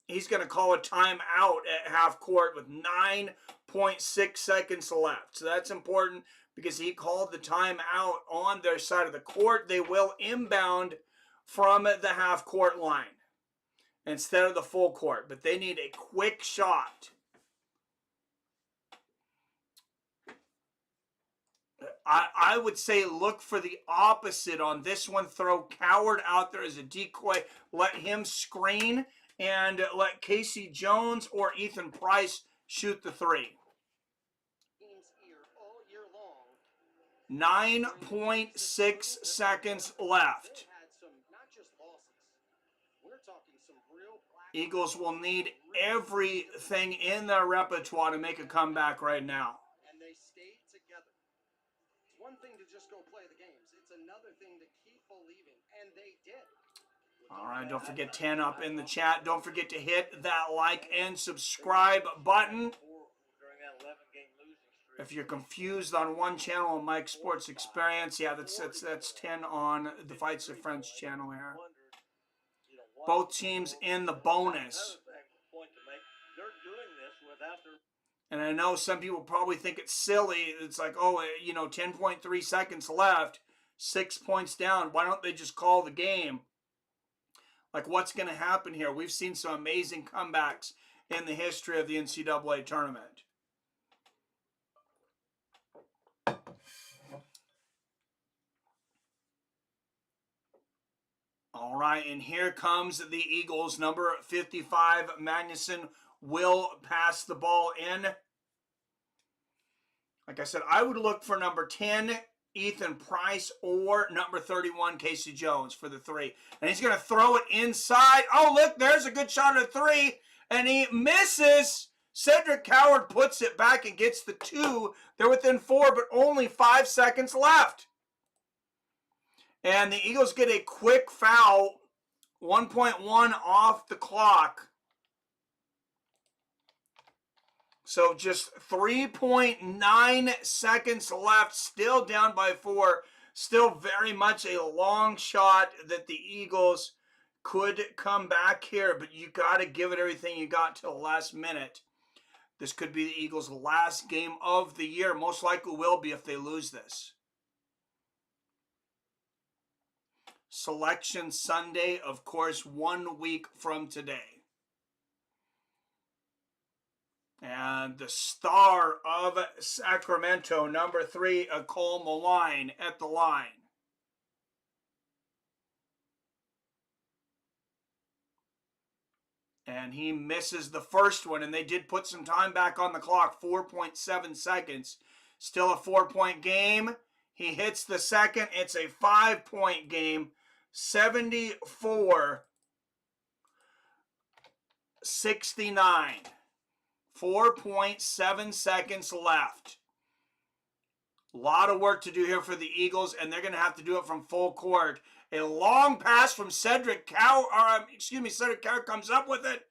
he's going to call a timeout at half court with 9.6 seconds left. So that's important because he called the timeout on their side of the court. They will inbound from the half court line instead of the full court. But they need a quick shot. I would say look for the opposite on this one. Throw Coward out there as a decoy. Let him screen and let Casey Jones or Ethan Price shoot the 3. 9.6 seconds left. Eagles will need everything in their repertoire to make a comeback right now. And they stayed together. It's one thing to just go play the games. It's another thing to keep believing, and they did. All right, don't forget 10 up in the chat. Don't forget to hit that like and subscribe button. If you're confused on one channel on Mike Sports Experience, yeah, that's 10 on the Fights of Friends channel here. Both teams in the bonus. And I know some people probably think it's silly. It's like, oh, 10.3 seconds left, 6 points down. Why don't they just call the game? Like, what's going to happen here? We've seen some amazing comebacks in the history of the NCAA tournament. All right, and here comes the Eagles. Number 55, Magnuson will pass the ball in. Like I said, I would look for number 10, Ethan Price, or number 31, Casey Jones for the 3. And he's going to throw it inside. Oh, look, there's a good shot at 3. And he misses. Cedric Coward puts it back and gets the 2. They're within 4, but only 5 seconds left. And the Eagles get a quick foul. 1.1 off the clock. So just 3.9 seconds left. Still down by 4. Still very much a long shot that the Eagles could come back here. But you got to give it everything you got till the last minute. This could be the Eagles' last game of the year. Most likely will be if they lose this. Selection Sunday, of course, 1 week from today. And the star of Sacramento, number 3, Cole Maline at the line. And he misses the first one, and they did put some time back on the clock, 4.7 seconds. Still a 4-point game. He hits the second. It's a 5-point game. 74-69. 4.7 seconds left. A lot of work to do here for the Eagles, and they're going to have to do it from full court. A long pass from Cedric Coward comes up with it.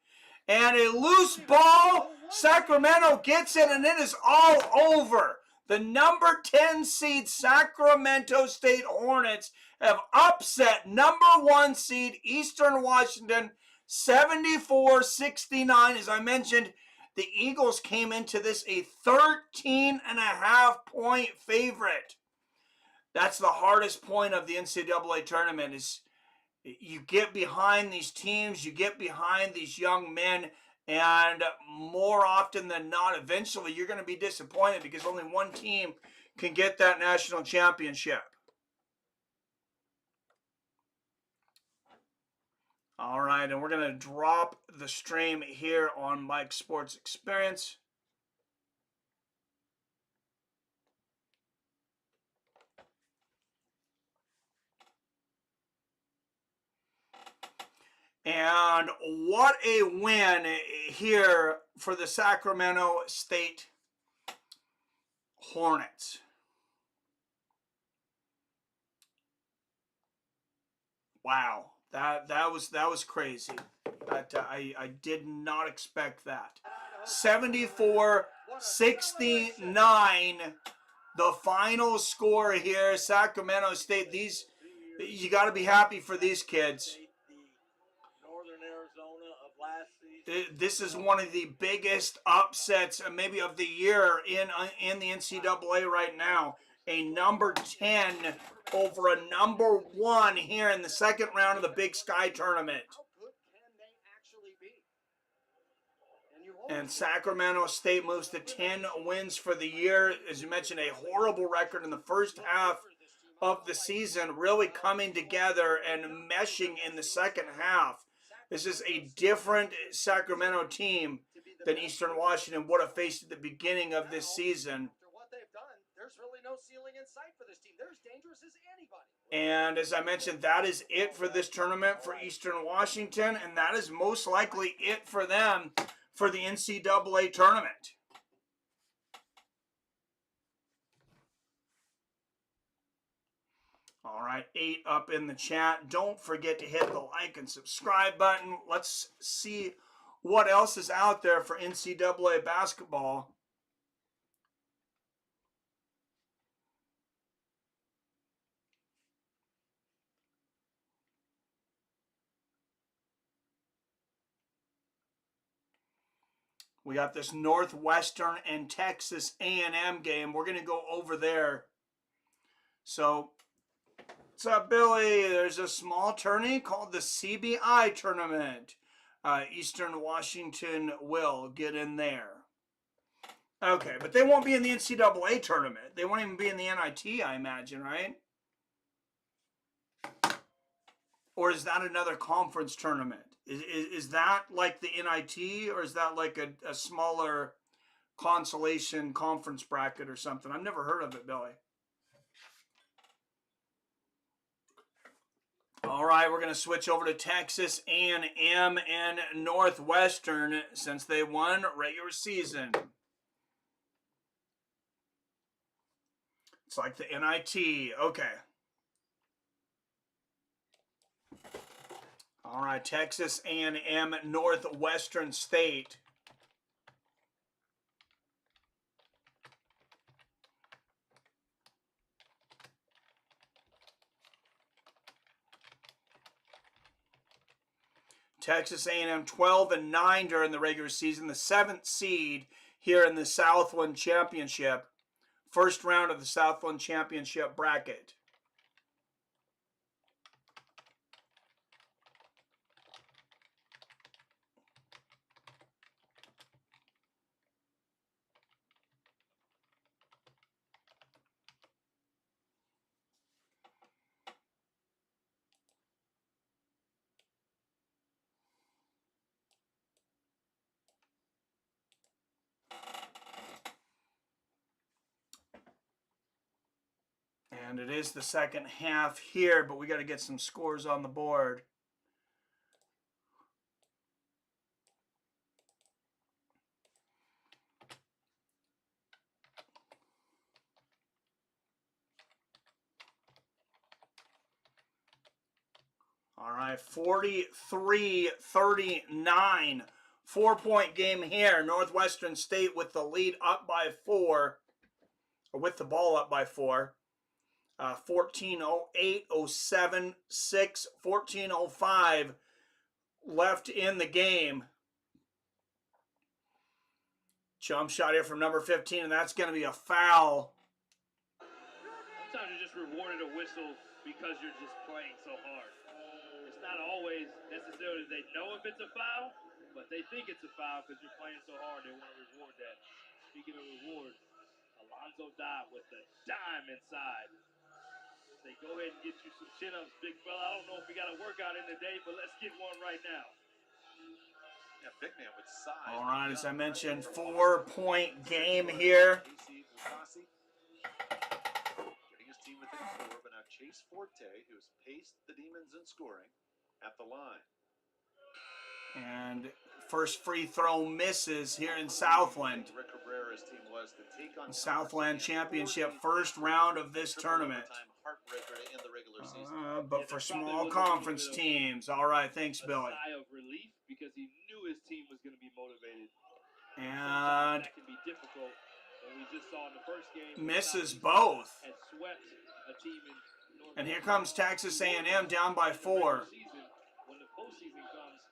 And a loose ball. Sacramento gets it, and it is all over. The number 10 seed Sacramento State Hornets have upset number 1 seed Eastern Washington 74-69. As I mentioned, the Eagles came into this a 13.5-point favorite. That's the hardest point of the NCAA tournament is you get behind these teams, you get behind these young men, and more often than not, eventually you're going to be disappointed because only one team can get that national championship. All right, and we're going to drop the stream here on Mike Sports Experience. And what a win here for the Sacramento State Hornets. Wow, that was crazy. I did not expect that. 74-69, the final score here. Sacramento State. You got to be happy for these kids. This is one of the biggest upsets, maybe of the year in the NCAA right now. A number 10 over a number 1 here in the second round of the Big Sky Tournament. And Sacramento State moves to 10 wins for the year. As you mentioned, a horrible record in the first half of the season, really coming together and meshing in the second half. This is a different Sacramento team than Eastern Washington would have faced at the beginning of this season. There's really no ceiling in sight for this team. They're as dangerous as anybody. And as I mentioned, that is it for this tournament for Eastern Washington, and that is most likely it for them for the NCAA tournament. All right, 8 up in the chat. Don't forget to hit the like and subscribe button. Let's see what else is out there for NCAA basketball. We got this Northwestern and Texas A&M game. We're going to go over there. So, what's up, Billy? There's a small tourney called the CBI tournament. Eastern Washington will get in there. Okay, but they won't be in the NCAA tournament. They won't even be in the NIT, I imagine, right? Or is that another conference tournament? Is that like the NIT, or is that like a smaller consolation conference bracket or something? I've never heard of it, Billy. All right, we're going to switch over to Texas A&M and Northwestern since they won regular season. It's like the NIT. Okay. All right, Texas A&M, Northwestern State. Texas A&M 12-9 during the regular season, the 7th seed here in the Southland Championship. First round of the Southland Championship bracket. And it is the second half here, but we got to get some scores on the board. All right, 43-39. 4-point game here. Northwestern State with the lead up by 4. Or with the ball up by 4. 14:08, 07, 6, 14:05 left in the game. Jump shot here from number 15, and that's going to be a foul. Sometimes you're just rewarded a whistle because you're just playing so hard. It's not always necessarily they know if it's a foul, but they think it's a foul because you're playing so hard. They want to reward that. Speaking of reward, Alonzo Dodd with the dime inside. They go ahead and get you some chin-ups, big fella. I don't know if we got a workout in today, but let's get one right now. Yeah, big man with size. All right, as I mentioned, 4-point game here. Getting his team within 4, but now Chase Forte, who's paced the Demons in scoring, at the line. And first free throw misses here in Southland. Rick Cabrera's team was to take on Southland Championship first round of this tournament. But for small conference teams. All right, thanks, Billy. Sigh of relief because he knew his team was going to be motivated. And that can be difficult. And we just saw in the first game misses both. Had swept a team in and here comes Texas A&M down by 4. When the postseason comes,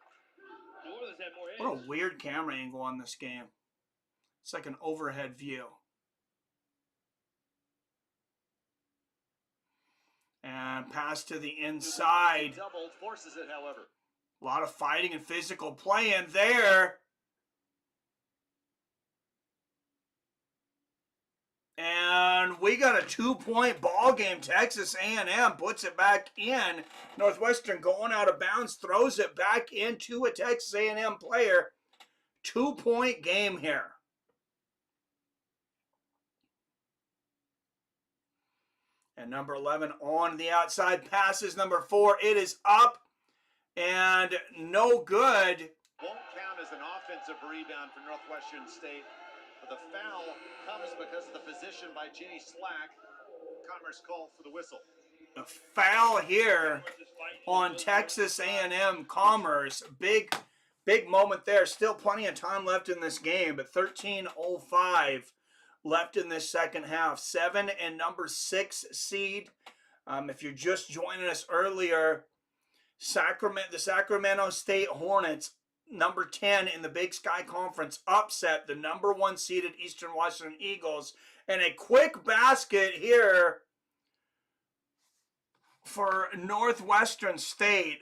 New Orleans had more edge. What a weird camera angle on this game. It's like an overhead view. And pass to the inside. Doubled, forces it, however. A lot of fighting and physical play in there. And we got a 2-point ball game. Texas A&M puts it back in. Northwestern going out of bounds, throws it back into a Texas A&M player. 2-point game here. And number 11 on the outside passes. Number 4, it is up and no good. Won't count as an offensive rebound for Northwestern State. But the foul comes because of the position by Ginny Slack. Commerce called for the whistle. A foul here on Texas A&M Commerce. Big moment there. Still plenty of time left in this game, but 13:05 left in this second half. 7 and number 6 seed. If you're just joining us earlier, the Sacramento State Hornets number 10 in the Big Sky Conference, upset the number 1 seeded Eastern Washington Eagles. And a quick basket here for Northwestern State,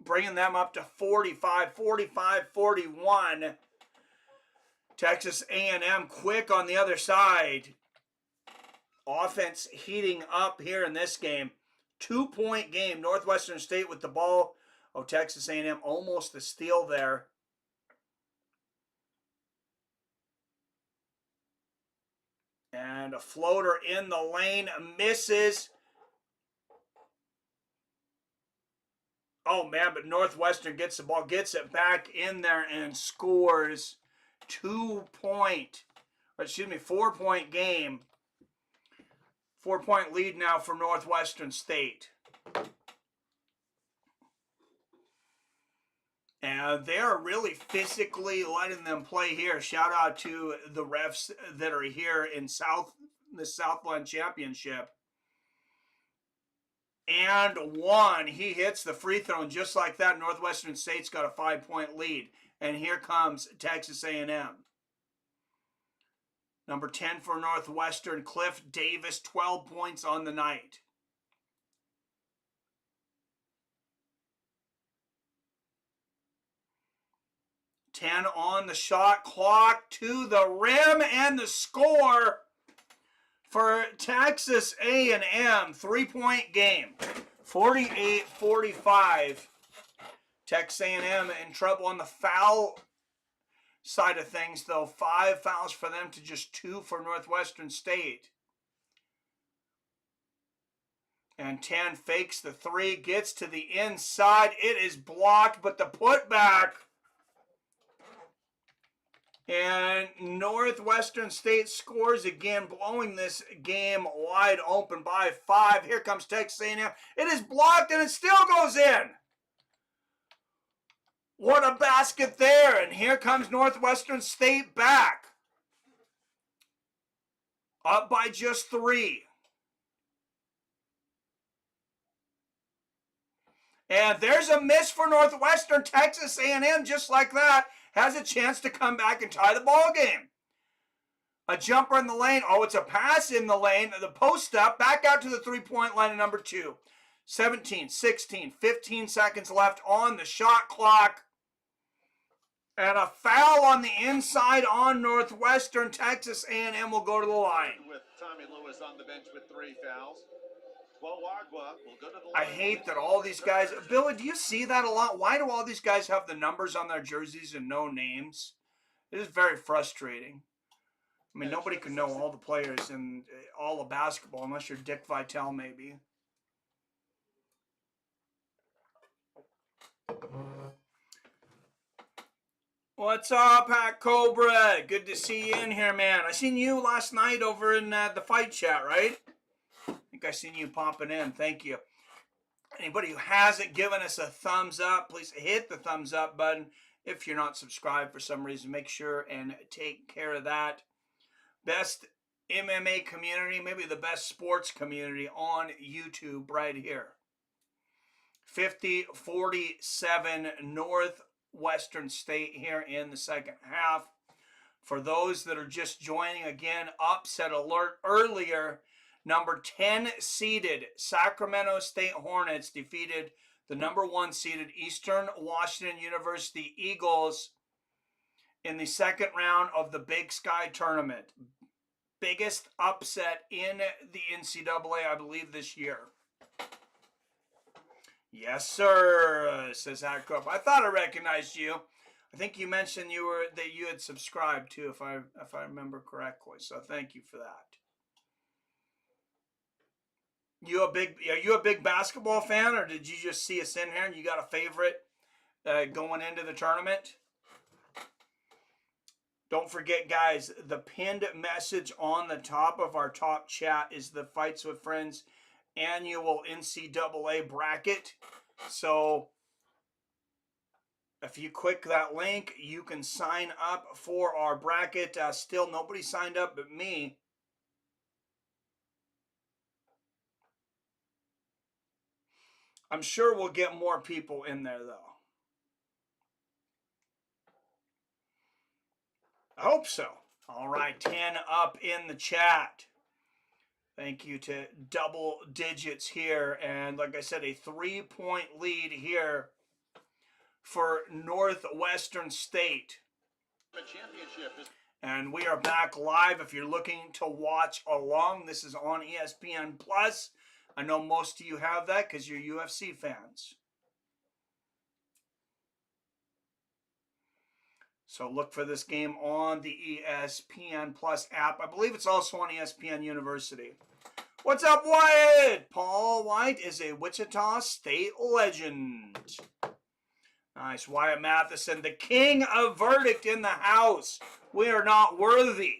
bringing them up to 45-41. Texas A&M quick on the other side. Offense heating up here in this game. 2-point game. Northwestern State with the ball. Oh, Texas A&M almost a steal there. And a floater in the lane. Misses. Oh, man, but Northwestern gets the ball. Gets it back in there and scores. 4-point game. 4-point lead now for Northwestern State. And they're really physically letting them play here. Shout out to the refs that are here in the Southland Championship. And one, he hits the free throw, and just like that, Northwestern State's got a 5-point lead. And here comes Texas A&M. Number 10 for Northwestern, Cliff Davis, 12 points on the night. Ten on the shot clock, to the rim, and the score for Texas A&M. 3-point game, 48-45. Texas A&M in trouble on the foul side of things, though. 5 fouls for them to just 2 for Northwestern State. And 10 fakes the 3, gets to the inside. It is blocked, but the putback. And Northwestern State scores again, blowing this game wide open by 5. Here comes Texas A&M. It is blocked, and it still goes in. What a basket there. And here comes Northwestern State back. Up by just 3. And there's a miss for Northwestern. Texas A&M, just like that, has a chance to come back and tie the ball game. A jumper in the lane. Oh, it's a pass in the lane. The post up, back out to the 3-point line of number 2. 17, 16, 15 seconds left on the shot clock. And a foul on the inside on Northwestern. Texas A&M will go to the line. With Tommy Lewis on the bench with 3 fouls. Wagwa will go to the line. I hate that all these guys... Billy, do you see that a lot? Why do all these guys have the numbers on their jerseys and no names? It is very frustrating. I mean, nobody can know all the players in all of basketball unless you're Dick Vitale, maybe. What's up, Pat Cobra? Good to see you in here, man. I seen you last night over in the fight chat, right? I think I seen you popping in. Thank you. Anybody who hasn't given us a thumbs up, please hit the thumbs up button. If you're not subscribed for some reason, make sure and take care of that. Best MMA community, maybe the best sports community on YouTube right here. 50-47 Northwestern State here in the second half. For those that are just joining, again, upset alert earlier. Number 10 seeded Sacramento State Hornets defeated the number 1 seeded Eastern Washington University Eagles in the second round of the Big Sky Tournament. Biggest upset in the NCAA, I believe, this year. Yes, sir, says Hackcroft. I thought I recognized you. I think you mentioned that you had subscribed too, if I remember correctly. So thank you for that. Are you a big basketball fan, or did you just see us in here and you got a favorite going into the tournament? Don't forget, guys, the pinned message on the top of our top chat is the Fights with Friends annual NCAA bracket. So if you click that link, you can sign up for our bracket. Still, nobody signed up but me. I'm sure we'll get more people in there, though. I hope so. All right, 10 up in the chat. Thank you to double digits here. And like I said, a 3-point lead here for Northwestern State. And we are back live. If you're looking to watch along, this is on ESPN Plus. I know most of you have that because you're UFC fans. So look for this game on the ESPN Plus app. I believe it's also on ESPN University. What's up, Wyatt? Paul White is a Wichita State legend. Nice. Wyatt Matheson, the king of verdict in the house. We are not worthy.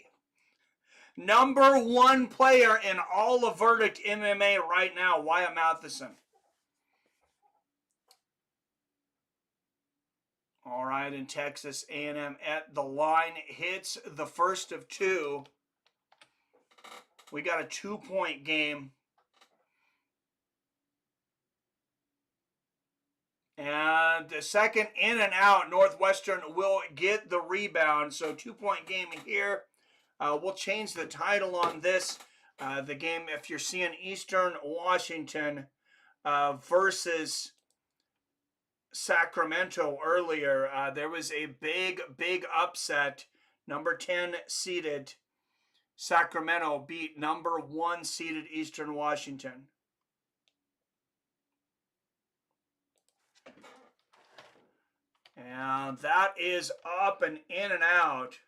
Number 1 player in all of Verdict MMA right now, Wyatt Matheson. All right, in Texas A&M at the line hits the first of 2. We got a 2-point game. And the second in and out, Northwestern will get the rebound. So 2-point game here. We'll change the title on this. The game, if you're seeing Eastern Washington versus Sacramento earlier, there was a big upset. Number 10 seeded Sacramento beat number 1 seeded Eastern Washington. And that is up and in and out.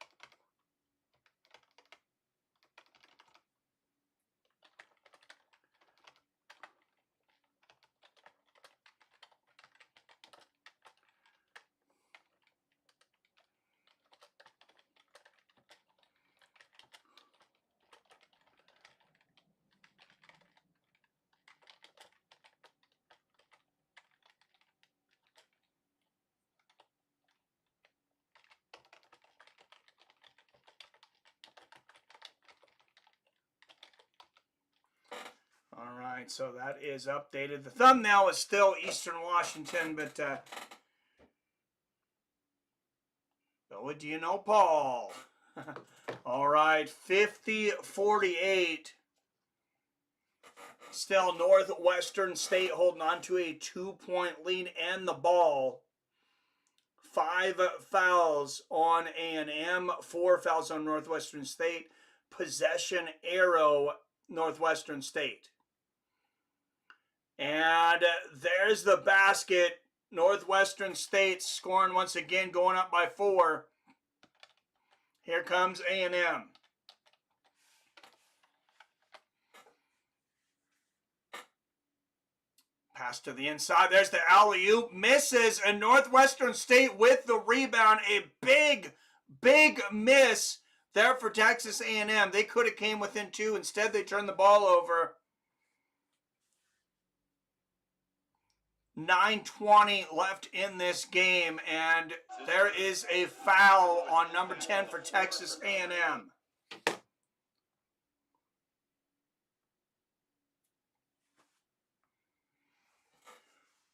All right, so that is updated. The thumbnail is still Eastern Washington, but Billy, do you know Paul? All right, 50-48. Still Northwestern State holding on to a 2-point lead and the ball. 5 fouls on A&M, 4 fouls on Northwestern State. Possession arrow, Northwestern State. And there's the basket. Northwestern State scoring once again, going up by 4. Here comes A&M. Pass to the inside. There's the alley-oop. Misses, and Northwestern State with the rebound. A big miss there for Texas A&M. They could have came within 2. Instead, they turned the ball over. 9:20 left in this game, and there is a foul on number 10 for Texas A&M.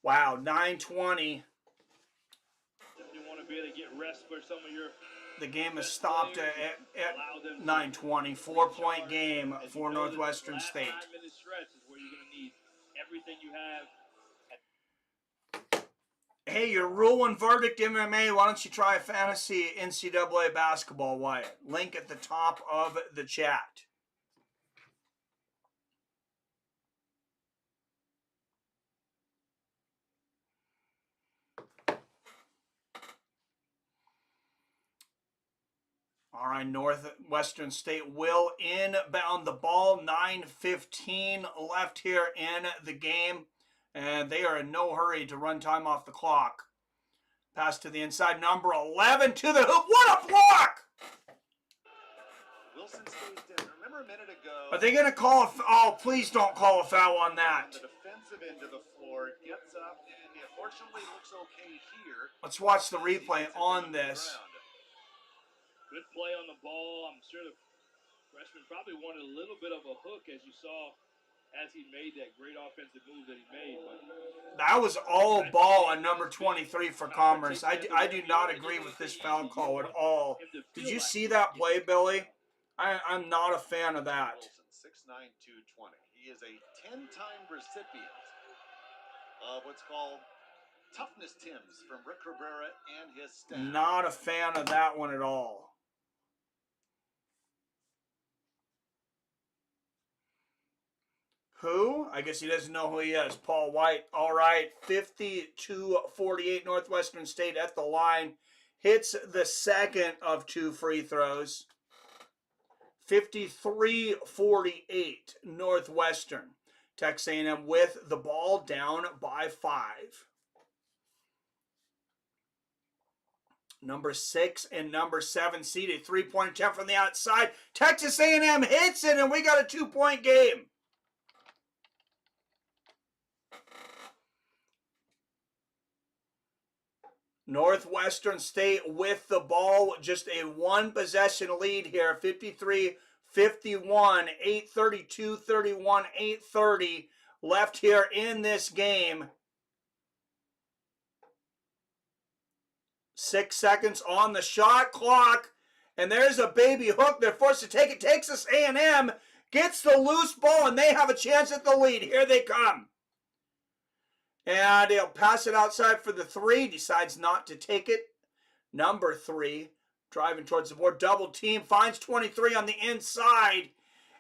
Wow, 9:20. You want to be able to get rest for some of your. The game is stopped at 9:20. 4-point game for Northwestern State. 5-minute stretch is where you're going to need everything you have. Hey, you're ruling Verdict MMA. Why don't you try fantasy NCAA basketball, Wyatt? Link at the top of the chat. All right, Northwestern State will inbound the ball. 9:15 left here in the game. And they are in no hurry to run time off the clock. Pass to the inside, number 11 to the hoop. What a block! Wilson stays down. Remember a minute ago. Are they going to call a oh, please don't call a foul on that. The defensive end of the floor gets up and unfortunately looks okay here. Let's watch the replay on this. Good play on the ball. I'm sure the freshman probably wanted a little bit of a hook, as you saw as he made that great offensive move that he made. But that was all ball on number 23 for Commerce. I do not agree with this foul call at all. Did you see that play, Billy? I'm not a fan of that. 6'9", 220. He is a 10-time recipient of what's called Toughness Tims from Rick Cabrera and his staff. Not a fan of that one at all. Who? I guess he doesn't know who he is. Paul White. All right, 50-48 Northwestern State at the line. Hits the second of 2 free throws. 53-48 Northwestern. Texas A&M with the ball down by 5. Number 6 and number 7 seeded. 3-point attempt from the outside. Texas A&M hits it, and we got a 2-point game. Northwestern State with the ball, just a 1-possession lead here, 53-51, 8:32-31, 8:30 left here in this game. 6 seconds on the shot clock, and there's a baby hook. They're forced to take it. Texas A&M gets the loose ball, and they have a chance at the lead. Here they come. And he'll pass it outside for the 3. Decides not to take it. Number 3, driving towards the board. Double team. Finds 23 on the inside.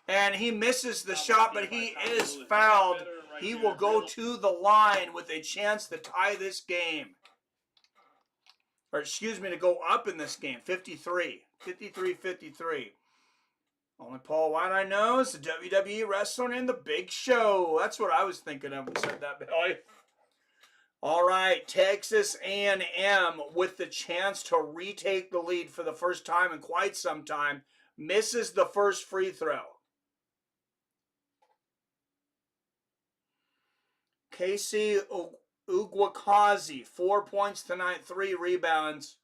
And he misses the shot, but he is fouled. He will go to the line with a chance to tie this game. Or excuse me, to go up in this game. 53. Only Paul White I know is the WWE wrestler in the Big Show. That's what I was thinking of when I said that, Billy. All right, Texas A&M with the chance to retake the lead for the first time in quite some time. Misses the first free throw. Casey Uguakazi, 4 points tonight, 3 rebounds.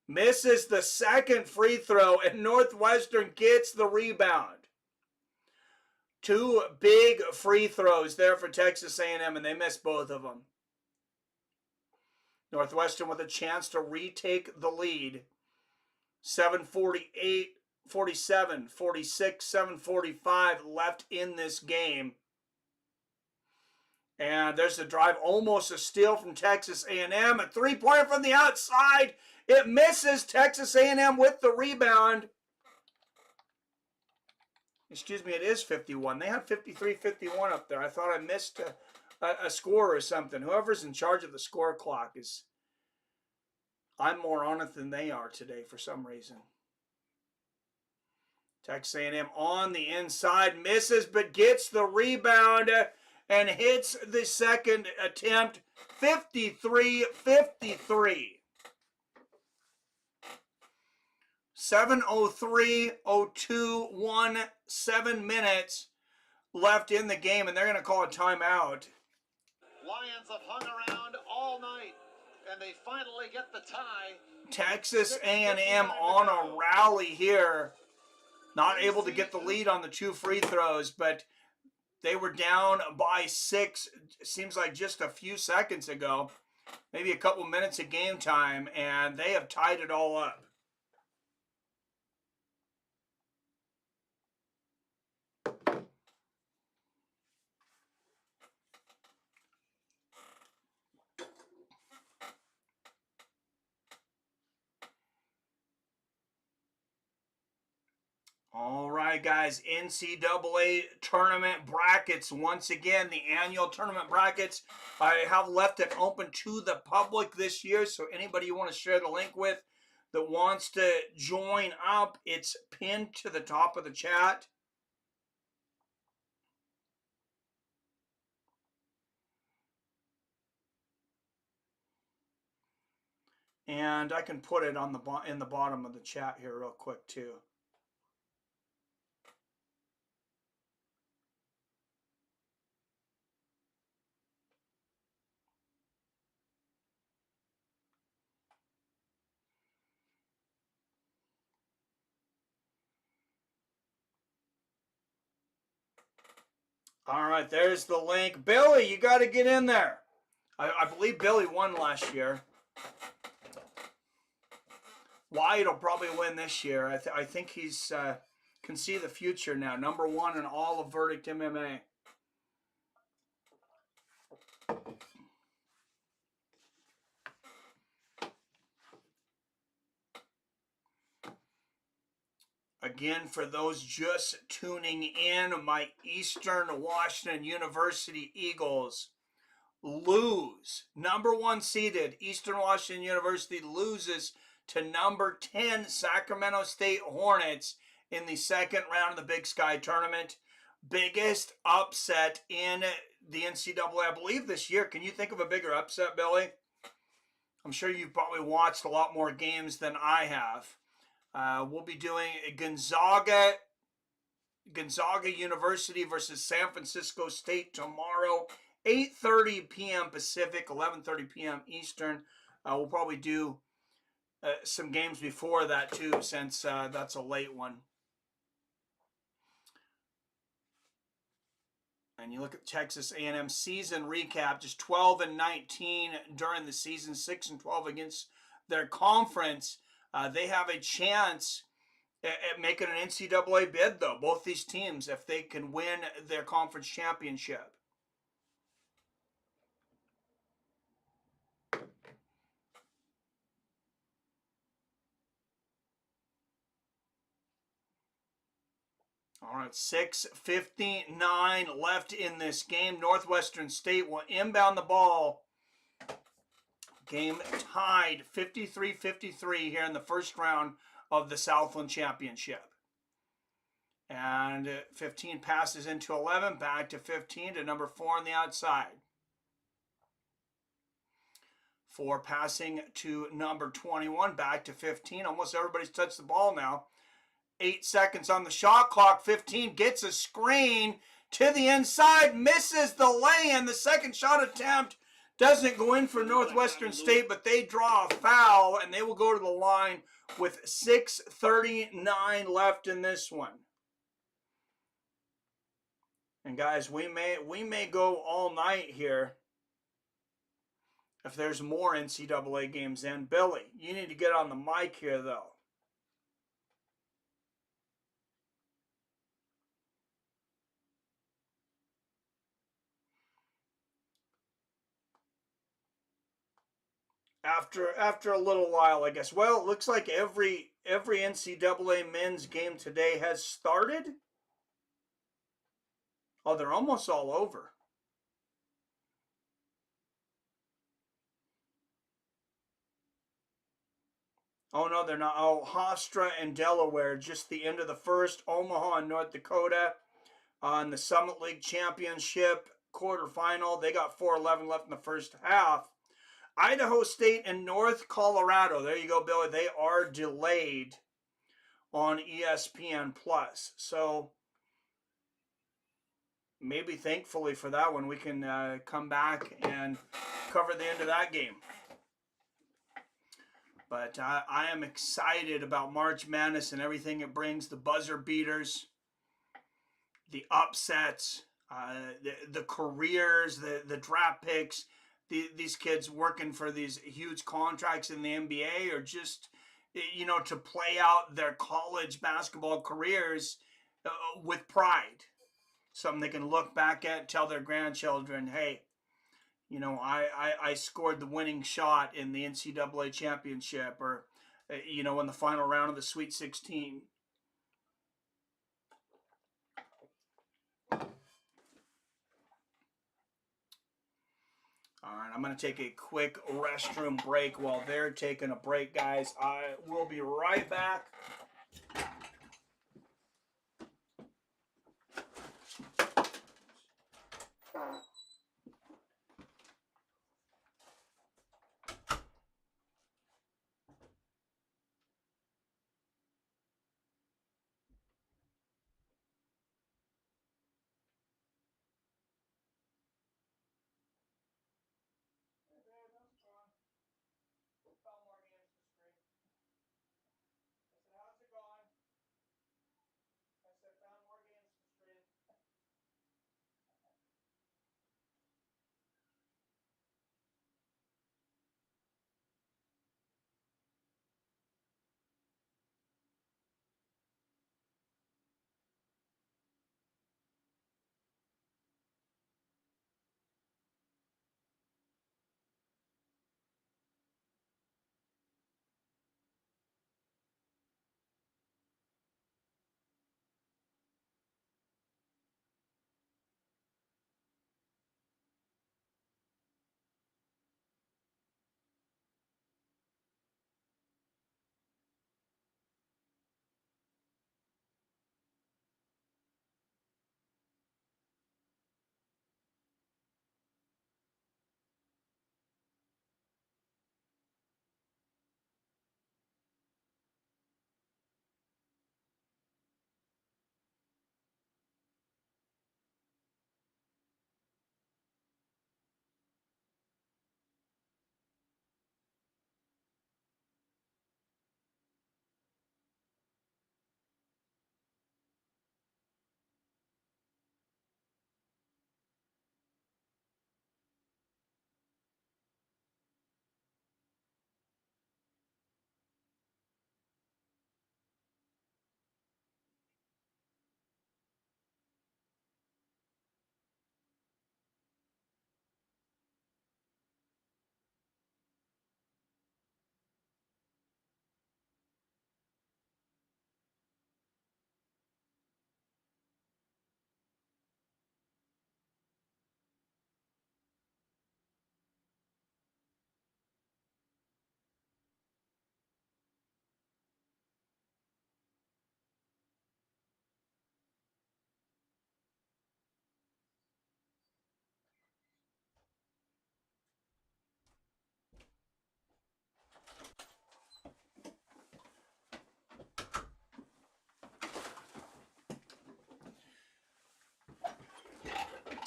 Misses the second free throw, and Northwestern gets the rebound. 2 big free throws there for Texas A&M, and they missed both of them. Northwestern with a chance to retake the lead. 7:48, 47, 46, 7:45 left in this game. And there's the drive, almost a steal from Texas A&M. A 3-pointer from the outside. It misses. Texas A&M with the rebound. Excuse me, it is 51. They had 53-51 up there. I thought I missed a score or something. Whoever's in charge of the score clock is... I'm more on it than they are today for some reason. Texas A&M on the inside, misses, but gets the rebound and hits the second attempt. 53-53. 7:03:02, 7 minutes left in the game, and they're going to call a timeout. Lions have hung around all night, and they finally get the tie. Texas A&M on a rally here. Not able to get the lead on the 2 free throws, but they were down by 6, it seems like just a few seconds ago. Maybe a couple minutes of game time, and they have tied it all up. All right, guys, NCAA tournament brackets. Once again, the annual tournament brackets. I have left it open to the public this year, so anybody you want to share the link with that wants to join up, it's pinned to the top of the chat. And I can put it on in the bottom of the chat here real quick, too. All right, there's the link. Billy, you got to get in there. I believe Billy won last year. Wyatt will probably win this year. I think he's can see the future now. Number 1 in all of Verdict MMA. Again, for those just tuning in, my Eastern Washington University Eagles lose. Number 1 seeded Eastern Washington University loses to number 10 Sacramento State Hornets in the second round of the Big Sky Tournament. Biggest upset in the NCAA, I believe, this year. Can you think of a bigger upset, Billy? I'm sure you've probably watched a lot more games than I have. We'll be doing Gonzaga University versus San Francisco State tomorrow, 8:30 p.m. Pacific, 11:30 p.m. Eastern. We'll probably do some games before that too, since that's a late one. And you look at Texas A&M season recap, just 12-19 during the season, 6-12 against their conference. They have a chance at making an NCAA bid, though, both these teams, if they can win their conference championship. All right, 6:59 left in this game. Northwestern State will inbound the ball. Game tied 53-53 here in the first round of the Southland Championship. And 15 passes into 11, back to 15 to number 4 on the outside. 4 passing to number 21, back to 15. Almost everybody's touched the ball now. 8 seconds on the shot clock. 15 gets a screen to the inside, misses the lay-in. The second shot attempt doesn't go in for Northwestern State, but they draw a foul, and they will go to the line with 6:39 left in this one. And guys, we may go all night here if there's more NCAA games in. Billy, you need to get on the mic here, though. After a little while, I guess. Well, it looks like every NCAA men's game today has started. Oh, they're almost all over. Oh, no, they're not. Oh, Hofstra and Delaware, just the end of the first. Omaha and North Dakota on the Summit League Championship quarterfinal. They got 4:11 left in the first half. Idaho State and North Colorado. There you go, Billy. They are delayed on ESPN+. So maybe thankfully for that one, we can come back and cover the end of that game. But I am excited about March Madness and everything it brings. The buzzer beaters, the upsets, the careers, the draft picks. These kids working for these huge contracts in the NBA or just, to play out their college basketball careers with pride. Something they can look back at, tell their grandchildren, hey, I scored the winning shot in the NCAA championship or, in the final round of the Sweet 16. All right, I'm going to take a quick restroom break while they're taking a break, guys. I will be right back.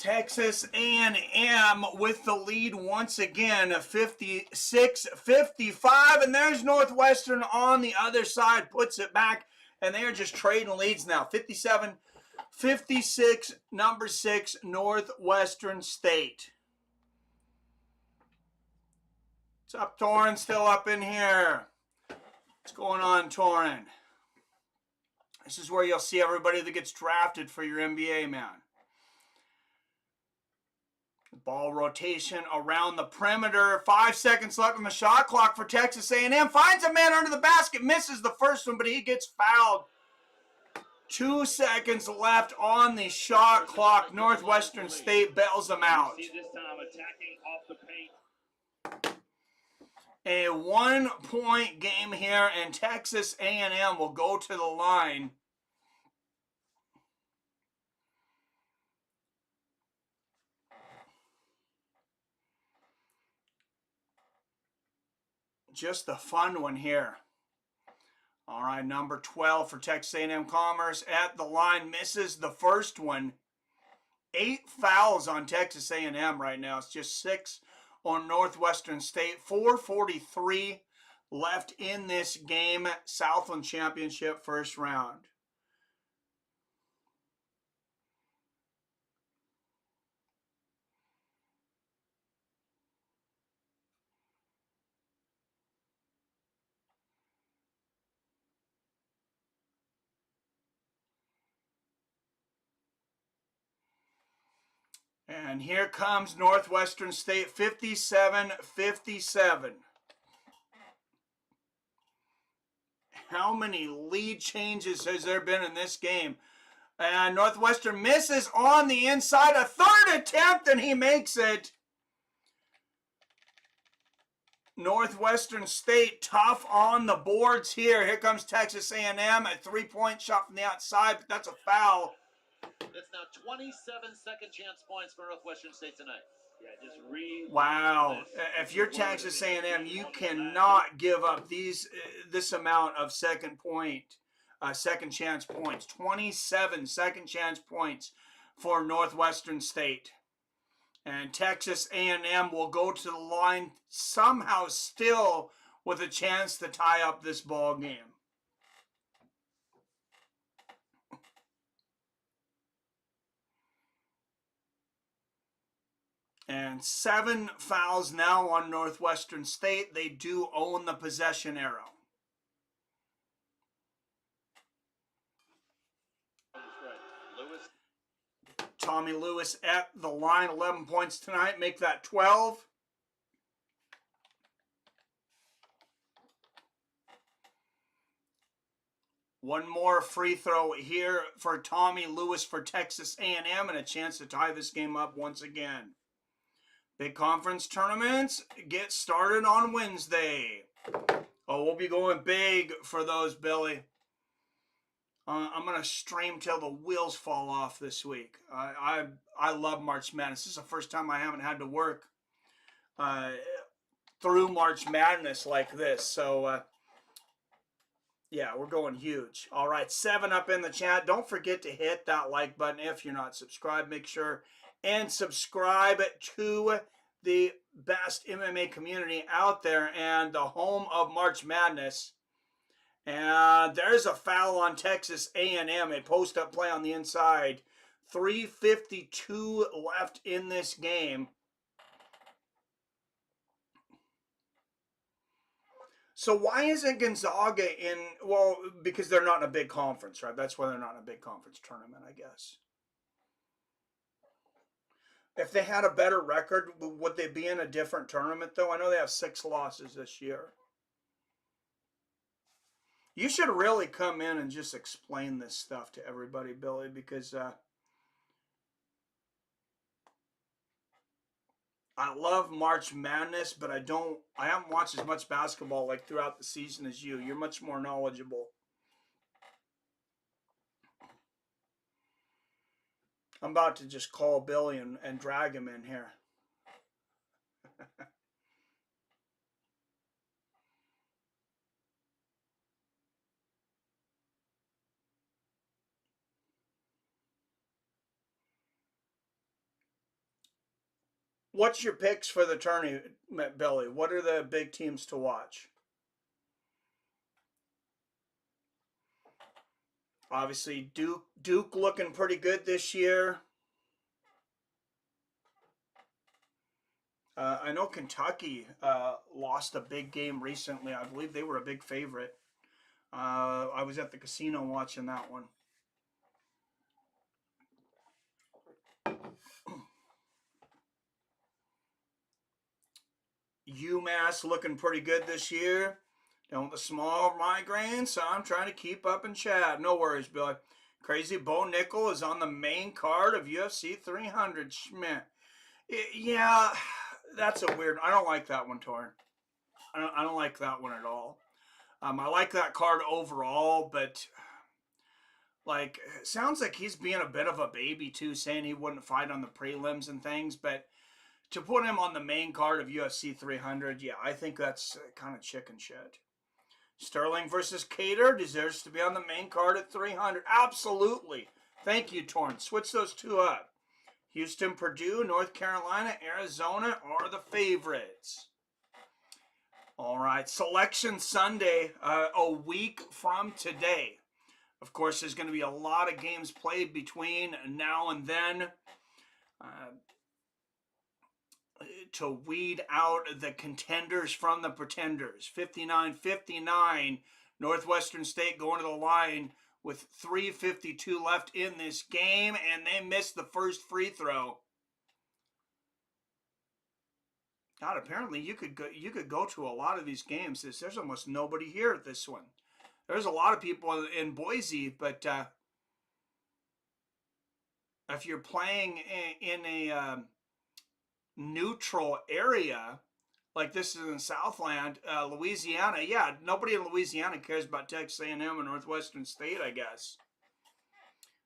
Texas A&M with the lead once again, 56-55, and there's Northwestern on the other side, puts it back, and they're just trading leads now. 57-56, number 6, Northwestern State. What's up, Torin? Still up in here. What's going on, Torin? This is where you'll see everybody that gets drafted for your NBA, man. Ball rotation around the perimeter. 5 seconds left on the shot clock for Texas A&M. Finds a man under the basket. Misses the first one, but he gets fouled. 2 seconds left on the shot clock. Northwestern State bails them out. See this time attacking off the paint. A 1-point game here, and Texas A&M will go to the line. Just a fun one here. All right, number 12 for Texas A&M Commerce at the line. Misses the first one. 8 fouls on Texas A&M right now. It's just 6 on Northwestern State. 4:43 left in this game. Southland Championship first round. And here comes Northwestern State, 57-57. How many lead changes has there been in this game? And Northwestern misses on the inside. A third attempt, and he makes it. Northwestern State tough on the boards here. Here comes Texas A&M. A three-point shot from the outside, but that's a foul. It's now 27 second chance points for Northwestern State tonight. Yeah, just read. Wow. If you're Texas A&M, you cannot give up this amount of second chance points. 27 second chance points for Northwestern State. And Texas A&M will go to the line somehow still with a chance to tie up this ball game. And 7 fouls now on Northwestern State. They do own the possession arrow. Tommy Lewis at the line, 11 points tonight. Make that 12. One more free throw here for Tommy Lewis for Texas A&M and a chance to tie this game up once again. Big conference tournaments get started on Wednesday. Oh, we'll be going big for those, Billy. I'm going to stream till the wheels fall off this week. I love March Madness. This is the first time I haven't had to work through March Madness like this. So, yeah, we're going huge. All right, 7 up in the chat. Don't forget to hit that like button if you're not subscribed. Make sure and subscribe to the best MMA community out there and the home of March Madness. And there's a foul on Texas A&M. A post-up play on the inside. 3:52 left in this game. So why isn't Gonzaga in, well, because they're not in a big conference, right? That's why they're not in a big conference tournament, I guess. If they had a better record, would they be in a different tournament, though? I know they have 6 losses this year. You should really come in and just explain this stuff to everybody, Billy, because I love March Madness, but I haven't watched as much basketball like throughout the season as you. You're much more knowledgeable. I'm about to just call Billy and drag him in here. What's your picks for the tournament, Billy? What are the big teams to watch? Obviously, Duke looking pretty good this year. I know Kentucky lost a big game recently. I believe they were a big favorite. I was at the casino watching that one. UMass looking pretty good this year. Down with a small migraine, so I'm trying to keep up and chat. No worries, Billy. Crazy Bo Nickel is on the main card of UFC 300. Schmidt. Yeah, that's a weird. I don't like that one, Torn. I don't like that one at all. I like that card overall, but like, sounds like he's being a bit of a baby too, saying he wouldn't fight on the prelims and things. But to put him on the main card of UFC 300, yeah, I think that's kind of chicken shit. Sterling versus Cater deserves to be on the main card at 300. Absolutely. Thank you, Torn. Switch those two up. Houston, Purdue, North Carolina, Arizona are the favorites. All right, Selection Sunday, a week from today. Of course, there's going to be a lot of games played between now and then to weed out the contenders from the pretenders. 59-59, Northwestern State going to the line with 3:52 left in this game, and they missed the first free throw. God, apparently you could go to a lot of these games. There's almost nobody here at this one. There's a lot of people in Boise, but if you're playing in a neutral area, like this is in Southland, Louisiana, yeah, nobody in Louisiana cares about Texas A&M and Northwestern State, I guess.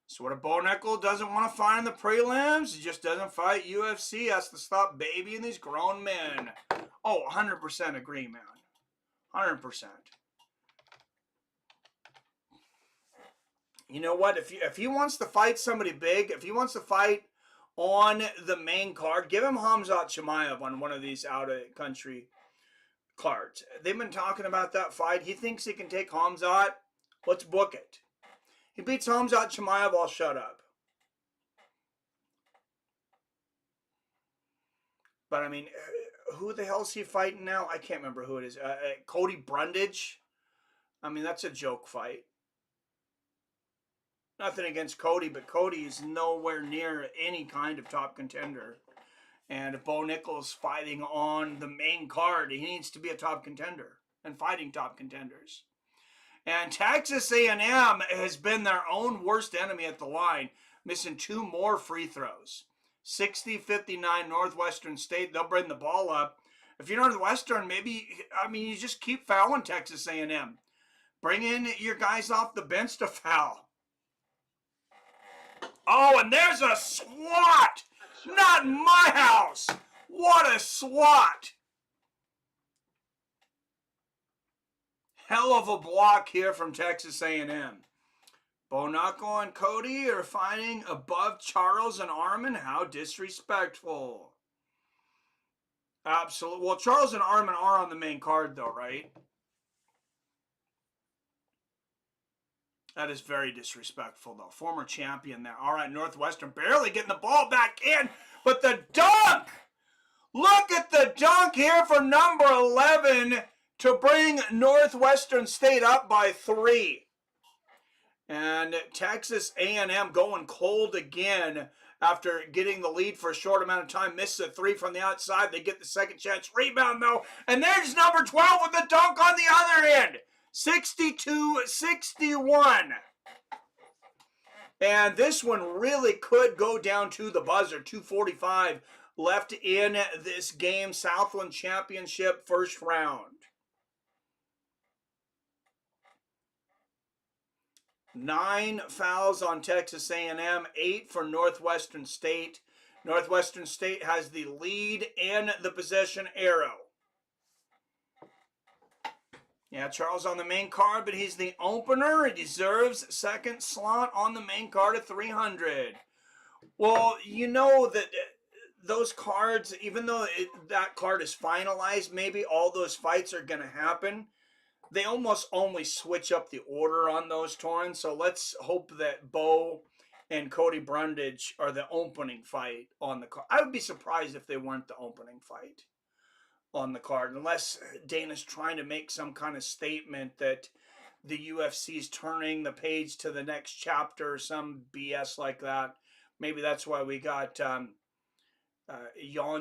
So what, a Bo Nickel doesn't want to fight in the prelims? He just doesn't fight UFC. Has to stop babying these grown men. Oh, 100% agree, man. 100%. You know what? If he wants to fight somebody big, if he wants to fight on the main card, give him Khamzat Chimaev on one of these out-of-country cards. They've been talking about that fight. He thinks he can take Khamzat. Let's book it. He beats Khamzat Chimaev, I'll shut up. But, I mean, who the hell is he fighting now? I can't remember who it is. Cody Brundage? I mean, that's a joke fight. Nothing against Cody, but Cody is nowhere near any kind of top contender. And if Bo Nickel's fighting on the main card, he needs to be a top contender and fighting top contenders. And Texas A&M has been their own worst enemy at the line, missing 2 more free throws. 60-59 Northwestern State, they'll bring the ball up. If you're Northwestern, maybe, I mean, you just keep fouling Texas A&M. Bring in your guys off the bench to foul. Oh, and there's a swat! Not in my house! What a swat! Hell of a block here from Texas A&M. Bo Nickel and Cody are fighting above Charles and Armin. How disrespectful. Absolutely. Well, Charles and Armin are on the main card, though, right? That is very disrespectful, though. Former champion there. All right, Northwestern barely getting the ball back in, but the dunk! Look at the dunk here for number 11 to bring Northwestern State up by 3. And Texas A&M going cold again after getting the lead for a short amount of time. Misses a 3 from the outside. They get the second chance. Rebound, though. And there's number 12 with the dunk on the other end. 62-61. And this one really could go down to the buzzer. 2:45 left in this game. Southland Championship first round. 9 fouls on Texas A&M, 8 for Northwestern State. Northwestern State has the lead in the possession arrow. Yeah, Charles on the main card, but he's the opener. He deserves second slot on the main card at 300. Well, you know that those cards, even though that card is finalized, maybe all those fights are going to happen. They almost only switch up the order on those, Torn. So let's hope that Bo and Cody Brundage are the opening fight on the card. I would be surprised if they weren't the opening fight on the card, unless Dana's trying to make some kind of statement that the UFC's turning the page to the next chapter or some BS like that. Maybe that's why we got Yan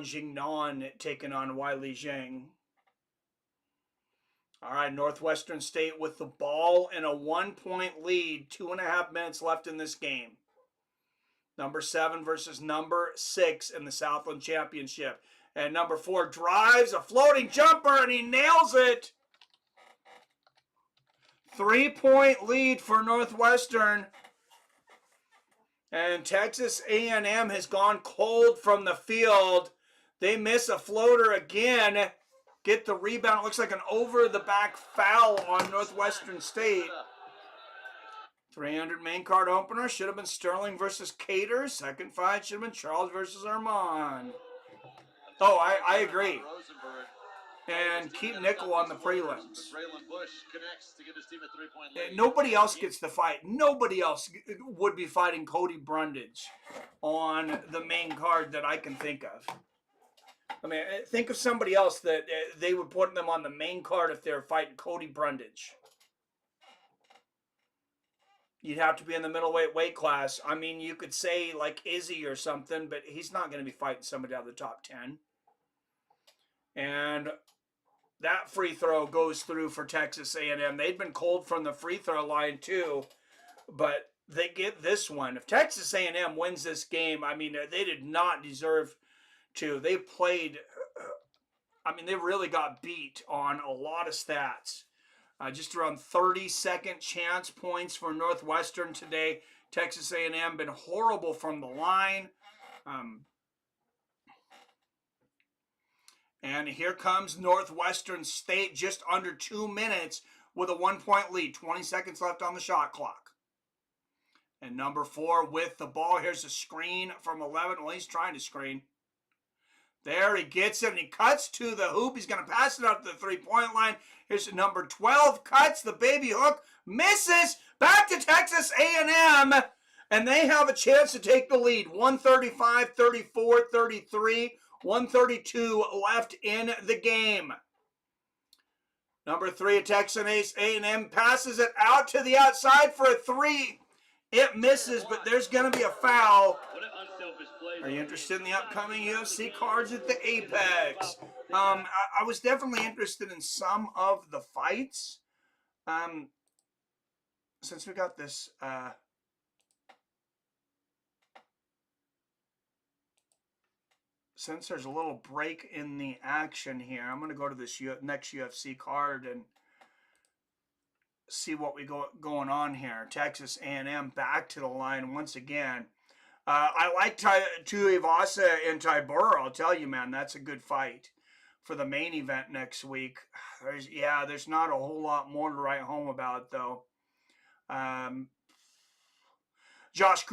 Jingnan taking on Weili Zhang. All right, Northwestern State with the ball and a 1-point lead. 2.5 minutes left in this game. Number 7 versus number 6 in the Southland Championship. And number 4 drives a floating jumper, and he nails it. 3-point lead for Northwestern. And Texas A&M has gone cold from the field. They miss a floater again. Get the rebound. It looks like an over-the-back foul on Northwestern State. 300 main card opener. Should have been Sterling versus Cater. Second fight should have been Charles versus Armand. Oh, I agree. And keep Nickel on the prelims. Nobody else gets the fight. Nobody else would be fighting Cody Brundage on the main card that I can think of. I mean, think of somebody else that they would put them on the main card if they're fighting Cody Brundage. You'd have to be in the middleweight weight class. I mean, you could say like Izzy or something, but he's not going to be fighting somebody out of the top 10. And that free throw goes through for Texas A&M. They'd been cold from the free throw line too, but they get this one. If Texas A&M wins this game, I mean, they did not deserve to. They played, I mean, they really got beat on a lot of stats. Just around 30-second chance points for Northwestern today. Texas A&M been horrible from the line. And here comes Northwestern State just under 2 minutes with a 1-point lead. 20 seconds left on the shot clock. And number 4 with the ball. Here's a screen from 11. Well, he's trying to screen. There, he gets it, and he cuts to the hoop. He's going to pass it up to the three-point line. Here's number 12, cuts the baby hook, misses, back to Texas A&M, and they have a chance to take the lead. 135, 34, 33, 132 left in the game. Number 3, Texas A&M passes it out to the outside for a 3. It misses, but there's going to be a foul. Are you interested in the upcoming UFC cards at the Apex? I was definitely interested in some of the fights. Since we got this, since there's a little break in the action here, I'm going to go to this next UFC card and see what we going on here. Texas A&M back to the line once again. I like Tuivasa and Tybura. I'll tell you, man, that's a good fight for the main event next week. There's not a whole lot more to write home about, though. Josh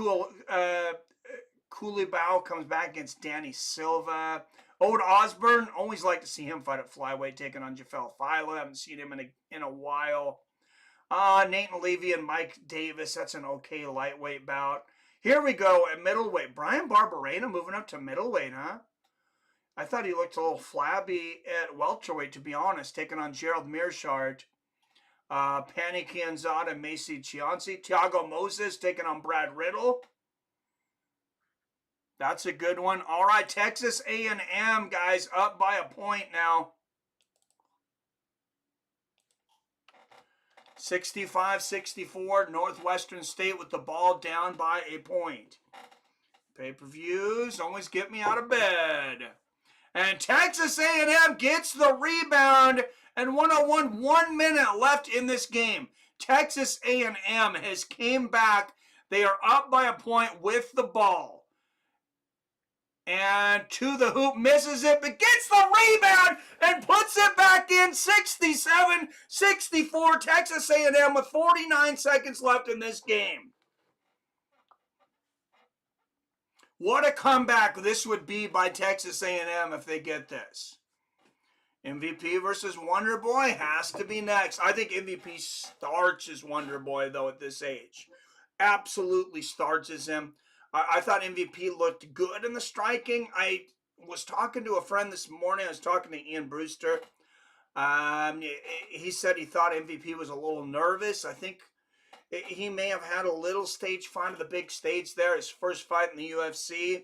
Coulibaugh comes back against Danny Silva. Ode Osborne, always like to see him fight at flyweight, taking on Jafel Filo. Haven't seen him in a while. Nathan Levy and Mike Davis, that's an okay lightweight bout. Here we go at middleweight. Brian Barberena moving up to middleweight, huh? I thought he looked a little flabby at welterweight, to be honest, taking on Gerald Mearshart. Pani Kianzada, Macy Chianci. Thiago Moses taking on Brad Riddle. That's a good one. All right, Texas A&M, guys, up by a point now. 65-64, Northwestern State with the ball down by a point. Pay-per-views always get me out of bed. And Texas A&M gets the rebound, and 1 minute left in this game. Texas A&M has came back. They are up by a point with the ball. And to the hoop, misses it, but gets the rebound and puts it back in. 67-64, Texas A&M with 49 seconds left in this game. What a comeback this would be by Texas A&M if they get this. MVP versus Wonder Boy has to be next. I think MVP starts as Wonder Boy, though, at this age. Absolutely starts as him. I thought MVP looked good in the striking. I was talking to a friend this morning. I was talking to Ian Brewster. He said he thought MVP was a little nervous. I think he may have had a little stage fright of the big stage there, his first fight in the UFC.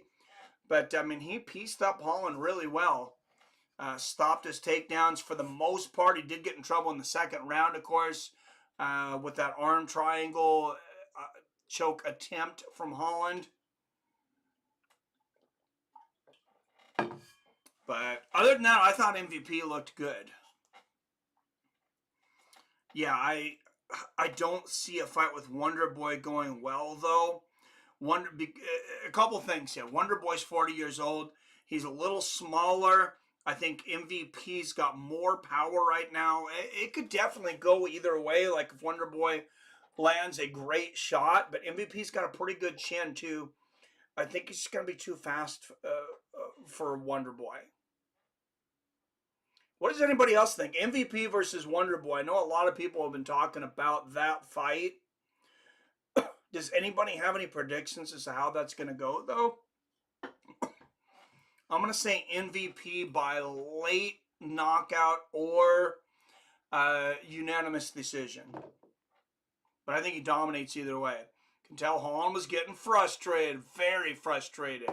But, I mean, he pieced up Holland really well. Stopped his takedowns for the most part. He did get in trouble in the second round, of course, with that arm triangle choke attempt from Holland. But other than that, I thought MVP looked good. Yeah, I don't see a fight with Wonder Boy going well, though. A couple things here. Wonder Boy's 40 years old. He's a little smaller. I think MVP's got more power right now. It could definitely go either way. Like if Wonder Boy lands a great shot, but MVP's got a pretty good chin too. I think he's going to be too fast for Wonder Boy. What does anybody else think? MVP versus Wonder Boy. I know a lot of people have been talking about that fight. Does anybody have any predictions as to how that's going to go, though? I'm going to say MVP by late knockout or unanimous decision. But I think he dominates either way. Can tell Holland was getting frustrated, very frustrated.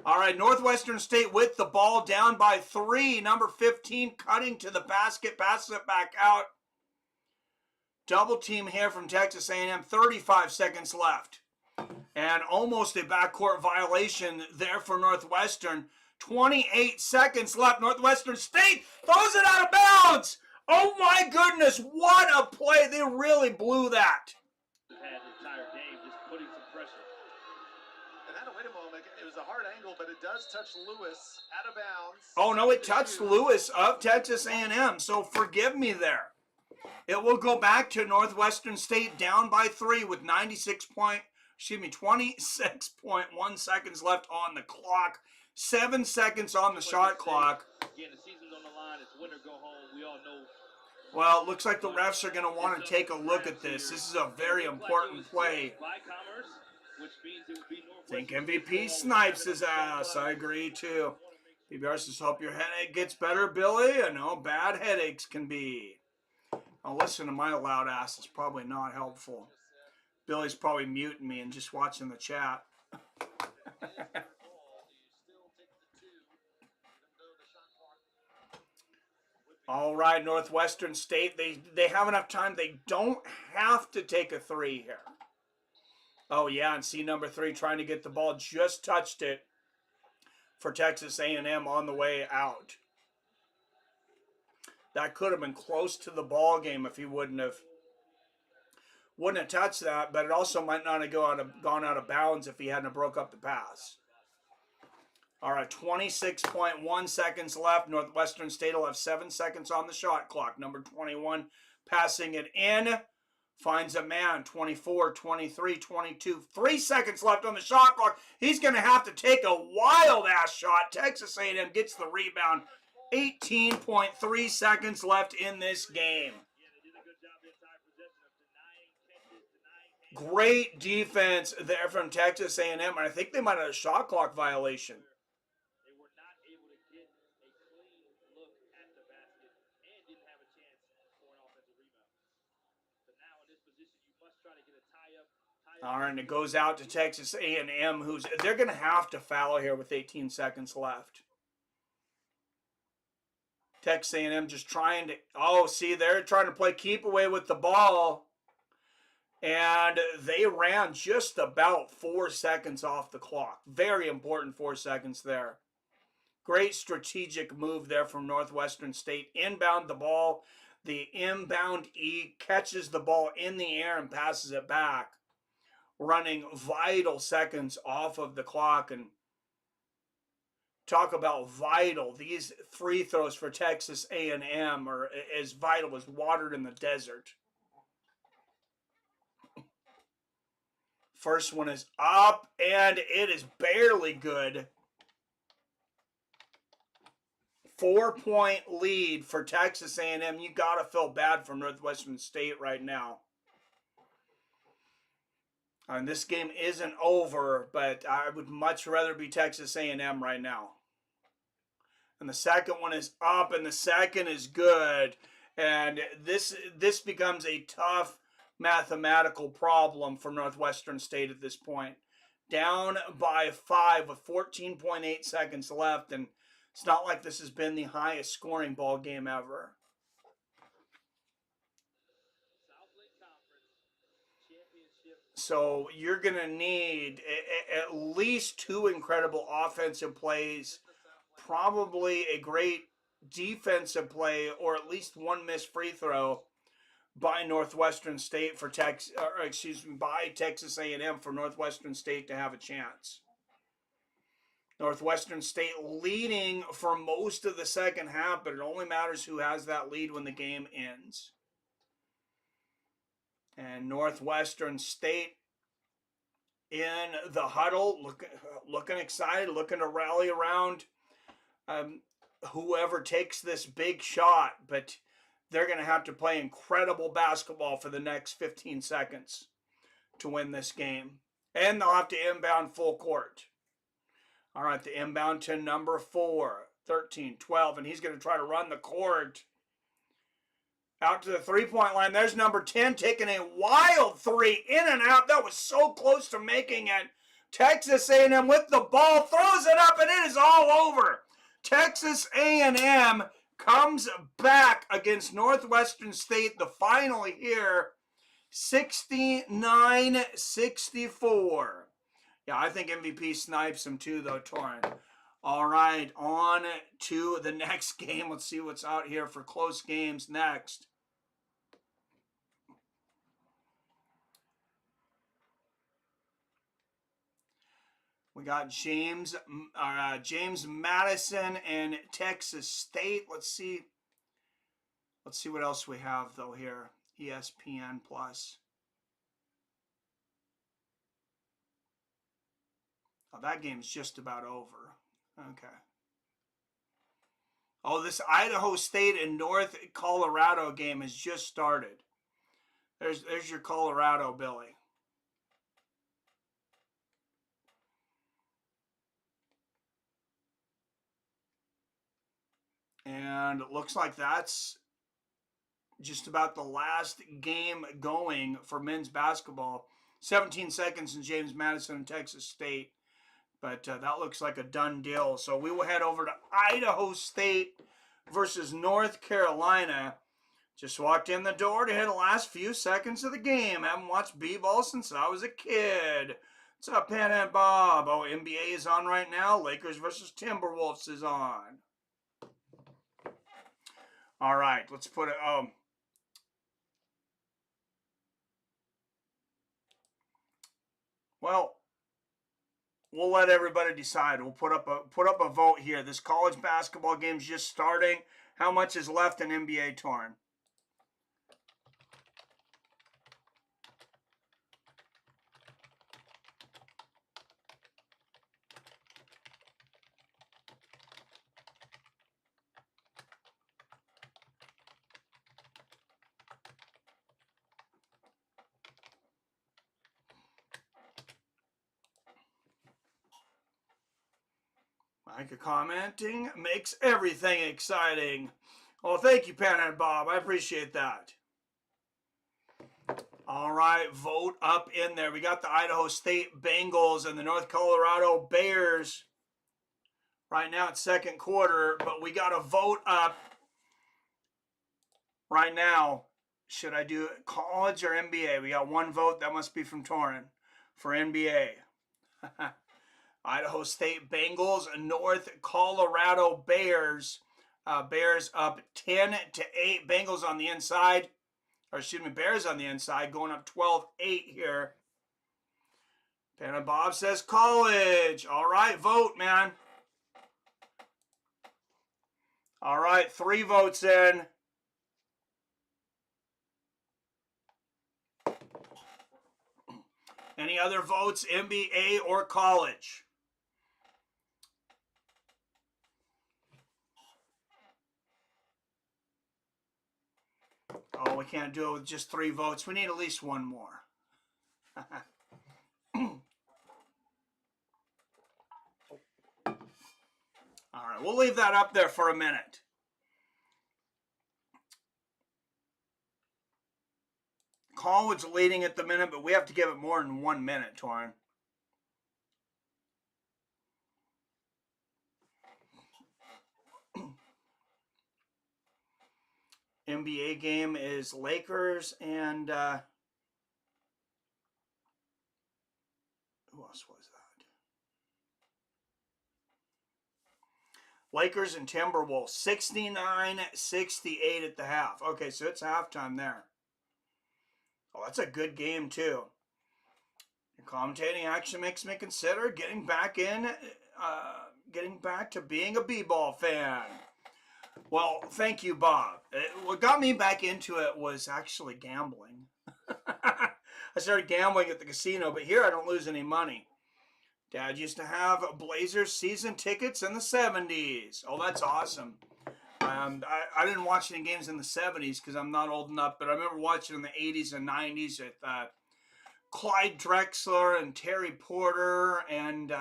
All right, Northwestern State with the ball down by 3. Number 15 cutting to the basket, passes it back out. Double team here from Texas A&M, 35 seconds left. And almost a backcourt violation there for Northwestern. 28 seconds left. Northwestern State throws it out of bounds. Oh my goodness, what a play. They really blew that. Had the entire game just putting some pressure. And then, wait a moment, it was a hard angle, but it does touch Lewis out of bounds. Oh no, it touched Lewis of Texas A&M, so forgive me there. It will go back to Northwestern State down by 3 with 26.1 seconds left on the clock. 7 seconds on the shot clock. Again, the season's on the line. It's win or go home. We all know. Well, it looks like the refs are going to want to take a look at this. This is a very important play. I think MVP snipes his ass. I agree, too. PBR says, hope your headache gets better, Billy. I know bad headaches can be. I'll listen to my loud ass. It's probably not helpful. Billy's probably muting me and just watching the chat. All right, Northwestern State. They have enough time. They don't have to take a 3 here. Oh, yeah, and see number 3 trying to get the ball. Just touched it for Texas A&M on the way out. That could have been close to the ball game if he wouldn't have touched that, but it also might not have gone out of bounds if he hadn't broke up the pass. All right, 26.1 seconds left. Northwestern State will have 7 seconds on the shot clock. Number 21 passing it in. Finds a man, 24, 23, 22. 3 seconds left on the shot clock. He's going to have to take a wild-ass shot. Texas A&M gets the rebound. 18.3 seconds left in this game. Great defense there from Texas A&M, and I think they might have a shot clock violation. They were not able to get a clean look at the basket and didn't have a chance for an offensive rebound. So now in this position, you must try to get a tie-up. All right, and it goes out to Texas A&M, they're going to have to foul here with 18 seconds left. Texas A&M just trying to, they're trying to play keep away with the ball. And they ran just about 4 seconds off the clock. Very important 4 seconds there. Great strategic move there from Northwestern State. Inbound the ball. The inbound E catches the ball in the air and passes it back. Running vital seconds off of the clock. And talk about vital. These free throws for Texas A&M are as vital as water in the desert. First one is up, and it is barely good. 4-point lead for Texas A&M. You got to feel bad for Northwestern State right now. And this game isn't over, but I would much rather be Texas A&M right now. And the second one is up, and the second is good. And this becomes a tough mathematical problem for Northwestern State at this point. Down by 5 with 14.8 seconds left, and it's not like this has been the highest scoring ball game ever. So you're going to need at least 2 incredible offensive plays, probably a great defensive play, or at least 1 missed free throw by Northwestern State for by Texas A&M for Northwestern State to have a chance. Northwestern State leading for most of the second half, but it only matters who has that lead when the game ends. And Northwestern State in the huddle, looking excited, looking to rally around whoever takes this big shot, but they're going to have to play incredible basketball for the next 15 seconds to win this game. And they'll have to inbound full court. All right, the inbound to number 4, 13, 12, and he's going to try to run the court out to the three-point line. There's number 10 taking a wild 3 in and out. That was so close to making it. Texas A&M with the ball, throws it up, and it is all over. Texas A&M comes back against Northwestern State, the final here, 69-64. Yeah, I think MVP snipes him too, though, Torrin. All right, on to the next game. Let's see what's out here for close games next. We got James Madison and Texas State. Let's see what else we have though here. ESPN Plus. Oh, that game's just about over. Okay. Oh, this Idaho State and North Colorado game has just started. There's your Colorado, Billy. And it looks like that's just about the last game going for men's basketball. 17 seconds in James Madison and Texas State. But that looks like a done deal. So we will head over to Idaho State versus North Carolina. Just walked in the door to hit the last few seconds of the game. Haven't watched b-ball since I was a kid. What's up, Pan and Bob? Oh, NBA is on right now. Lakers versus Timberwolves is on. All right, let's put it. Well, we'll let everybody decide. We'll put up a vote here. This college basketball game's just starting. How much is left in NBA, Torn? Micah commenting makes everything exciting. Well, thank you, Pan and Bob. I appreciate that. All right, vote up in there. We got the Idaho State Bengals and the North Colorado Bears. Right now it's second quarter, but we got a vote up right now. Should I do college or NBA? We got one vote. That must be from Torrin for NBA. Idaho State Bengals, North Colorado Bears. Bears up 10-8. Bengals on the inside. Or excuse me, Bears on the inside, going up 12-8 here. Pan and Bob says college. All right, vote, man. All right, 3 votes in. Any other votes, NBA or college? Oh, we can't do it with just 3 votes. We need at least one more. All right, we'll leave that up there for a minute. College leading at the minute, but we have to give it more than 1 minute, Torrin. NBA game is Lakers and who else was that? Lakers and Timberwolves, 69-68 at the half. Okay, so it's halftime there. Oh, that's a good game too. Your commentating actually makes me consider getting back to being a b-ball fan. Well, thank you, Bob. What got me back into it was actually gambling. I started gambling at the casino, but here I don't lose any money. Dad used to have Blazers season tickets in the 70s. Oh, that's awesome. I didn't watch any games in the 70s because I'm not old enough, but I remember watching in the 80s and 90s with Clyde Drexler and Terry Porter, and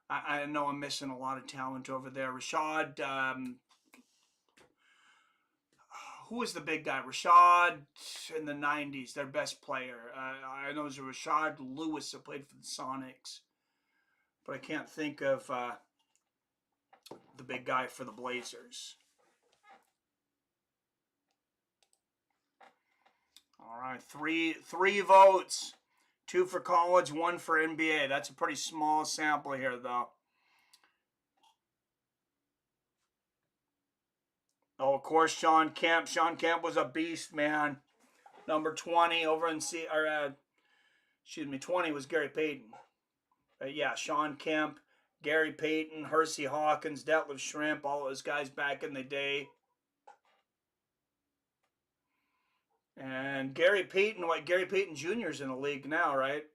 I know I'm missing a lot of talent over there. Rashad, who was the big guy? Rashad in the 90s, their best player. I know it was Rashad Lewis that played for the Sonics, but I can't think of the big guy for the Blazers. All right, three votes. 2 for college, 1 for NBA. That's a pretty small sample here, though. Oh, of course, Sean Kemp. Sean Kemp was a beast, man. Number 20 over in 20 was Gary Payton. Yeah, Sean Kemp, Gary Payton, Hersey Hawkins, Detlef Schrempf, all those guys back in the day. And Gary Payton Jr. is in the league now, right?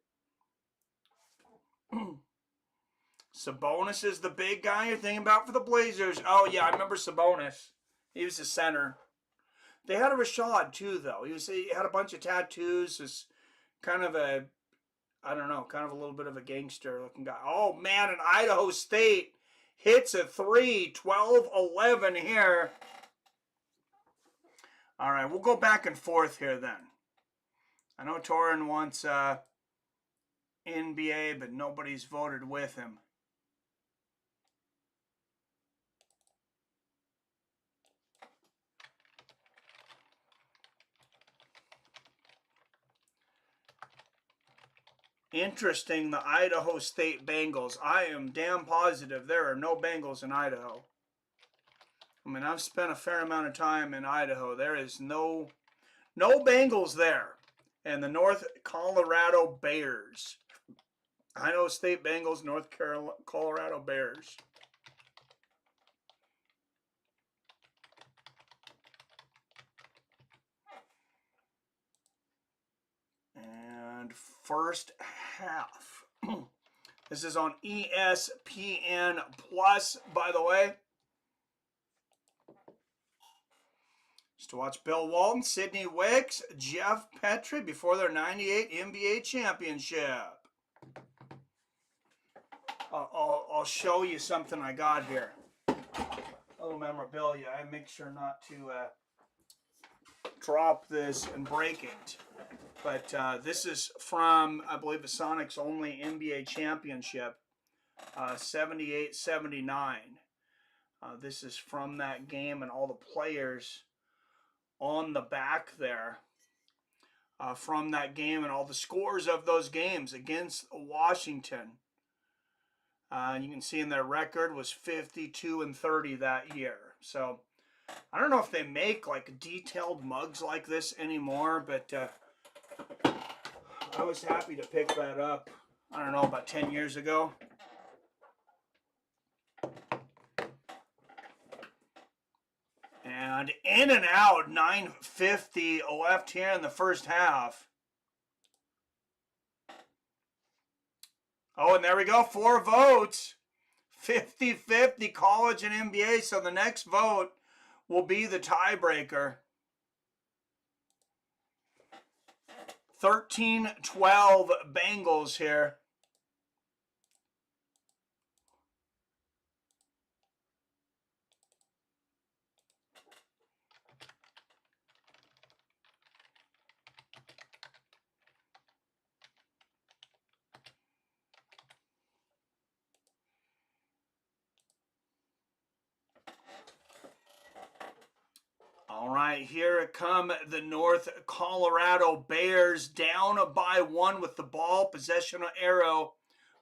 Sabonis is the big guy you're thinking about for the Blazers. Oh, yeah, I remember Sabonis. He was the center. They had a Rashad, too, though. He had a bunch of tattoos. Was kind of a, I don't know, kind of a little bit of a gangster-looking guy. Oh, man, and Idaho State hits a 3, 12-11 here. All right, we'll go back and forth here then. I know Torrin wants NBA, but nobody's voted with him. Interesting, the Idaho State Bengals. I am damn positive there are no Bengals in Idaho. I mean, I've spent a fair amount of time in Idaho. There is no Bengals there. And the North Colorado Bears. Idaho State Bengals, North Colorado Bears. And first half. This is on ESPN Plus, by the way. Just to watch Bill Walton, Sidney Wicks, Jeff Petrie before their 98 NBA championship. I'll show you something I got here. A little memorabilia. I make sure not to drop this and break it. But this is from, I believe, the Sonics only NBA championship, 78-79. This is from that game and all the players on the back there from that game and all the scores of those games against Washington. You can see in their record was 52-30 that year. So I don't know if they make like detailed mugs like this anymore, but I was happy to pick that up, I don't know, about 10 years ago. And in and out, 9:50 left here in the first half. Oh, and there we go. 4 votes. 50-50 college and NBA. So the next vote will be the tiebreaker. 13-12 Bengals here. All right, here come the North Colorado Bears, down by 1 with the ball. Possession arrow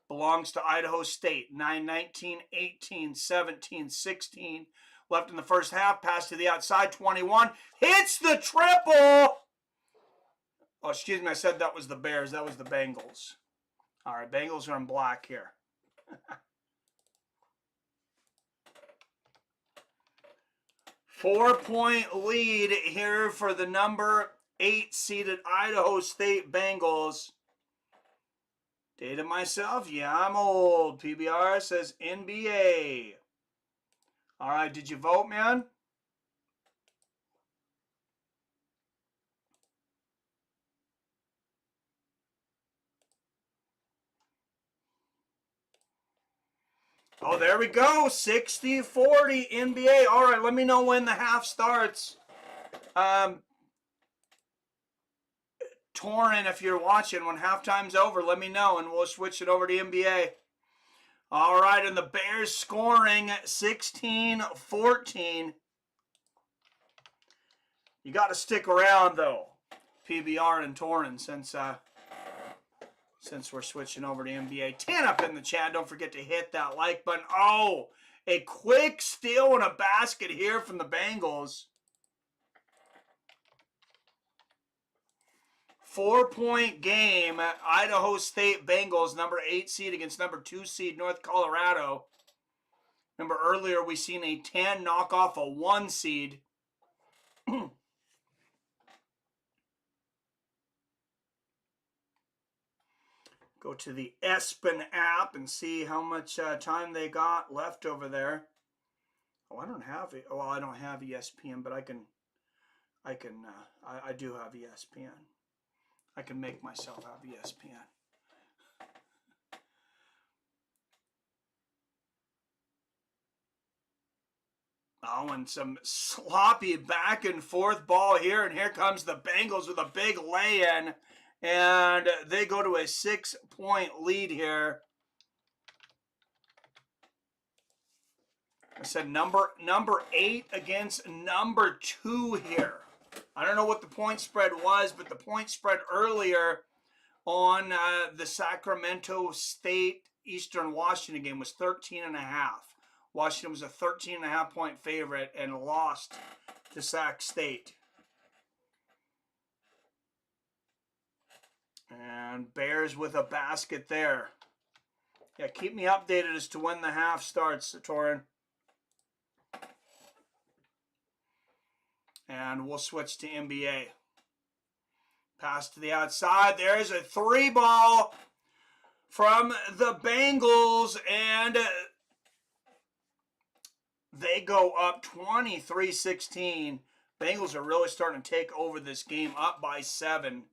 belongs to Idaho State. 9-19, 18, 17, 16. Left in the first half. Pass to the outside. 21. Hits the triple. Oh, excuse me. I said that was the Bears. That was the Bengals. All right, Bengals are in black here. 4-point lead here for the number 8 seeded Idaho State Bengals. Dated myself? Yeah, I'm old. PBR says NBA. All right, did you vote, man? Oh, there we go. 60-40 NBA. All right, let me know when the half starts. Torin, if you're watching, when halftime's over, let me know, and we'll switch it over to NBA. All right, and the Bears scoring 16-14. You got to stick around, though, PBR and Torin, since we're switching over to NBA. 10 up in the chat. Don't forget to hit that like button. Oh, a quick steal and a basket here from the Bengals. 4-point game. Idaho State Bengals, number 8 seed against number 2 seed North Colorado. Remember earlier we seen a 10 knock off a 1 seed. Go to the ESPN app and see how much time they got left over there. Oh, I don't have it. Well, I don't have ESPN, but I do have ESPN. I can make myself have ESPN. Oh, and some sloppy back and forth ball here, and here comes the Bengals with a big lay-in, and they go to a 6-point lead here. I said number 8 against number 2 here. I don't know what the point spread was, but the point spread earlier on the Sacramento State Eastern Washington game was 13.5. Washington was a 13.5 point favorite and lost to Sac State. And Bears with a basket there. Yeah, keep me updated as to when the half starts, Torin. And we'll switch to NBA. Pass to the outside. There's a 3 ball from the Bengals, and they go up 23-16. Bengals are really starting to take over this game, up by 7.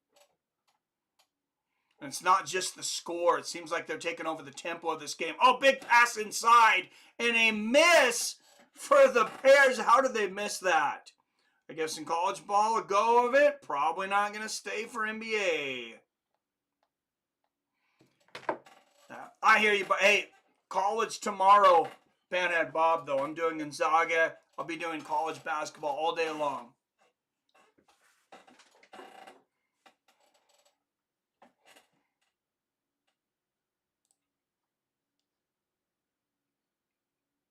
And it's not just the score. It seems like they're taking over the tempo of this game. Oh, big pass inside, and a miss for the Bears. How did they miss that? I guess in college ball, a go of it. Probably not going to stay for NBA. I hear you, but hey, college tomorrow, Panhead Bob, though. I'm doing Gonzaga. I'll be doing college basketball all day long.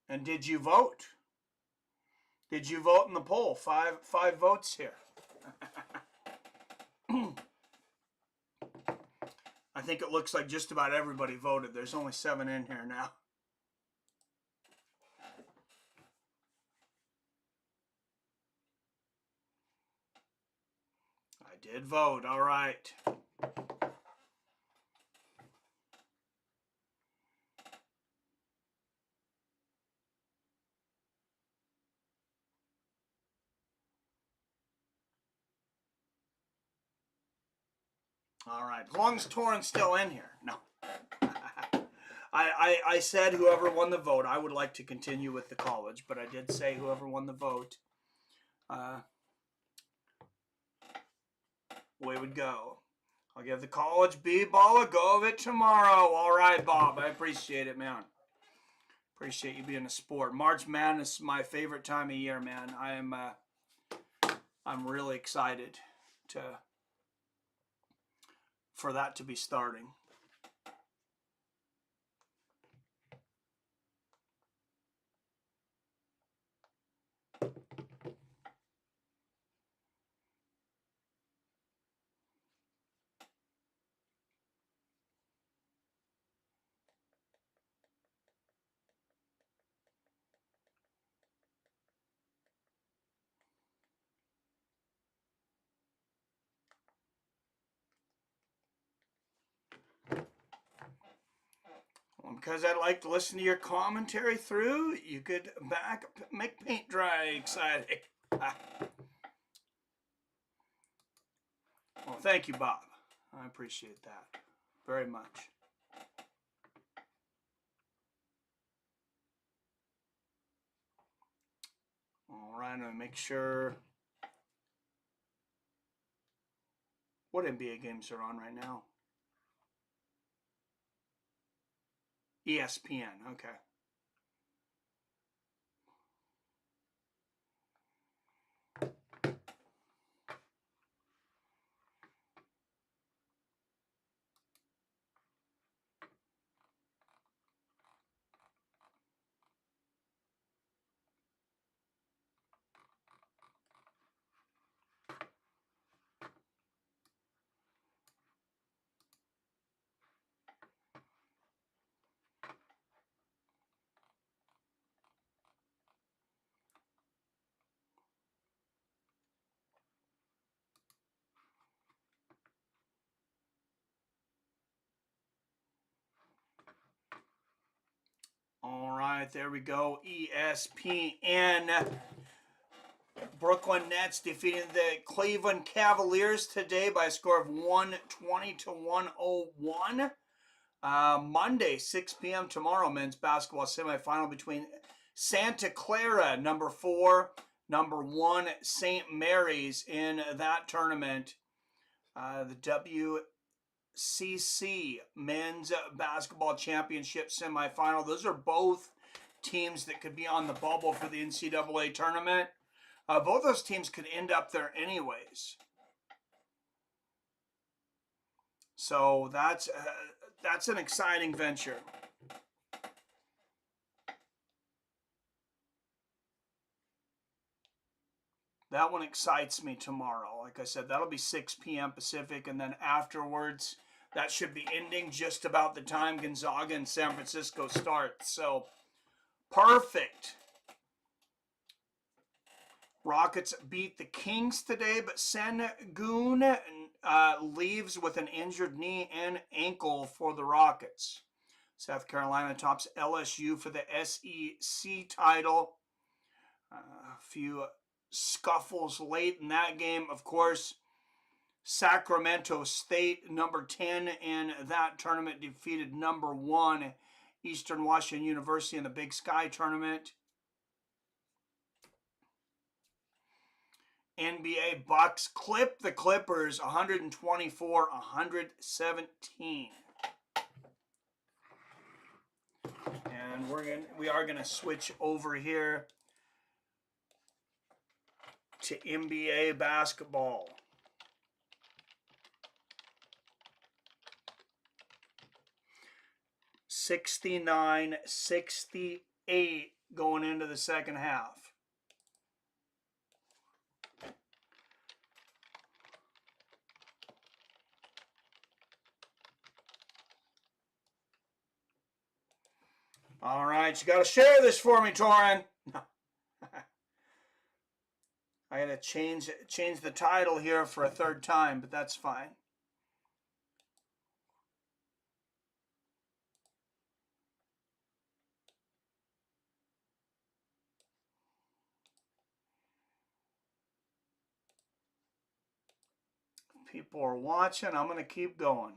And did you vote? Did you vote in the poll? Five votes here. I think it looks like just about everybody voted. There's only 7 in here now. I did vote. All right. All right. As long as Torrent's still in here. No. I said whoever won the vote. I would like to continue with the college, but I did say whoever won the vote, we would go. I'll give the college B-ball a go of it tomorrow. All right, Bob. I appreciate it, man. Appreciate you being a sport. March Madness is my favorite time of year, man. I'm really excited for that to be starting. Because I like to listen to your commentary through, you could make paint dry exciting. Well, thank you, Bob. I appreciate that very much. All right, I'm going to make sure. What NBA games are on right now? ESPN, okay. All right, there we go. ESPN. Brooklyn Nets defeating the Cleveland Cavaliers today by a score of 120 to 101. Monday, 6 p.m. tomorrow, men's basketball semifinal between Santa Clara, number 4, number 1, St. Mary's in that tournament. The WCC men's basketball championship semifinal. Those are both teams that could be on the bubble for the NCAA tournament. Both those teams could end up there anyways. So that's an exciting venture. That one excites me tomorrow. Like I said, that'll be 6 p.m. Pacific, and then afterwards, that should be ending just about the time Gonzaga and San Francisco start. So, perfect. Rockets beat the Kings today, but Sengun leaves with an injured knee and ankle for the Rockets. South Carolina tops LSU for the SEC title. A few scuffles late in that game. Of course, Sacramento State, number 10 in that tournament, defeated number 1 Eastern Washington University in the Big Sky tournament. NBA Bucks clip the Clippers 124-117. And we are gonna switch over here to NBA basketball. 69-68 going into the second half. All right, you got to share this for me, Torin. No. I got to change the title here for a third time, but that's fine. People are watching. I'm going to keep going.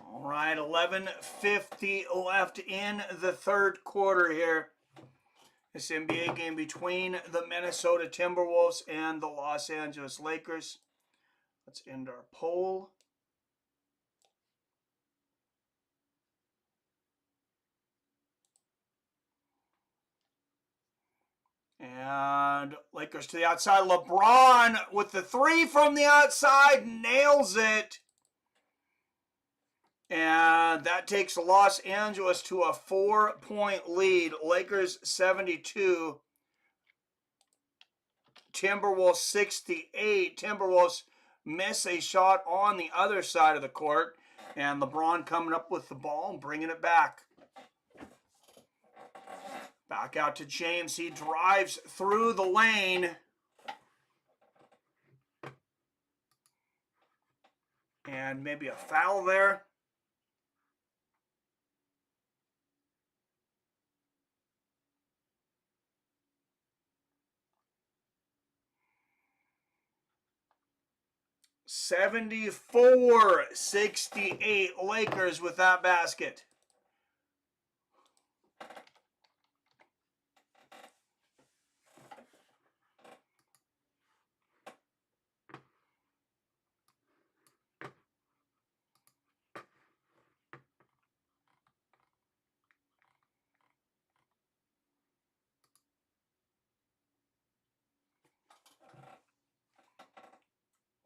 All right, 11:50 left in the third quarter here. This NBA game between the Minnesota Timberwolves and the Los Angeles Lakers. Let's end our poll. And Lakers to the outside. LeBron with the three from the outside. Nails it. And that takes Los Angeles to a 4-point lead. Lakers 72. Timberwolves 68. Timberwolves miss a shot on the other side of the court. And LeBron coming up with the ball and bringing it back. Back out to James. He drives through the lane. And maybe a foul there. (74-68) Lakers with that basket.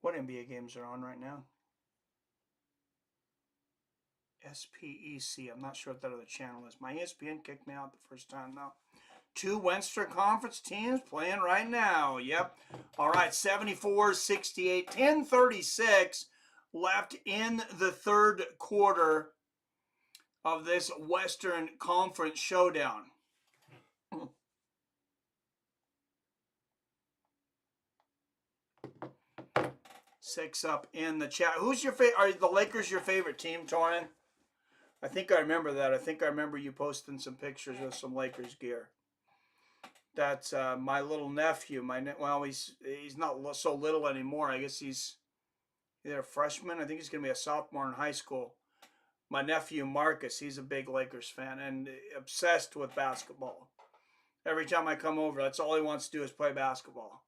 What NBA games are on right now? SPEC. I'm not sure what that other channel is. My ESPN kicked me out the first time though. Two Western Conference teams playing right now. Yep. All right, 74-68. 10:36 left in the third quarter of this Western Conference showdown. Six up in the chat. Who's your favorite? Are the Lakers your favorite team, Torin? I think I remember that. I think I remember you posting some pictures with some Lakers gear. That's my little nephew. Well, he's not so little anymore. I guess he's either a freshman. I think he's going to be a sophomore in high school. My nephew Marcus, he's a big Lakers fan and obsessed with basketball. Every time I come over, that's all he wants to do is play basketball.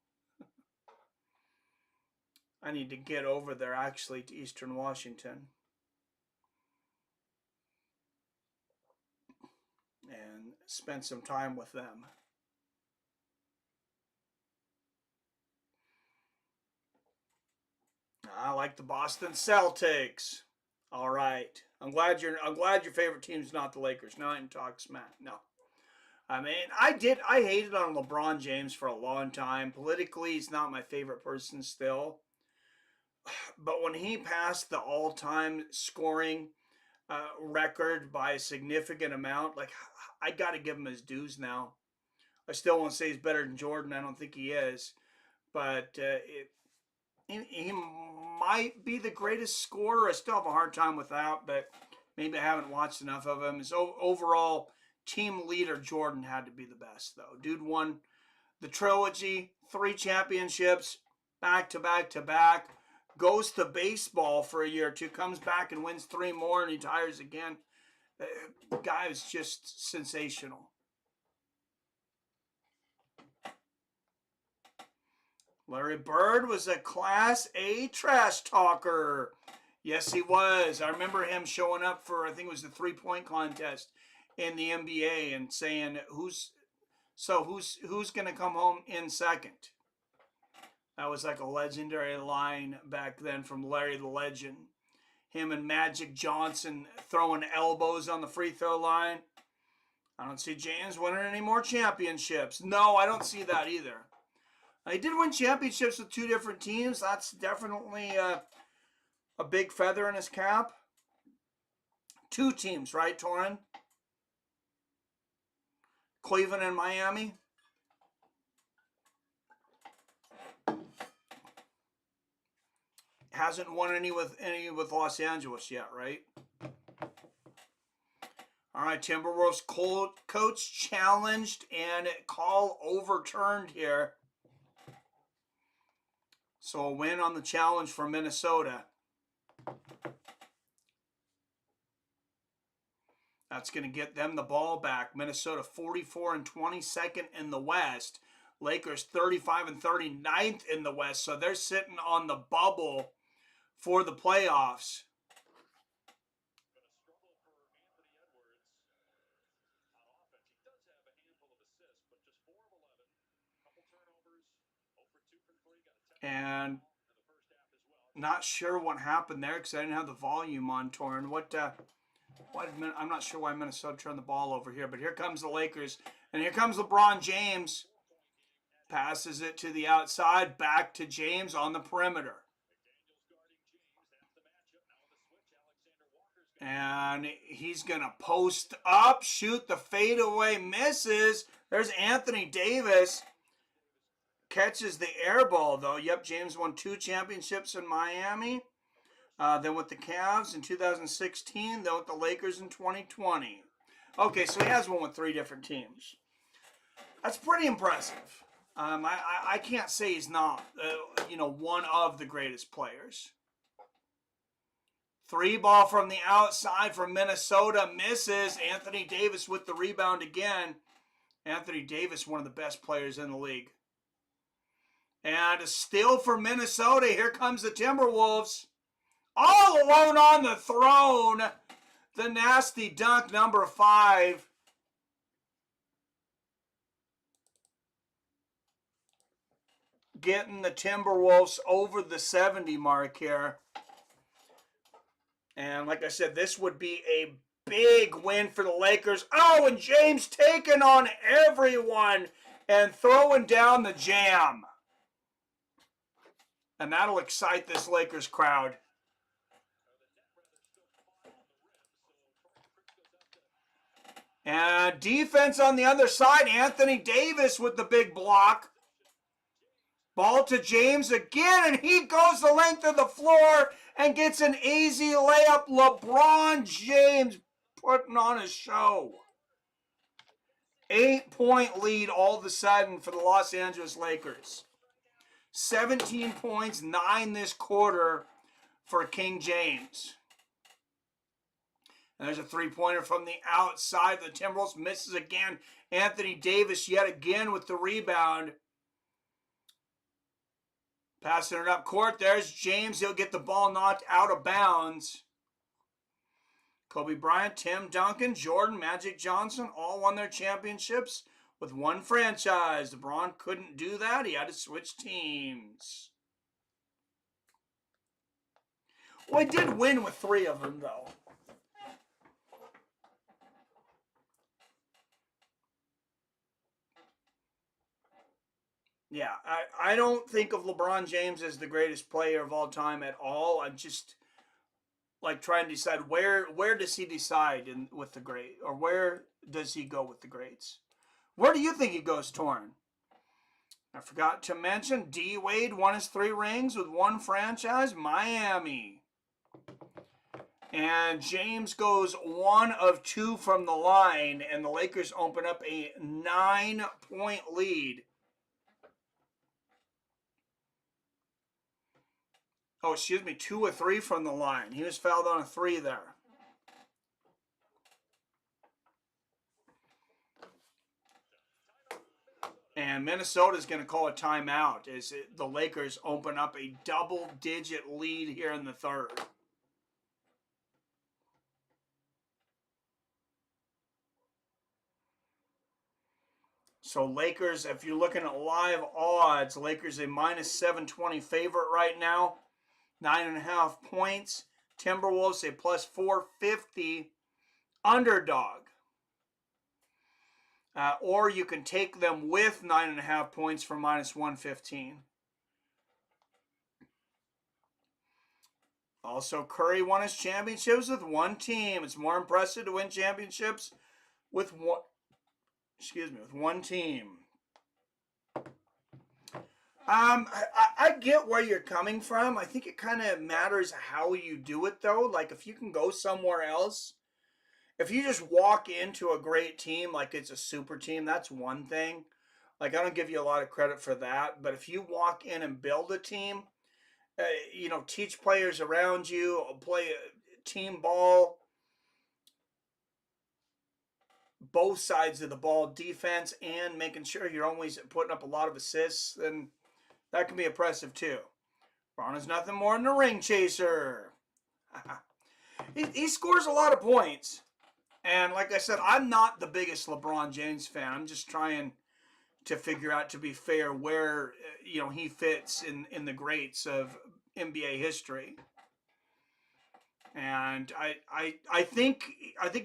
I need to get over there, actually, to Eastern Washington. And spend some time with them. I like the Boston Celtics. All right. I'm glad your favorite team's not the Lakers. No, I didn't talk smack. No. I mean, I hated on LeBron James for a long time. Politically, he's not my favorite person still. But when he passed the all-time scoring record by a significant amount, like, I got to give him his dues now. I still won't say he's better than Jordan. I don't think he is. But he might be the greatest scorer. I still have a hard time with that, but maybe I haven't watched enough of him. His overall team leader, Jordan, had to be the best, though. Dude won the trilogy, 3 championships, back to back to back. Goes to baseball for a year or two, comes back and wins 3 more and retires again. The guy is just sensational. Larry Bird was a Class A trash talker. Yes, he was. I remember him showing up for, I think it was the 3-point contest in the NBA and saying who's going to come home in second. That was like a legendary line back then from Larry the Legend. Him and Magic Johnson throwing elbows on the free throw line. I don't see James winning any more championships. No, I don't see that either. He did win championships with 2 different teams. That's definitely a big feather in his cap. 2 teams, right, Torin? Cleveland and Miami. Hasn't won any with Los Angeles yet, right? All right, Timberwolves coach challenged and call overturned here. So a win on the challenge for Minnesota. That's going to get them the ball back. Minnesota 44 and 22nd in the West. Lakers 35 and 39th in the West. So they're sitting on the bubble for the playoffs. And not sure what happened there because I didn't have the volume on, Torrin. I'm not sure why Minnesota turned the ball over here, but here comes the Lakers, and here comes LeBron James. Passes it to the outside, back to James on the perimeter. And he's going to post up, shoot the fadeaway, misses. There's Anthony Davis. Catches the air ball, though. Yep, James won 2 championships in Miami. Then with the Cavs in 2016. Then with the Lakers in 2020. Okay, so he has one with 3 different teams. That's pretty impressive. I can't say he's not, one of the greatest players. 3 ball from the outside from Minnesota. Misses. Anthony Davis with the rebound again. Anthony Davis, one of the best players in the league. And a steal for Minnesota. Here comes the Timberwolves. All alone on the throne. The nasty dunk, number 5. Getting the Timberwolves over the 70 mark here. And like I said, this would be a big win for the Lakers. Oh, and James taking on everyone and throwing down the jam. And that'll excite this Lakers crowd. And defense on the other side. Anthony Davis with the big block. Ball to James again, and he goes the length of the floor and gets an easy layup. LeBron James putting on a show. 8-point lead all of a sudden for the Los Angeles Lakers. 17 points, 9 this quarter for King James. And there's a 3-pointer from the outside. The Timberwolves misses again. Anthony Davis yet again with the rebound. Passing it up court. There's James. He'll get the ball knocked out of bounds. Kobe Bryant, Tim Duncan, Jordan, Magic Johnson all won their championships with 1 franchise. LeBron couldn't do that. He had to switch teams. Well, he did win with 3 of them, though. Yeah, I don't think of LeBron James as the greatest player of all time at all. I'm just like trying to decide where does he decide with the great, or where does he go with the greats? Where do you think he goes, Torn? I forgot to mention D Wade won his 3 rings with 1 franchise, Miami. And James goes 1 of 2 from the line, and the Lakers open up a 9-point lead. Oh, excuse me, 2 of 3 from the line. He was fouled on a 3 there. And Minnesota's going to call a timeout as the Lakers open up a double-digit lead here in the 3rd. So Lakers, if you're looking at live odds, Lakers a minus 720 favorite right now. 9.5 points. Timberwolves a plus 450 underdog. Or you can take them with 9.5 points for minus 115. Also, Curry won his championships with one team. It's more impressive to win championships with one. With one team. I get where you're coming from. I think it kind of matters how you do it, though. Like, if you can go somewhere else, if you just walk into a great team like it's a super team, that's one thing. Like, I don't give you a lot of credit for that. But if you walk in and build a team, teach players around you, play team ball, both sides of the ball, defense, and making sure you're always putting up a lot of assists, then that can be impressive too. Braun is nothing more than a ring chaser. He scores a lot of points. And like I said, I'm not the biggest LeBron James fan. I'm just trying to figure out, to be fair, where he fits in the greats of NBA history. And I think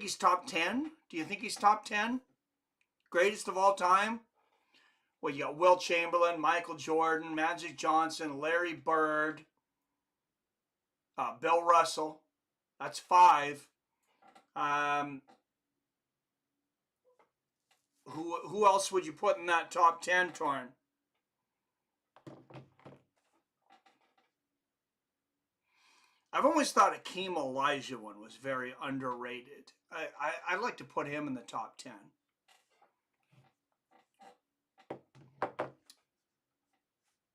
he's top 10. Do you think he's top 10? Greatest of all time? Well, you got Will Chamberlain, Michael Jordan, Magic Johnson, Larry Bird, Bill Russell. That's 5. Who else would you put in that top 10, Torn? I've always thought Akeem Olajuwon was very underrated. I'd like to put him in the top 10.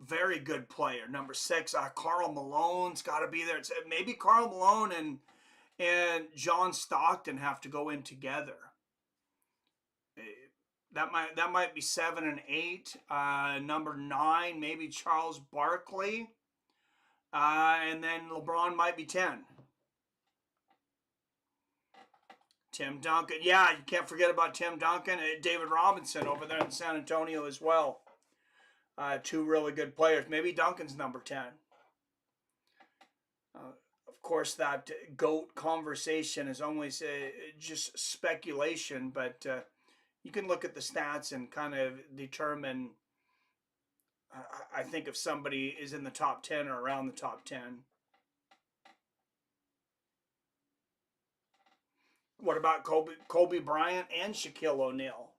Very good player. Number 6, Karl Malone's got to be there. It's maybe Karl Malone and John Stockton have to go in together. That might be 7 and 8. Number 9, maybe Charles Barkley. And then LeBron might be 10. Tim Duncan. Yeah, you can't forget about Tim Duncan. David Robinson over there in San Antonio as well. 2 really good players. Maybe Duncan's number 10. Of course, that GOAT conversation is always just speculation, but you can look at the stats and kind of determine, I think, if somebody is in the top 10 or around the top 10. What about Kobe Bryant and Shaquille O'Neal?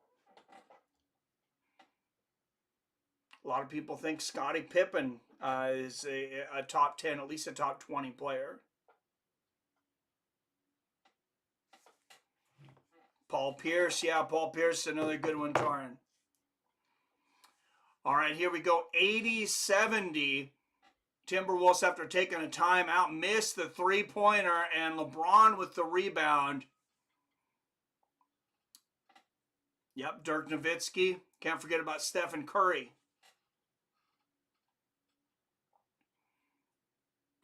A lot of people think Scottie Pippen is a top 10, at least a top 20 player. Paul Pierce. Yeah, Paul Pierce, another good one, Torrin. All right, here we go. 80-70. Timberwolves, after taking a timeout, missed the three-pointer, and LeBron with the rebound. Yep, Dirk Nowitzki. Can't forget about Stephen Curry.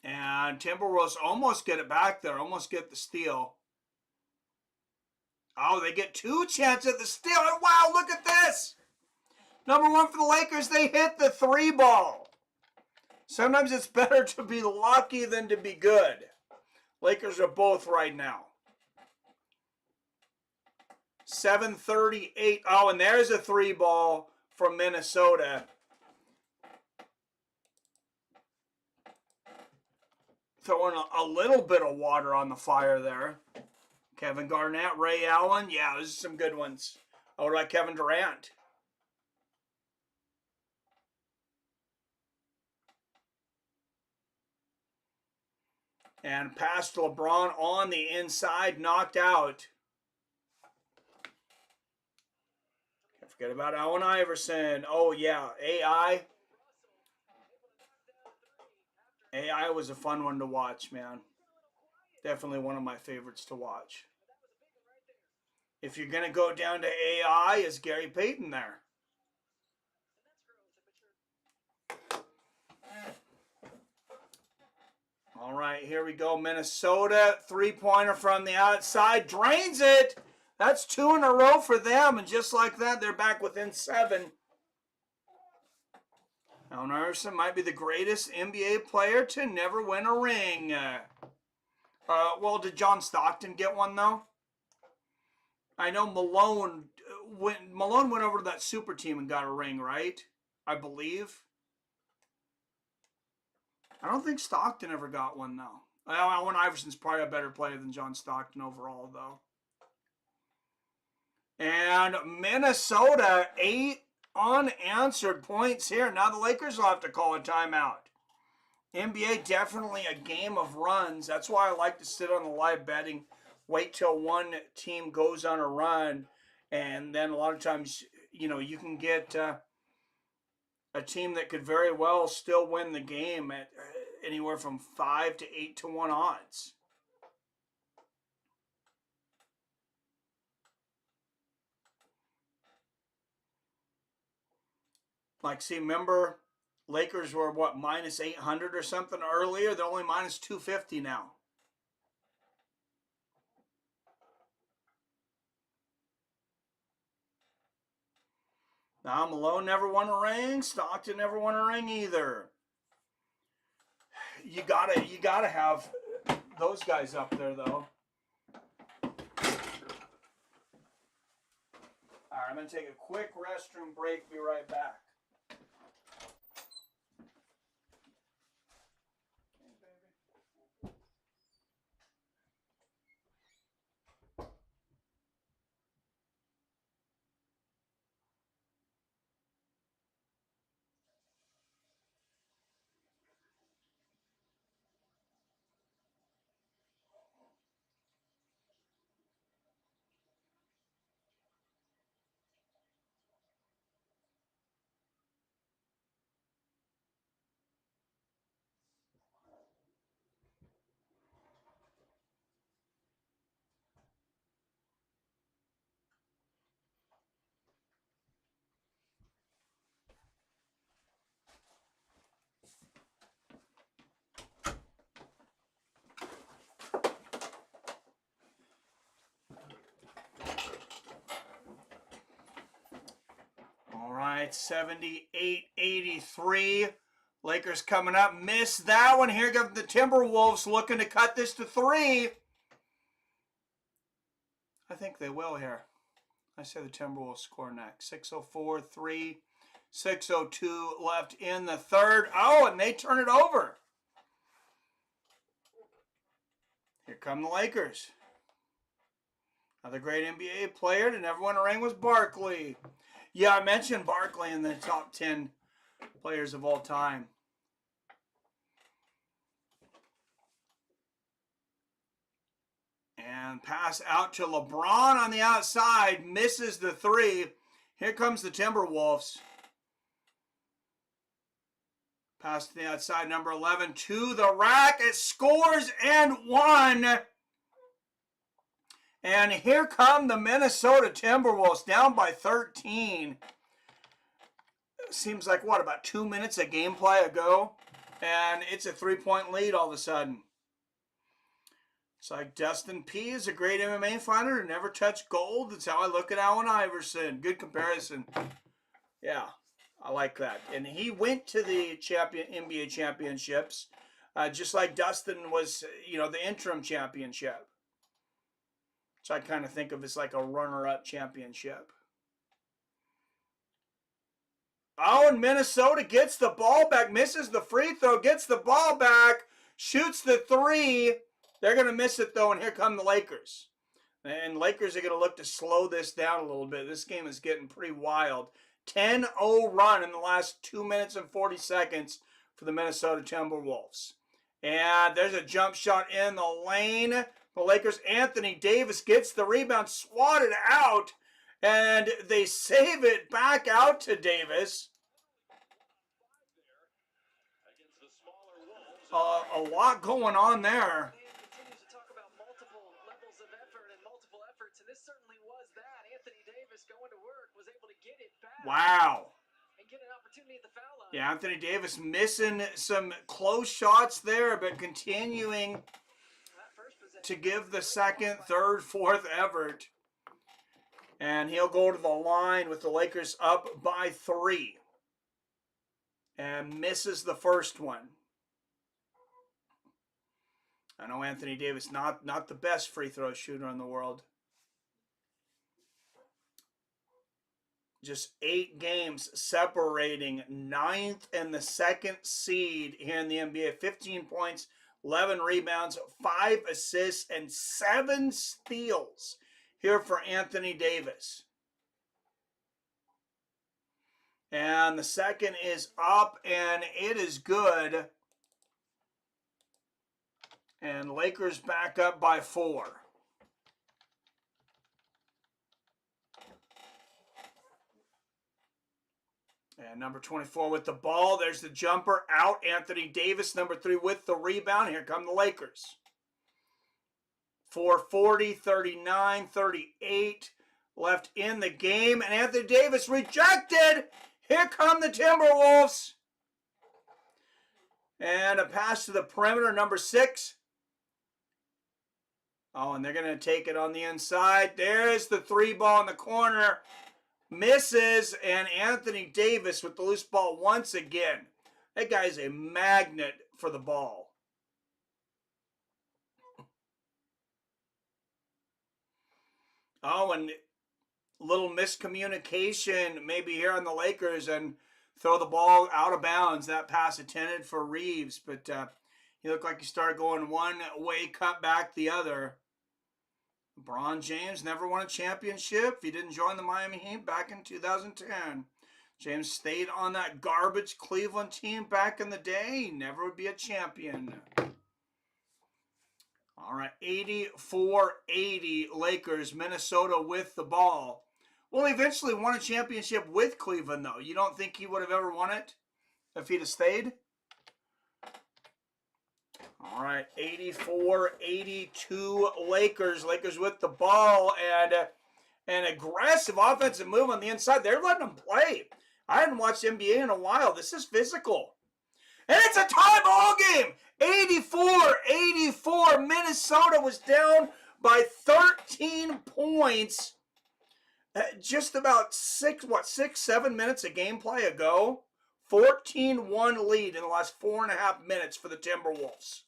And Timberwolves almost get it back there, almost get the steal. Oh, they get 2 chances at the steal. Wow, look at this. Number 1 for the Lakers, they hit the 3 ball. Sometimes it's better to be lucky than to be good. Lakers are both right now. 7:38. Oh, and there's a 3 ball from Minnesota. Throwing a little bit of water on the fire there. Kevin Garnett, Ray Allen. Yeah, those are some good ones. Oh, what about Kevin Durant? And past LeBron on the inside, knocked out. Can't forget about Allen Iverson. Oh, yeah, AI. AI was a fun one to watch, man. Definitely one of my favorites to watch. If you're going to go down to AI, is Gary Payton there? All right, here we go. Minnesota, 3-pointer from the outside. Drains it. That's 2 in a row for them, and just like that, they're back within 7. Allen Iverson might be the greatest NBA player to never win a ring. Well, did John Stockton get one, though? I know Malone went over to that super team and got a ring, right? I believe. I don't think Stockton ever got one, though. Allen Iverson's probably a better player than John Stockton overall, though. And Minnesota, 8 unanswered points here. Now the Lakers will have to call a timeout. NBA definitely a game of runs. That's why I like to sit on the live betting. Wait till one team goes on a run. And then a lot of times, you can get a team that could very well still win the game at anywhere from 5 to 8 to 1 odds. Like, see, remember, Lakers were, what, minus 800 or something earlier? They're only minus 250 now. Now, Malone never won a ring. Stockton never won a ring either. You gotta have those guys up there, though. All right, I'm going to take a quick restroom break. Be right back. All right, 78-83. Lakers coming up. Missed that one. Here come the Timberwolves looking to cut this to 3. I think they will here. I say the Timberwolves score next. 6:04, 3, 6:02 left in the third. Oh, and they turn it over. Here come the Lakers. Another great NBA player to never win a ring was Barkley. Yeah, I mentioned Barkley in the top 10 players of all time. And pass out to LeBron on the outside. Misses the 3. Here comes the Timberwolves. Pass to the outside, number 11, to the rack. It scores and 1. And here come the Minnesota Timberwolves down by 13. Seems like, what, about 2 minutes of gameplay ago? And it's a 3-point lead all of a sudden. It's like Dustin P is a great MMA fighter who never touched gold. That's how I look at Allen Iverson. Good comparison. Yeah, I like that. And he went to the NBA championships, just like Dustin was, the interim championship. Which I kind of think of as like a runner-up championship. Oh, and Minnesota gets the ball back, misses the free throw, gets the ball back, shoots the 3. They're going to miss it, though, and here come the Lakers. And Lakers are going to look to slow this down a little bit. This game is getting pretty wild. 10-0 run in the last 2 minutes and 40 seconds for the Minnesota Timberwolves. And there's a jump shot in the lane. The Lakers, Anthony Davis gets the rebound, swatted out, and they save it back out to Davis. A lot going on there. Continues to talk about multiple levels of effort and multiple efforts, and this certainly was that. Anthony Davis going to work, was able to get it back. Wow. And get an opportunity at the foul line. Yeah, Anthony Davis missing some close shots there, but continuing to give the second, third, fourth effort. And he'll go to the line with the Lakers up by 3. And misses the first one. I know Anthony Davis, not the best free throw shooter in the world. Just 8 games separating 9th and the 2nd seed here in the NBA. 15 points, 11 rebounds, 5 assists, and 7 steals here for Anthony Davis. And the second is up, and it is good. And Lakers back up by 4. And number 24 with the ball. There's the jumper out. Anthony Davis, number 3 with the rebound. Here come the Lakers. 4:40, 39, 38 left in the game. And Anthony Davis rejected. Here come the Timberwolves. And a pass to the perimeter, number 6. Oh, and they're going to take it on the inside. There's the 3 ball in the corner. Misses, and Anthony Davis with the loose ball once again. That guy's a magnet for the ball. Oh, and a little miscommunication maybe here on the Lakers and throw the ball out of bounds. That pass intended for Reeves, but he looked like he started going one way, cut back the other. LeBron James never won a championship. He didn't join the Miami Heat back in 2010. James stayed on that garbage Cleveland team back in the day. He never would be a champion. All right, 84-80 Lakers, Minnesota with the ball. Well, he eventually won a championship with Cleveland, though. You don't think he would have ever won it if he'd have stayed? All right, 84-82 Lakers. Lakers with the ball, and an aggressive offensive move on the inside. They're letting them play. I hadn't watched NBA in a while. This is physical. And it's a tie ball game. 84-84. Minnesota was down by 13 points. Just about 7 minutes of gameplay ago. 14-1 lead in the last 4.5 minutes for the Timberwolves.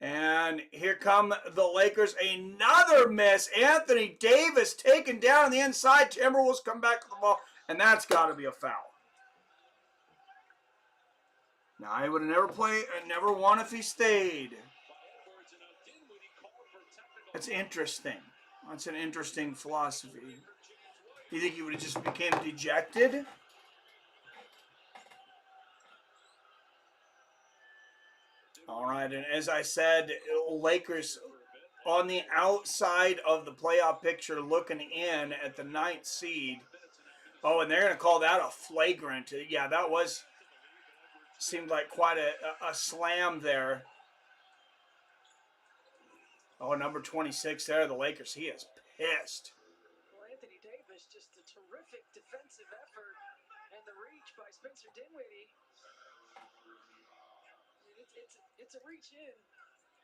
And here come the Lakers. Another miss. Anthony Davis taken down on the inside. Timberwolves come back to the ball. And that's got to be a foul. Now, he would have never won if he stayed. That's interesting. That's an interesting philosophy. You think he would have just became dejected? All right, and as I said, Lakers on the outside of the playoff picture looking in at the 9th seed. Oh, and they're going to call that a flagrant. Yeah, that seemed like quite a slam there. Oh, number 26 there, the Lakers. He is pissed. Well, Anthony Davis, just a terrific defensive effort, and the reach by Spencer Dinwiddie. It's a reach in.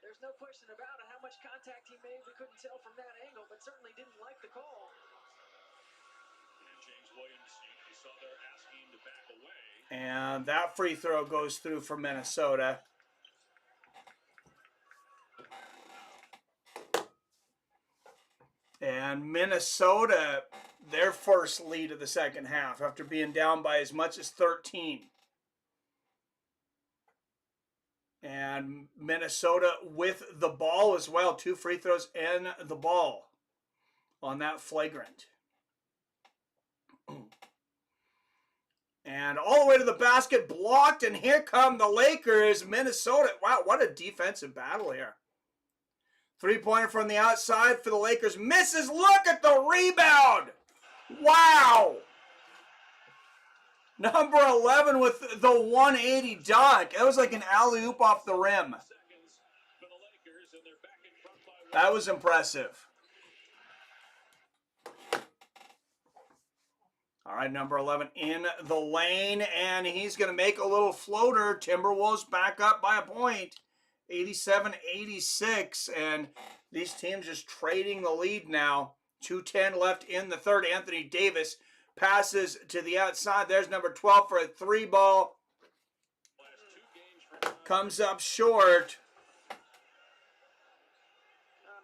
There's no question about it. How much contact he made, we couldn't tell from that angle, but certainly didn't like the call. And James Williams, you saw there asking him to back away. And that free throw goes through for Minnesota. And Minnesota, their first lead of the second half after being down by as much as 13. And Minnesota with the ball as well. 2 free throws and the ball on that flagrant. And all the way to the basket, blocked, and here come the Lakers. Minnesota, wow, what a defensive battle here. 3-pointer from the outside for the Lakers. Misses, look at the rebound. Wow. Number 11 with the 180 dunk. It was like an alley-oop off the rim. That was impressive. All right, number 11 in the lane, and he's going to make a little floater. Timberwolves back up by a point. 87-86, and these teams just trading the lead now. 2:10 left in the third. Anthony Davis passes to the outside. There's number 12 for a three ball. Comes up short. I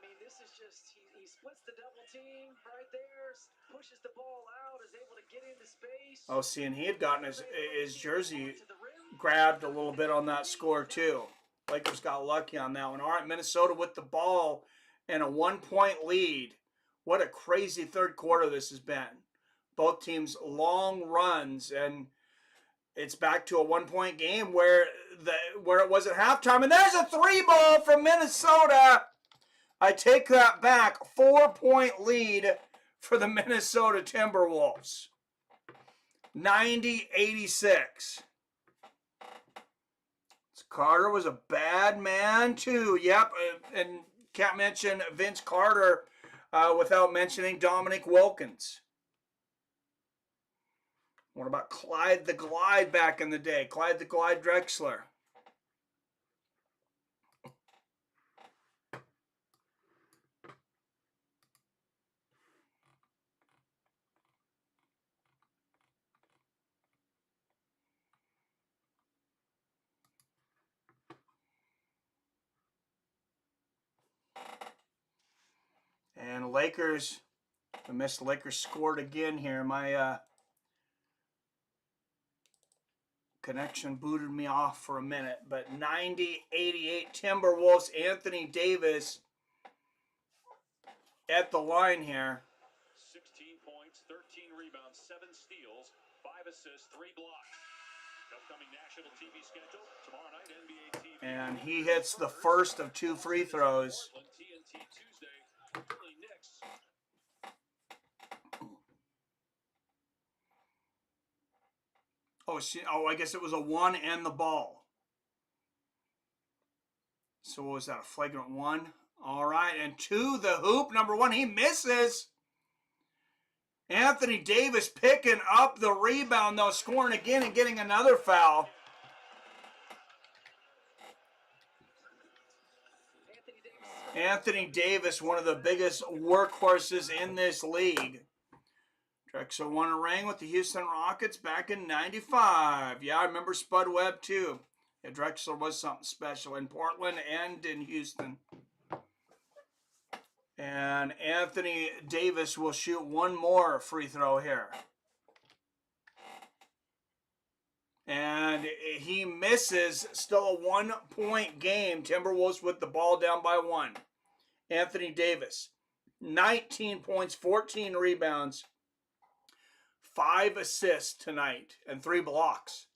mean, this is just, he splits the double team right there, pushes the ball out, is able to get into space. Oh, see, and he had gotten his jersey grabbed a little bit on that score, too. Lakers got lucky on that one. All right, Minnesota with the ball and a 1-point lead. What a crazy third quarter this has been. Both teams long runs, and it's back to a 1-point game where it was at halftime. And there's a three ball from Minnesota. I take that back. 4-point lead for the Minnesota Timberwolves. 90-86. Carter was a bad man too. Yep, and can't mention Vince Carter without mentioning Dominic Wilkins. What about Clyde the Glide back in the day? Clyde the Glide Drexler. And Lakers, I missed the Lakers scored again here. My connection booted me off for a minute. But 90-88 Timberwolves. Anthony Davis at the line here. 16 points, 13 rebounds, 7 steals, 5 assists, 3 blocks. Upcoming national TV schedule tomorrow night, NBA TV. And he hits the first of 2 free throws. TNT Tuesday, Philly Knicks. Oh, I guess it was a 1 and the ball. So what was that, a flagrant 1? All right, and to the hoop, number 1, he misses. Anthony Davis picking up the rebound, though, scoring again and getting another foul. Anthony Davis, one of the biggest workhorses in this league. Drexler won a ring with the Houston Rockets back in 95. Yeah, I remember Spud Webb, too. Yeah, Drexler was something special in Portland and in Houston. And Anthony Davis will shoot one more free throw here. And he misses. Still a 1-point game. Timberwolves with the ball down by 1. Anthony Davis, 19 points, 14 rebounds, 5 assists tonight, and 3 blocks.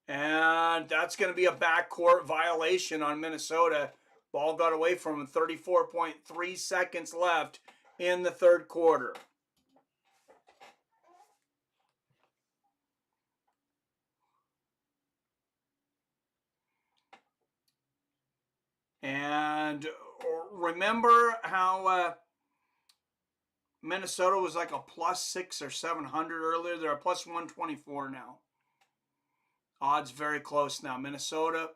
And that's going to be a backcourt violation on Minnesota. Ball got away from him. 34.3 seconds left in the third quarter. And remember how Minnesota was like a +6 or 700 earlier? They're a +124 now. Odds very close now. Minnesota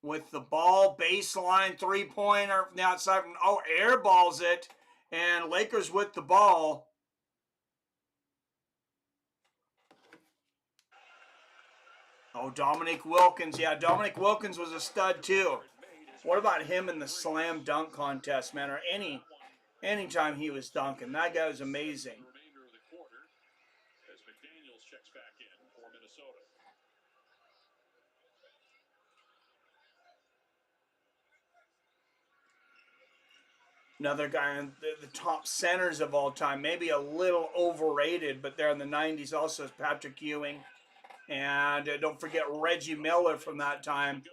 with the ball, baseline three-pointer from the outside. Oh, airballs it. And Lakers with the ball. Oh, Dominic Wilkins. Yeah, Dominic Wilkins was a stud too. What about him in the slam dunk contest, man? Or anytime he was dunking. That guy was amazing. Another guy in the top centers of all time. Maybe a little overrated, but there in the 90s also is Patrick Ewing. And don't forget Reggie Miller from that time.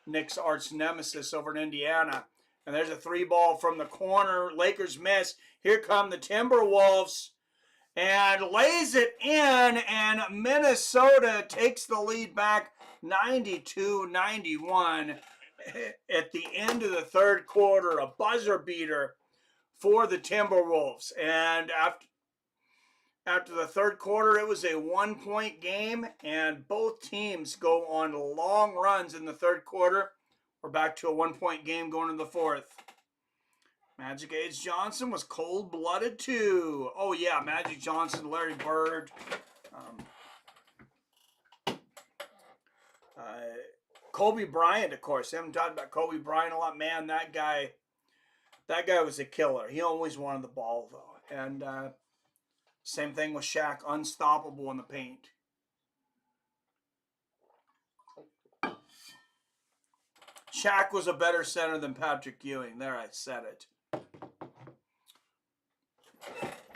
Nick's arch nemesis over in Indiana. And there's a 3-ball from the corner. Lakers miss. Here come the Timberwolves. And lays it in. And Minnesota takes the lead back 92-91. At the end of the third quarter, a buzzer beater for the Timberwolves. And After the third quarter, it was a 1-point game, and both teams go on long runs in the third quarter. We're back to a 1-point game going into the fourth. Magic Age Johnson was cold-blooded too. Oh yeah, Magic Johnson, Larry Bird. Kobe Bryant, of course. I haven't talked about Kobe Bryant a lot. Man, that guy was a killer. He always wanted the ball, though. And same thing with Shaq, unstoppable in the paint. Shaq was a better center than Patrick Ewing. There, I said it.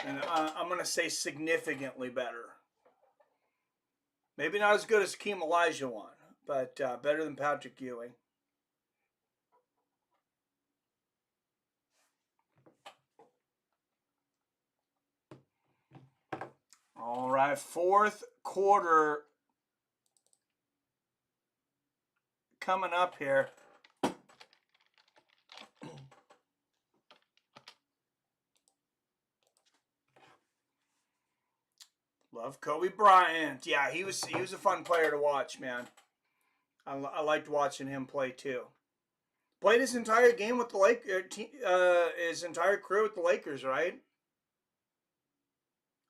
And I'm going to say significantly better. Maybe not as good as Hakeem Olajuwon, but better than Patrick Ewing. All right, fourth quarter coming up here. Love Kobe Bryant. Yeah, he was a fun player to watch, man. I liked watching him play too. Played his entire game with the his entire career with the Lakers, right?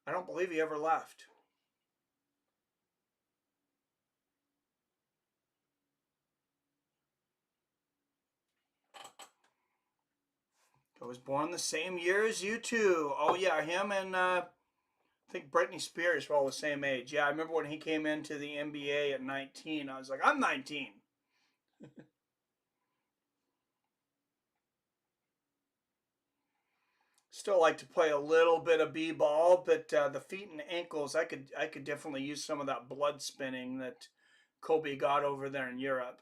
I don't believe he ever left. I was born the same year as you two. Oh yeah, him and I think Britney Spears were all the same age. Yeah, I remember when he came into the NBA at 19. I was like, I'm 19. Still like to play a little bit of b-ball, but the feet and ankles, I could definitely use some of that blood spinning that Kobe got over there in Europe.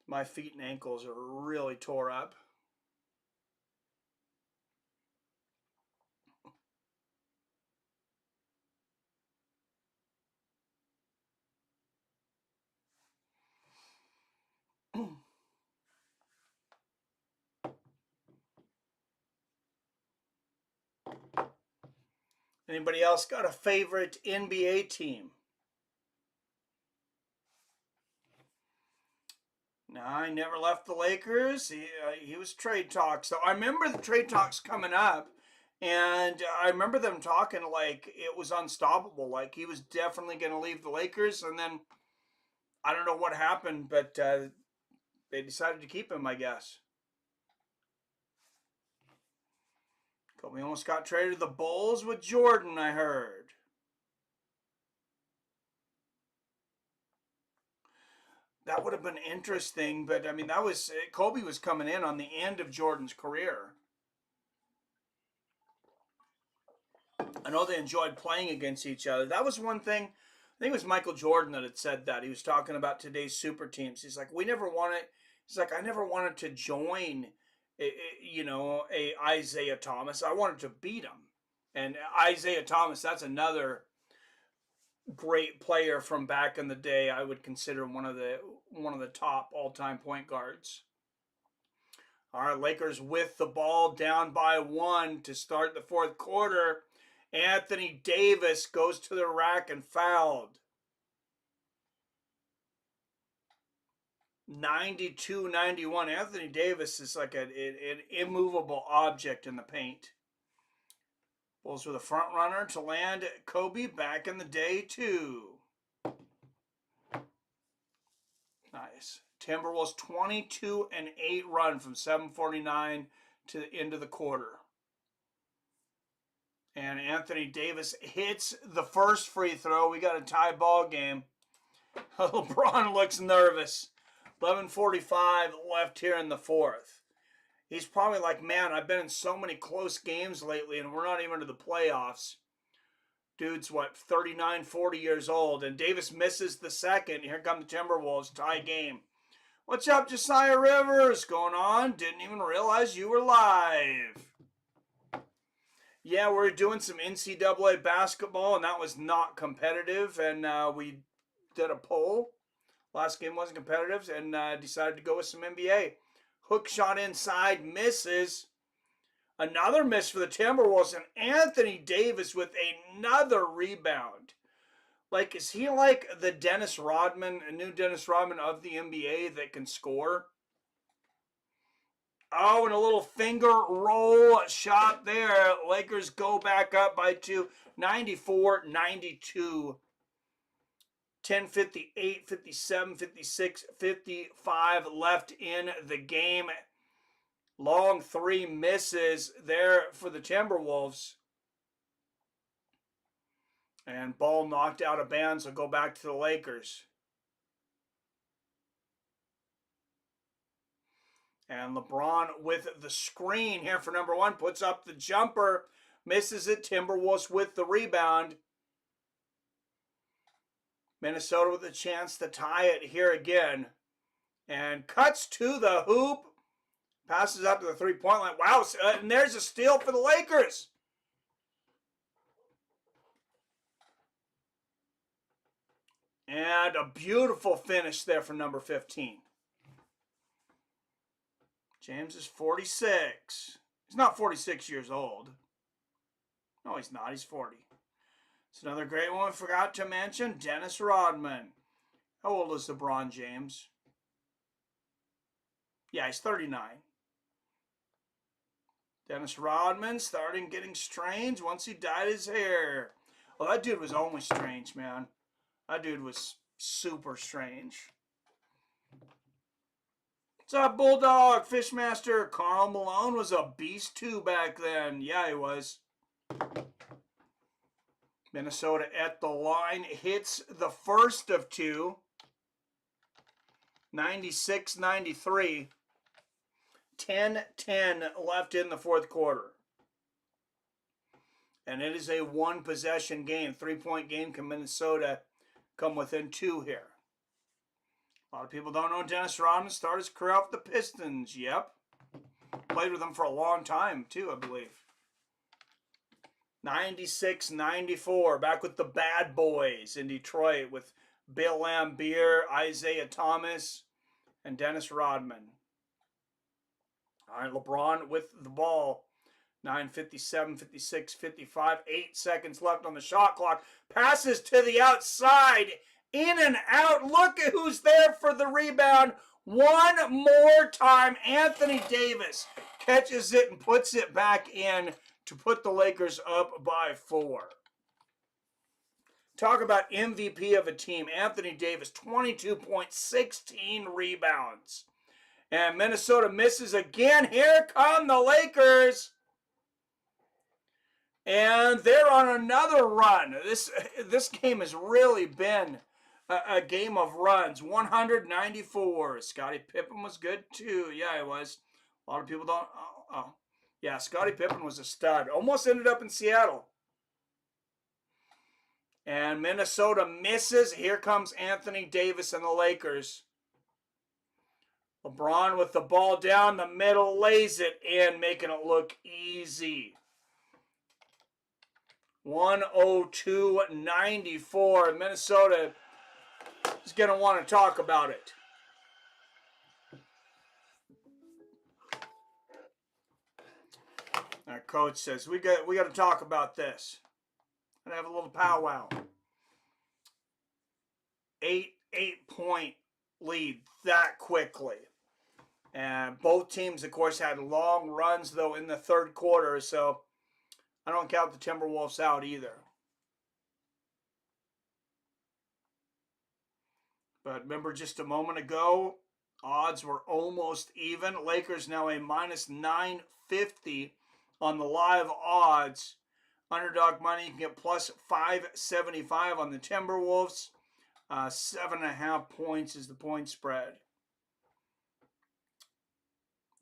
My feet and ankles are really tore up. Anybody else got a favorite NBA team? No, I never left the Lakers. He was trade talks. So I remember the trade talks coming up, and I remember them talking like it was unstoppable. Like he was definitely going to leave the Lakers, and then I don't know what happened, but they decided to keep him, I guess. Kobe almost got traded to the Bulls with Jordan, I heard. That would have been interesting, but I mean, Kobe was coming in on the end of Jordan's career. I know they enjoyed playing against each other. That was one thing. I think it was Michael Jordan that had said that. He was talking about today's super teams. He's like, I never wanted to join, a Isaiah Thomas. I wanted to beat him. And Isaiah Thomas, that's another great player from back in the day. I would consider one of the top all-time point guards. All right, Lakers with the ball down by 1 to start the fourth quarter. Anthony Davis goes to the rack and fouled. 92-91. Anthony Davis is like an immovable object in the paint. Bulls were the front runner to land Kobe back in the day too. Nice. Timberwolves 22-8 run from 7:49 to the end of the quarter. And Anthony Davis hits the first free throw. We got a tie ball game. LeBron looks nervous. 11:45 left here in the fourth. He's probably like, man, I've been in so many close games lately, and we're not even to the playoffs. Dude's, 39, 40 years old, and Davis misses the second. Here come the Timberwolves, tie game. What's up, Josiah Rivers? Going on? Didn't even realize you were live. Yeah, we're doing some NCAA basketball, and that was not competitive, and we did a poll. Last game wasn't competitive, and decided to go with some NBA. Hook shot inside, misses. Another miss for the Timberwolves, and Anthony Davis with another rebound. Like, is he like the Dennis Rodman, a new Dennis Rodman of the NBA that can score? Oh, and a little finger roll shot there. Lakers go back up by 2, 94-92. 10, 58, 57, 56, 55 left in the game. Long three misses there for the Timberwolves. And ball knocked out of bounds will go back to the Lakers. And LeBron with the screen here for number one. Puts up the jumper. Misses it. Timberwolves with the rebound. Minnesota with a chance to tie it here again. And cuts to the hoop. Passes up to the three-point line. Wow, and there's a steal for the Lakers. And a beautiful finish there for number 15. James is 46. He's not 46 years old. No, he's not. He's 40. It's another great one. Forgot to mention Dennis Rodman. How old is LeBron James? Yeah, he's 39. Dennis Rodman starting getting strange once he dyed his hair. Well, that dude was only strange, man. That dude was super strange. What's up, Bulldog? Fishmaster. Karl Malone was a beast too back then. Yeah, he was. Minnesota at the line hits the first of two. 96-93. 10-10 left in the fourth quarter. And it is a one-possession game. 3-point game. Can Minnesota come within two here? A lot of people don't know Dennis Rodman started his career off the Pistons. Yep. Played with them for a long time, too, I believe. 96-94. Back with the Bad Boys in Detroit with Bill Laimbeer, Isaiah Thomas, and Dennis Rodman. All right, LeBron with the ball. 9:57, 56, 55. 8 seconds left on the shot clock. Passes to the outside. In and out. Look at who's there for the rebound. One more time. Anthony Davis catches it and puts it back in to put the Lakers up by 4. Talk about MVP of a team. Anthony Davis, 22.16 rebounds. And Minnesota misses again. Here come the Lakers. And they're on another run. This game has really been a game of runs. 194. Scottie Pippen was good too. Yeah, he was. A lot of people don't. Yeah, Scottie Pippen was a stud. Almost ended up in Seattle. And Minnesota misses. Here comes Anthony Davis and the Lakers. LeBron with the ball down the middle, lays it in, making it look easy. 102-94. Minnesota is going to want to talk about it. Our coach says, we got to talk about this. And have a little powwow. 8-point lead that quickly. And both teams, of course, had long runs, though, in the third quarter. So I don't count the Timberwolves out either. But remember just a moment ago, odds were almost even. Lakers now a minus 950 on the live odds. Underdog money, you can get plus 575 on the Timberwolves. 7.5 points is the point spread.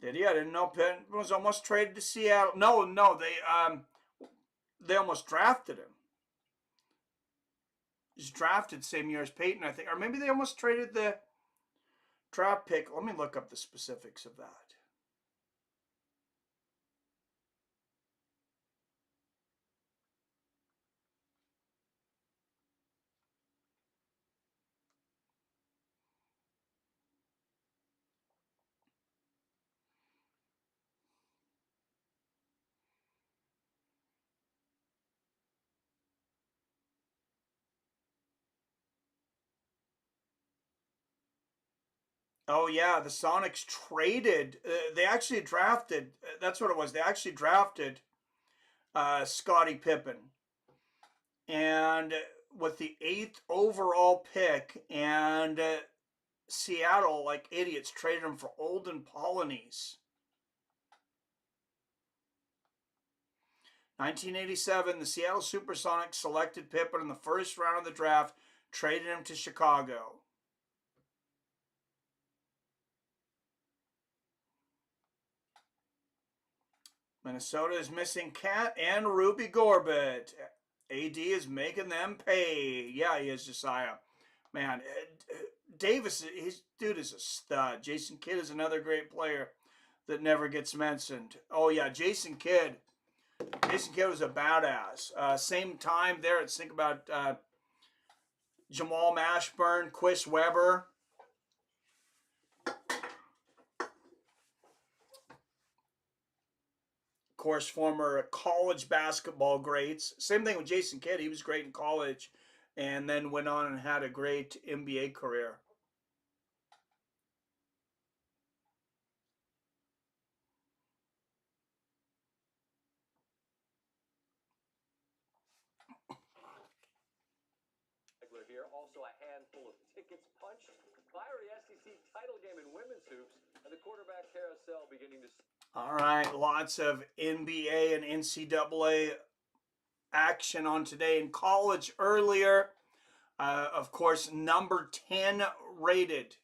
Did he? I didn't know Pitt was almost traded to Seattle. No, they almost drafted him. He's drafted same year as Peyton, I think. Or maybe they almost traded the draft pick. Let me look up the specifics of that. Oh, yeah, the Sonics traded. They actually drafted. That's what it was. They actually drafted Scottie Pippen. And with the 8th overall pick, and Seattle, like idiots, traded him for Olden Polynice. 1987, the Seattle Supersonics selected Pippen in the first round of the draft, traded him to Chicago. Minnesota is missing Cat and Ruby Gorbett. AD is making them pay. Yeah, he is, Josiah. Man, Davis, dude is a stud. Jason Kidd is another great player that never gets mentioned. Oh, yeah, Jason Kidd. Jason Kidd was a badass. Same time there, let's think about Jamal Mashburn, Chris Webber. Of course, former college basketball greats. Same thing with Jason Kidd. He was great in college and then went on and had a great NBA career. Here, also a handful of tickets punched. Fiery SEC title game in women's hoops, and the quarterback carousel beginning to. All right, lots of NBA and NCAA action on today. In college earlier, of course, number 10 rated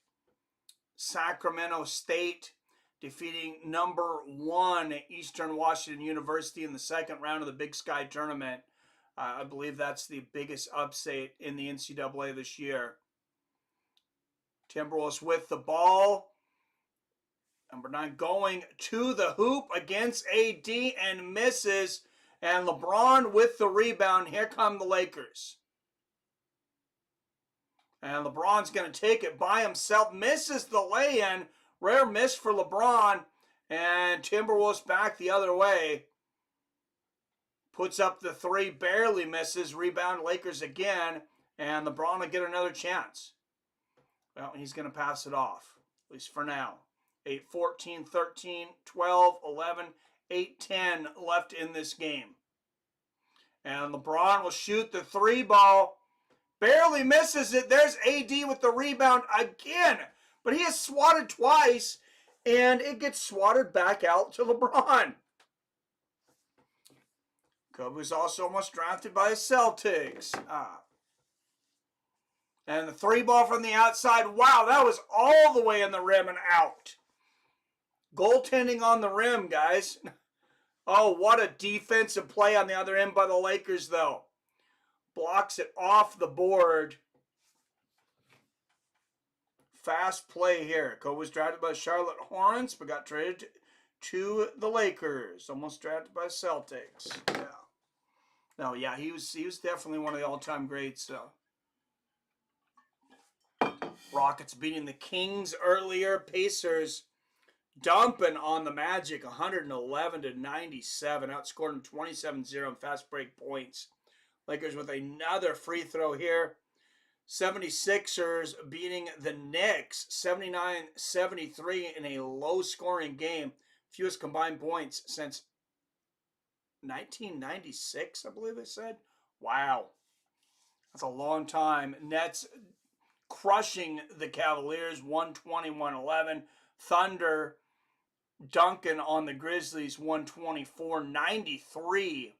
Sacramento State defeating number 1 Eastern Washington University in the second round of the Big Sky Tournament. I believe that's the biggest upset in the NCAA this year. Timberwolves with the ball. Number 9 going to the hoop against AD and misses. And LeBron with the rebound. Here come the Lakers. And LeBron's going to take it by himself. Misses the lay-in. Rare miss for LeBron. And Timberwolves back the other way. Puts up the 3, barely misses. Rebound Lakers again. And LeBron will get another chance. Well, he's going to pass it off, at least for now. 8, 14, 13, 12, 11, 8, 10 left in this game. And LeBron will shoot the 3 ball. Barely misses it. There's AD with the rebound again. But he is swatted twice, and it gets swatted back out to LeBron. Kobe was also almost drafted by the Celtics. And the 3 ball from the outside. Wow, that was all the way in the rim and out. Goaltending on the rim, guys. Oh, what a defensive play on the other end by the Lakers, though. Blocks it off the board. Fast play here. Kobe was drafted by the Charlotte Hornets, but got traded to the Lakers. Almost drafted by Celtics. Yeah. No, yeah, he was definitely one of the all-time greats. Rockets beating the Kings earlier. Pacers dumping on the Magic 111-97. Outscored them 27-0 in fast break points. Lakers with another free throw here. 76ers beating the Knicks 79-73 in a low-scoring game. Fewest combined points since 1996, I believe they said. Wow. That's a long time. Nets crushing the Cavaliers 120-111. Thunder dunking on the Grizzlies 124-93.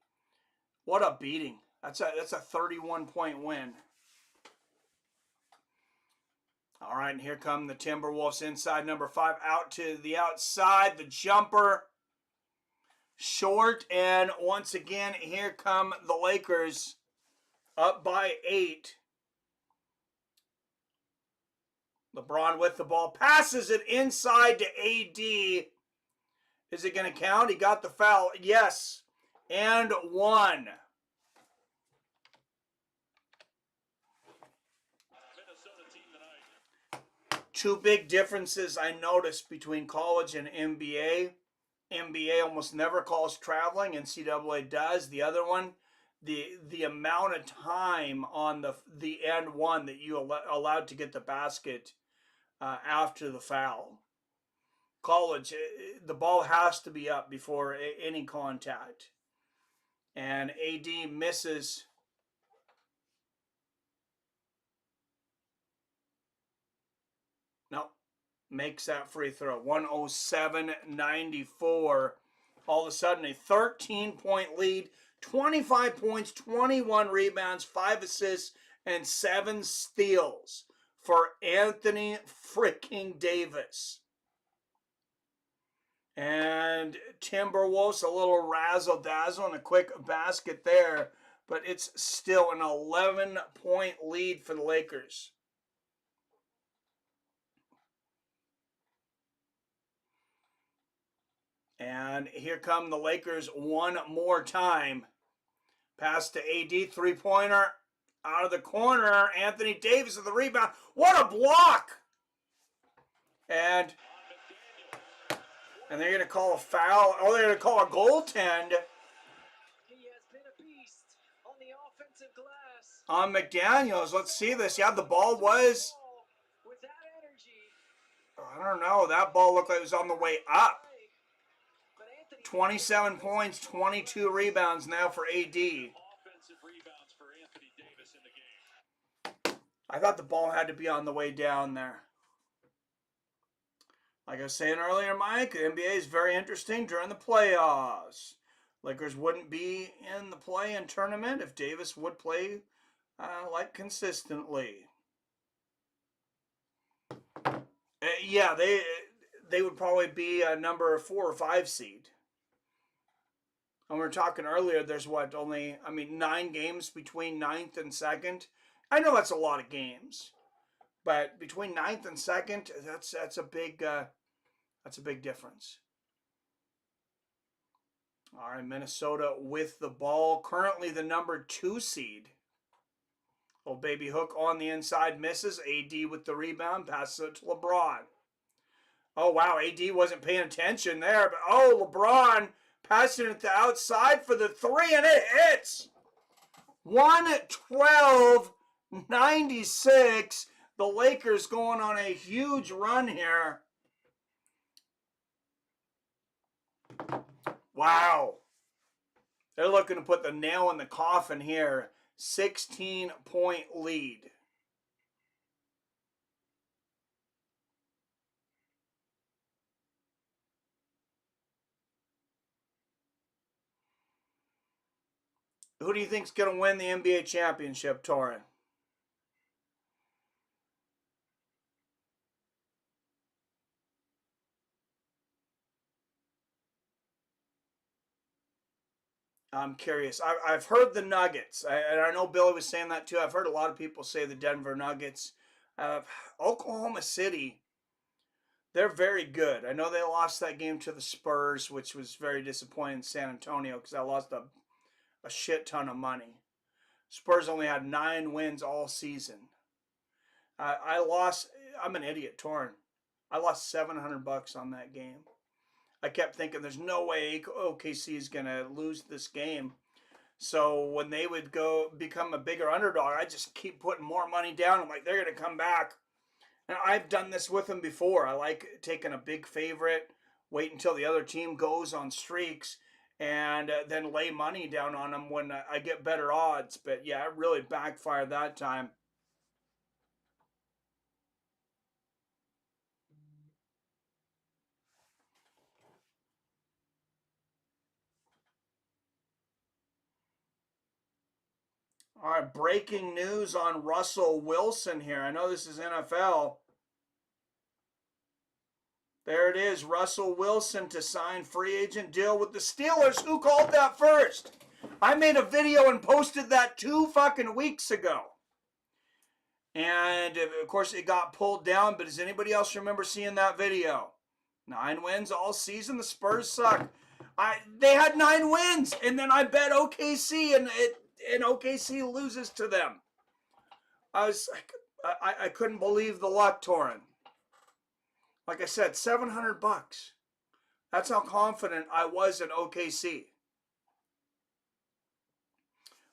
What a beating. That's a 31-point win. All right, and here come the Timberwolves inside number 5. Out to the outside. The jumper. Short. And once again, here come the Lakers. Up by 8. LeBron with the ball. Passes it inside to AD. Is it going to count? He got the foul. Yes. And 1. Two big differences I noticed between college and NBA. NBA almost never calls traveling. NCAA does. The other one, the amount of time on the end one that you allowed to get the basket after the foul. College, the ball has to be up before any contact. And AD misses. No, makes that free throw. 107-94. All of a sudden, a 13-point lead, 25 points, 21 rebounds, 5 assists, and 7 steals for Anthony freaking Davis. And Timberwolves, a little razzle-dazzle and a quick basket there, but it's still an 11-point lead for the Lakers. And here come the Lakers one more time. Pass to AD, three-pointer out of the corner. Anthony Davis with the rebound. What a block! And they're going to call a foul. Oh, they're going to call a goaltend. He has been a beast on the offensive glass. On McDaniels. Let's see this. Yeah, the ball was... With that energy. I don't know. That ball looked like it was on the way up. 27 points, 22 rebounds now for AD. Offensive rebounds for Anthony Davis in the game. I thought the ball had to be on the way down there. Like I was saying earlier, Mike, the NBA is very interesting during the playoffs. Lakers wouldn't be in the play-in tournament if Davis would play like consistently. Yeah, they would probably be a number 4 or 5 seed. And we were talking earlier, there's only 9 games between 9th and 2nd. I know that's a lot of games, but between 9th and 2nd, that's a big difference. All right, Minnesota with the ball, currently the number 2 seed. Oh, baby hook on the inside, misses. AD with the rebound, passes it to LeBron. Oh wow, AD wasn't paying attention there, but LeBron passing it to the outside for the 3, and it hits. 112-96. The Lakers going on a huge run here. Wow. They're looking to put the nail in the coffin here. 16-point lead. Who do you think's going to win the NBA championship, Torrin? I'm curious. I've heard the Nuggets. And I know Billy was saying that too. I've heard a lot of people say the Denver Nuggets. Oklahoma City, they're very good. I know they lost that game to the Spurs, which was very disappointing in San Antonio because I lost a shit ton of money. Spurs only had 9 wins all season. I'm an idiot, Torrin. I lost $700 on that game. I kept thinking there's no way OKC is going to lose this game. So when they would go become a bigger underdog, I just keep putting more money down. I'm like, they're going to come back. And I've done this with them before. I like taking a big favorite, wait until the other team goes on streaks, and then lay money down on them when I get better odds. But yeah, it really backfired that time. All right, breaking news on Russell Wilson here. I know this is NFL. There it is, Russell Wilson to sign free agent deal with the Steelers. Who called that first? I made a video and posted that 2 fucking weeks ago. And of course it got pulled down, but does anybody else remember seeing that video? 9 wins all season, the Spurs suck. They had 9 wins, and then I bet OKC, and OKC loses to them. I couldn't believe the luck, Torrin. Like I said, $700. That's how confident I was in OKC.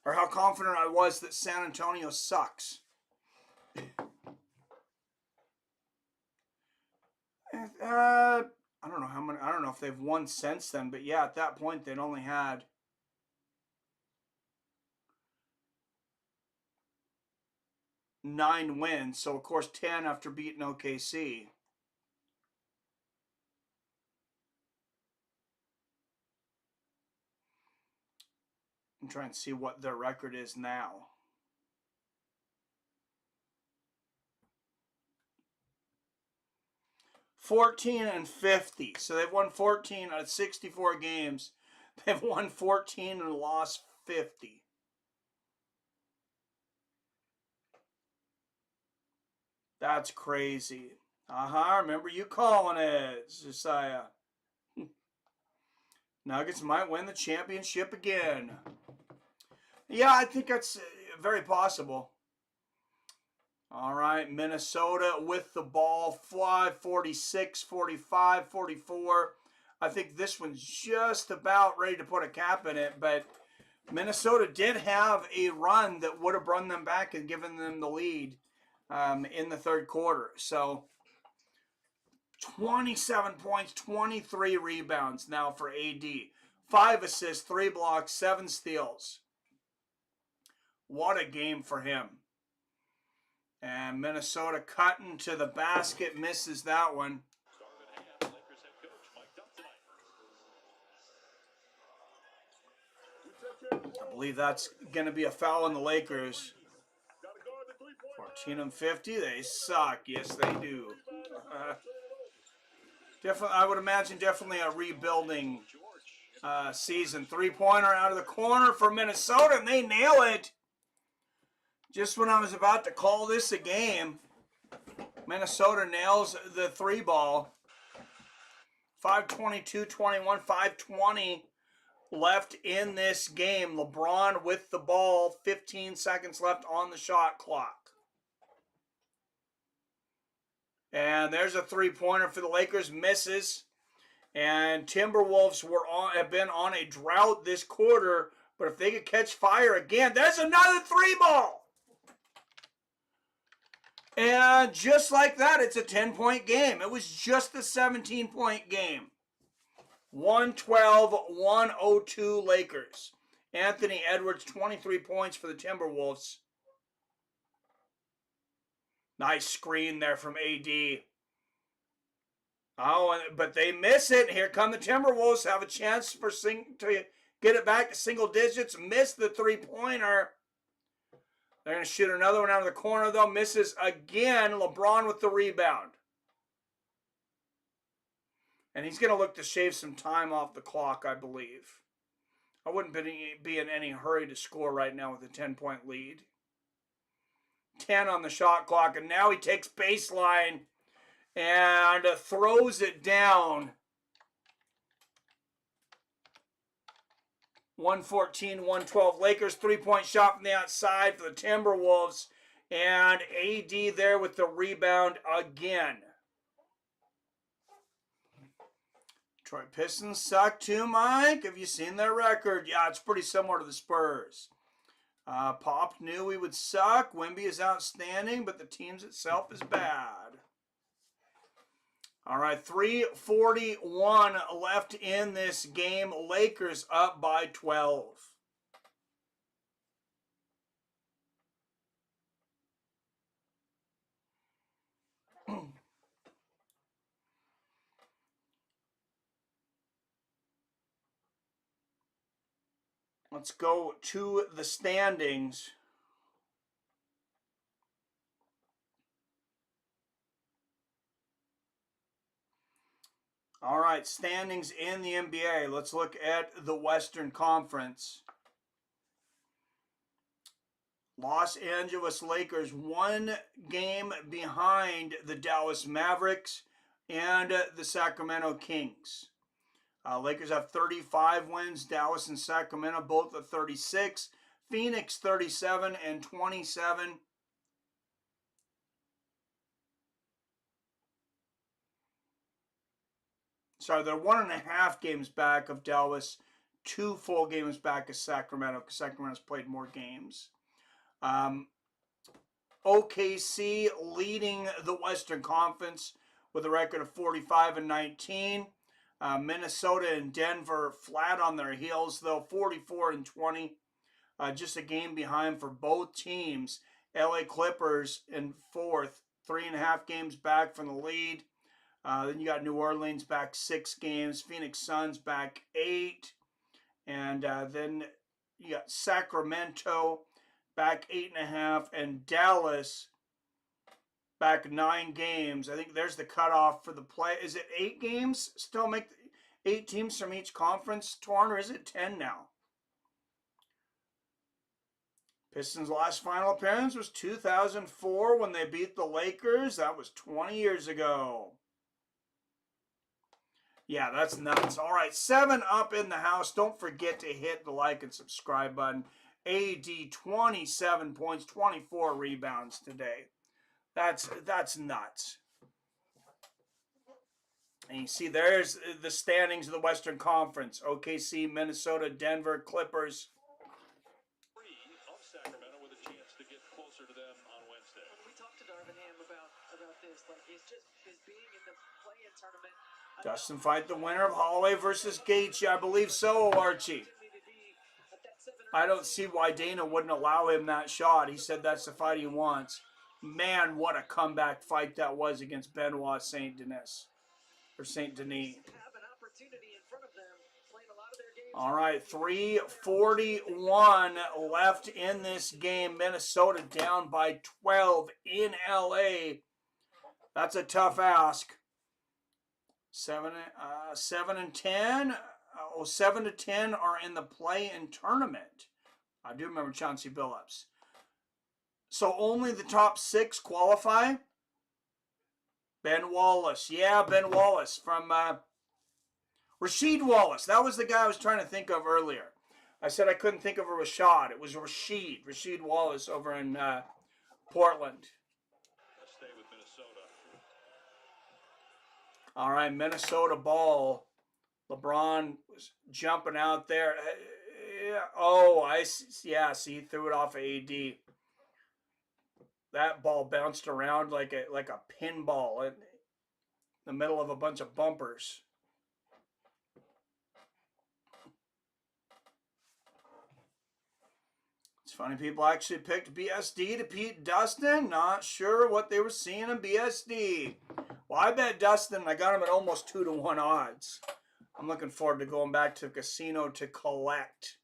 Or how confident I was that San Antonio sucks. I don't know how many. I don't know if they've won since then, but yeah, at that point they'd only had 9 wins. So of course 10 after beating OKC. I'm trying to see what their record is now. $14-50. So they've won 14 out of 64 games. They've won 14 and lost 50. That's crazy. Remember you calling it, Josiah. Nuggets might win the championship again. Yeah, I think that's very possible. All right, Minnesota with the ball, 46, 45, 44. I think this one's just about ready to put a cap in it, but Minnesota did have a run that would have run them back and given them the lead in the third quarter. So 27 points, 23 rebounds now for AD. 5 assists, 3 blocks, 7 steals. What a game for him. And Minnesota cutting to the basket, misses that one. I believe that's going to be a foul on the Lakers. 14-50, they suck. Yes, they do. Definitely, I would imagine definitely a rebuilding season. 3-pointer out of the corner for Minnesota, and they nail it. Just when I was about to call this a game, Minnesota nails the 3-ball. 5:22-21, 5:20 left in this game. LeBron with the ball, 15 seconds left on the shot clock. And there's a 3-pointer for the Lakers, misses. And Timberwolves have been on a drought this quarter, but if they could catch fire again, there's another 3-ball. And just like that, it's a 10-point game. It was just a 17-point game. 112-102 Lakers. Anthony Edwards, 23 points for the Timberwolves. Nice screen there from AD. Oh, but they miss it. Here come the Timberwolves. Have a chance to get it back to single digits. Miss the 3-pointer. They're going to shoot another one out of the corner, though. Misses again. LeBron with the rebound. And he's going to look to shave some time off the clock, I believe. I wouldn't be in any hurry to score right now with a 10-point lead. 10 on the shot clock, and now he takes baseline and throws it down. 114-112 Lakers. 3-point shot from the outside for the Timberwolves. And AD there with the rebound again. Detroit Pistons suck too, Mike. Have you seen their record? Yeah, it's pretty similar to the Spurs. Pop knew we would suck. Wemby is outstanding, but the team itself is bad. All right, 3:41 left in this game. Lakers up by 12. Let's go to the standings. All right, standings in the NBA. Let's look at the Western Conference. Los Angeles Lakers 1 game behind the Dallas Mavericks and the Sacramento Kings. Lakers have 35 wins. Dallas and Sacramento both at 36. Phoenix 37 and 27. Sorry, they're 1.5 games back of Dallas, 2 full games back of Sacramento because Sacramento's played more games. OKC leading the Western Conference with a record of 45-19. Minnesota and Denver flat on their heels, though, 44-20. Just a game behind for both teams. LA Clippers in fourth, 3.5 games back from the lead. Then you got New Orleans back 6 games. Phoenix Suns back 8. And then you got Sacramento back 8.5. And Dallas back 9 games. I think there's the cutoff for the play. Is it 8 games? Still make 8 teams from each conference torn, or is it 10 now? Pistons' last final appearance was 2004 when they beat the Lakers. That was 20 years ago. Yeah, that's nuts. All right, 7 up in the house. Don't forget to hit the like and subscribe button. AD 27 points, 24 rebounds today. That's nuts. And you see there's the standings of the Western Conference. OKC, Minnesota, Denver, Clippers. Sacramento with a chance to get closer to them on Wednesday. We talked to Darvin Ham about this. Like, it's just his being in the play-in tournament. Dustin fight the winner of Holloway versus Gaethje. I believe so, Archie. I don't see why Dana wouldn't allow him that shot. He said that's the fight he wants. Man, what a comeback fight that was against Benoit Saint Denis. Or Saint Denis. All right, 3:41 left in this game. Minnesota down by 12 in LA. That's a tough ask. 7 and 10. 7 to 10 are in the play-in tournament. I do remember Chauncey Billups. So only the top 6 qualify. Ben Wallace. Yeah, Ben Wallace from Rasheed Wallace. That was the guy I was trying to think of earlier. I said I couldn't think of a Rashad. It was Rasheed. Rasheed Wallace over in Portland. Let's stay with Minnesota. All right, Minnesota ball. LeBron was jumping out there. Oh, see, he threw it off of AD. That ball bounced around like a pinball in the middle of a bunch of bumpers. It's funny, people actually picked BSD to beat Dustin. Not sure what they were seeing in BSD. Well, I bet Dustin, I got him at almost 2-to-1 odds. I'm looking forward to going back to the casino to collect.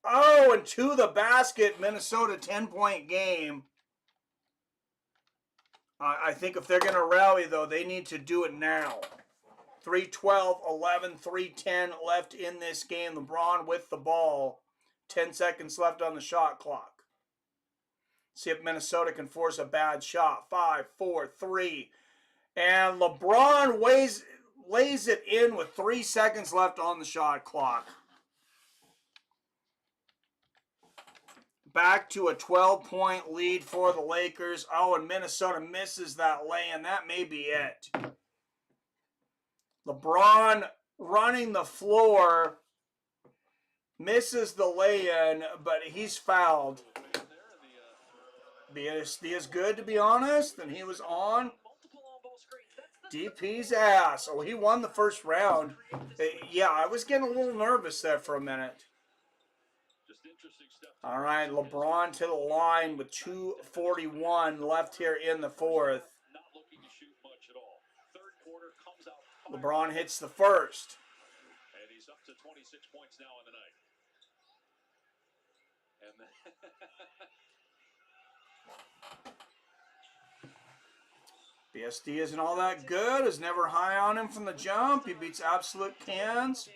Oh, and to the basket, Minnesota 10-point game. I think if they're going to rally, though, they need to do it now. 3:12, 11, 3:10 left in this game. LeBron with the ball. 10 seconds left on the shot clock. See if Minnesota can force a bad shot. 5, 4, 3. And LeBron lays it in with 3 seconds left on the shot clock. Back to a 12-point lead for the Lakers. Oh, and Minnesota misses that lay-in. That may be it. LeBron running the floor. Misses the lay-in, but he's fouled. BSD is good, to be honest, and he was on DP's ass. Oh, he won the first round. Yeah, I was getting a little nervous there for a minute. All right, LeBron to the line with 2:41 left here in the fourth. LeBron hits the first. And he's up to 26 points now in the night. And BSD isn't all that good. Is never high on him from the jump. He beats absolute cans.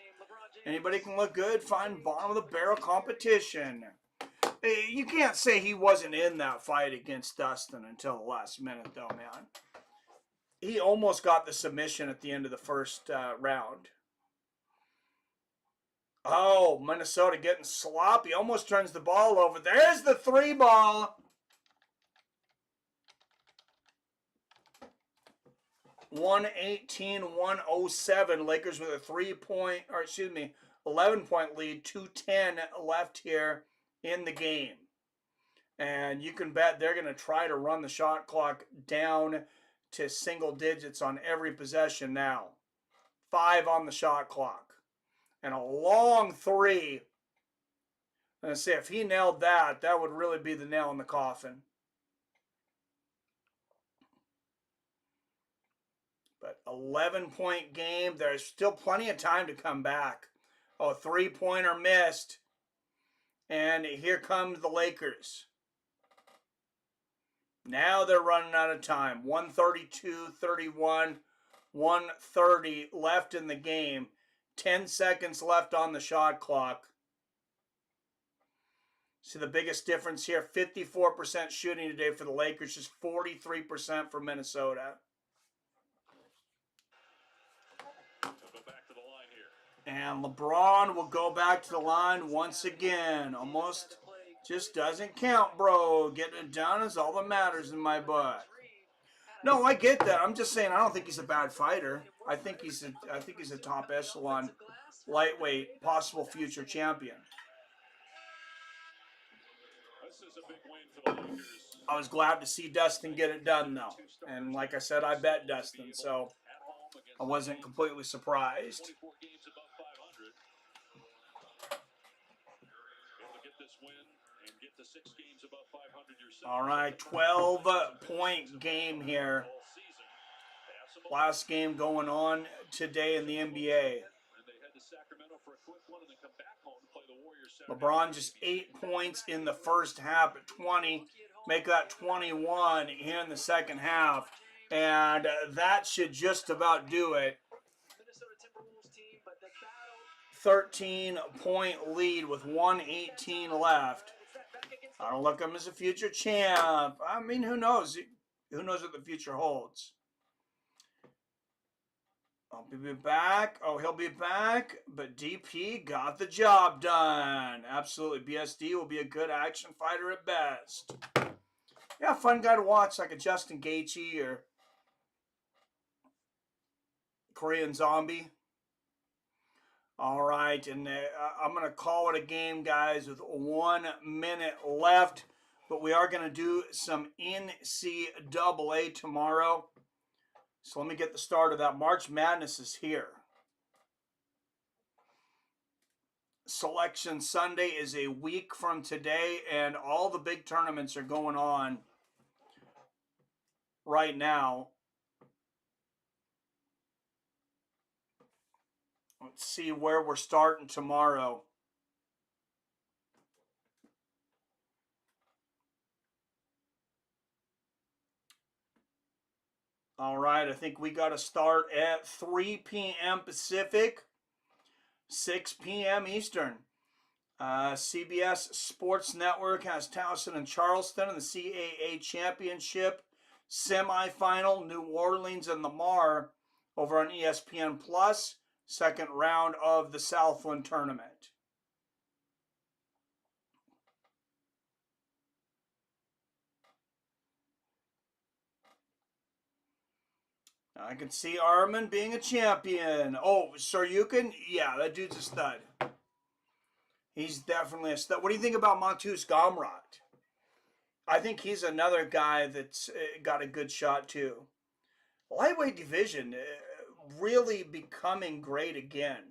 Anybody can look good. Find bottom of the barrel competition. You can't say he wasn't in that fight against Dustin until the last minute, though, man. He almost got the submission at the end of the first round. Oh, Minnesota getting sloppy. Almost turns the ball over. There's the 3 ball. 118-107. Lakers with a 11-point lead. 2:10 left here in the game. And you can bet they're going to try to run the shot clock down to single digits on every possession now. 5 on the shot clock. And a long 3. I'm going to say if he nailed that, that would really be the nail in the coffin. But 11-point game. There's still plenty of time to come back. Oh, 3-pointer missed. And here comes the Lakers. Now they're running out of time. 132-31. 1:30 left in the game. 10 seconds left on the shot clock. See the biggest difference here. 54% shooting today for the Lakers. Just 43% for Minnesota. And LeBron will go back to the line once again. Almost just doesn't count, bro. Getting it done is all that matters in my book. No, I get that. I'm just saying I don't think he's a bad fighter. I think he's a top echelon lightweight, possible future champion. I was glad to see Dustin get it done though. And like I said, I bet Dustin, so I wasn't completely surprised. All right, 12-point game here. Last game going on today in the NBA. LeBron just 8 points in the first half at 20. Make that 21 here in the second half. And that should just about do it. 13-point lead with 1:18 left. I don't look him as a future champ. I mean, who knows? Who knows what the future holds? I'll be back. Oh, he'll be back. But DP got the job done. Absolutely. BSD will be a good action fighter at best. Yeah, fun guy to watch, like a Justin Gaethje or Korean Zombie. All right, and I'm going to call it a game, guys, with 1 minute left. But we are going to do some NCAA tomorrow. So let me get the start of that. March Madness is here. Selection Sunday is a week from today, and all the big tournaments are going on right now. Let's see where we're starting tomorrow. All right, I think we got to start at 3 p.m. Pacific, 6 p.m. Eastern. CBS Sports Network has Towson and Charleston in the CAA Championship semifinal. New Orleans and Lamar over on ESPN Plus. Second round of the Southland Tournament. I can see Armin being a champion. Oh, Soryukin? Yeah, that dude's a stud. He's definitely a stud. What do you think about Montus Gamrot? I think he's another guy that's got a good shot too. Lightweight division really becoming great again.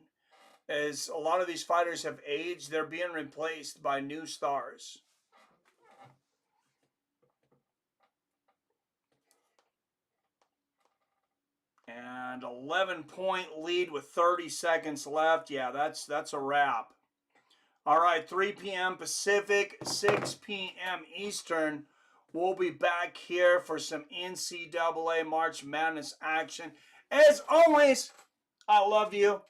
As a lot of these fighters have aged, they're being replaced by new stars. And 11-point lead with 30 seconds left. Yeah, that's a wrap. All right, 3 p.m. Pacific, 6 p.m. Eastern. We'll be back here for some NCAA March Madness action. As always, I love you.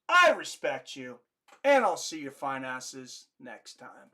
I respect you. And I'll see you fine asses next time.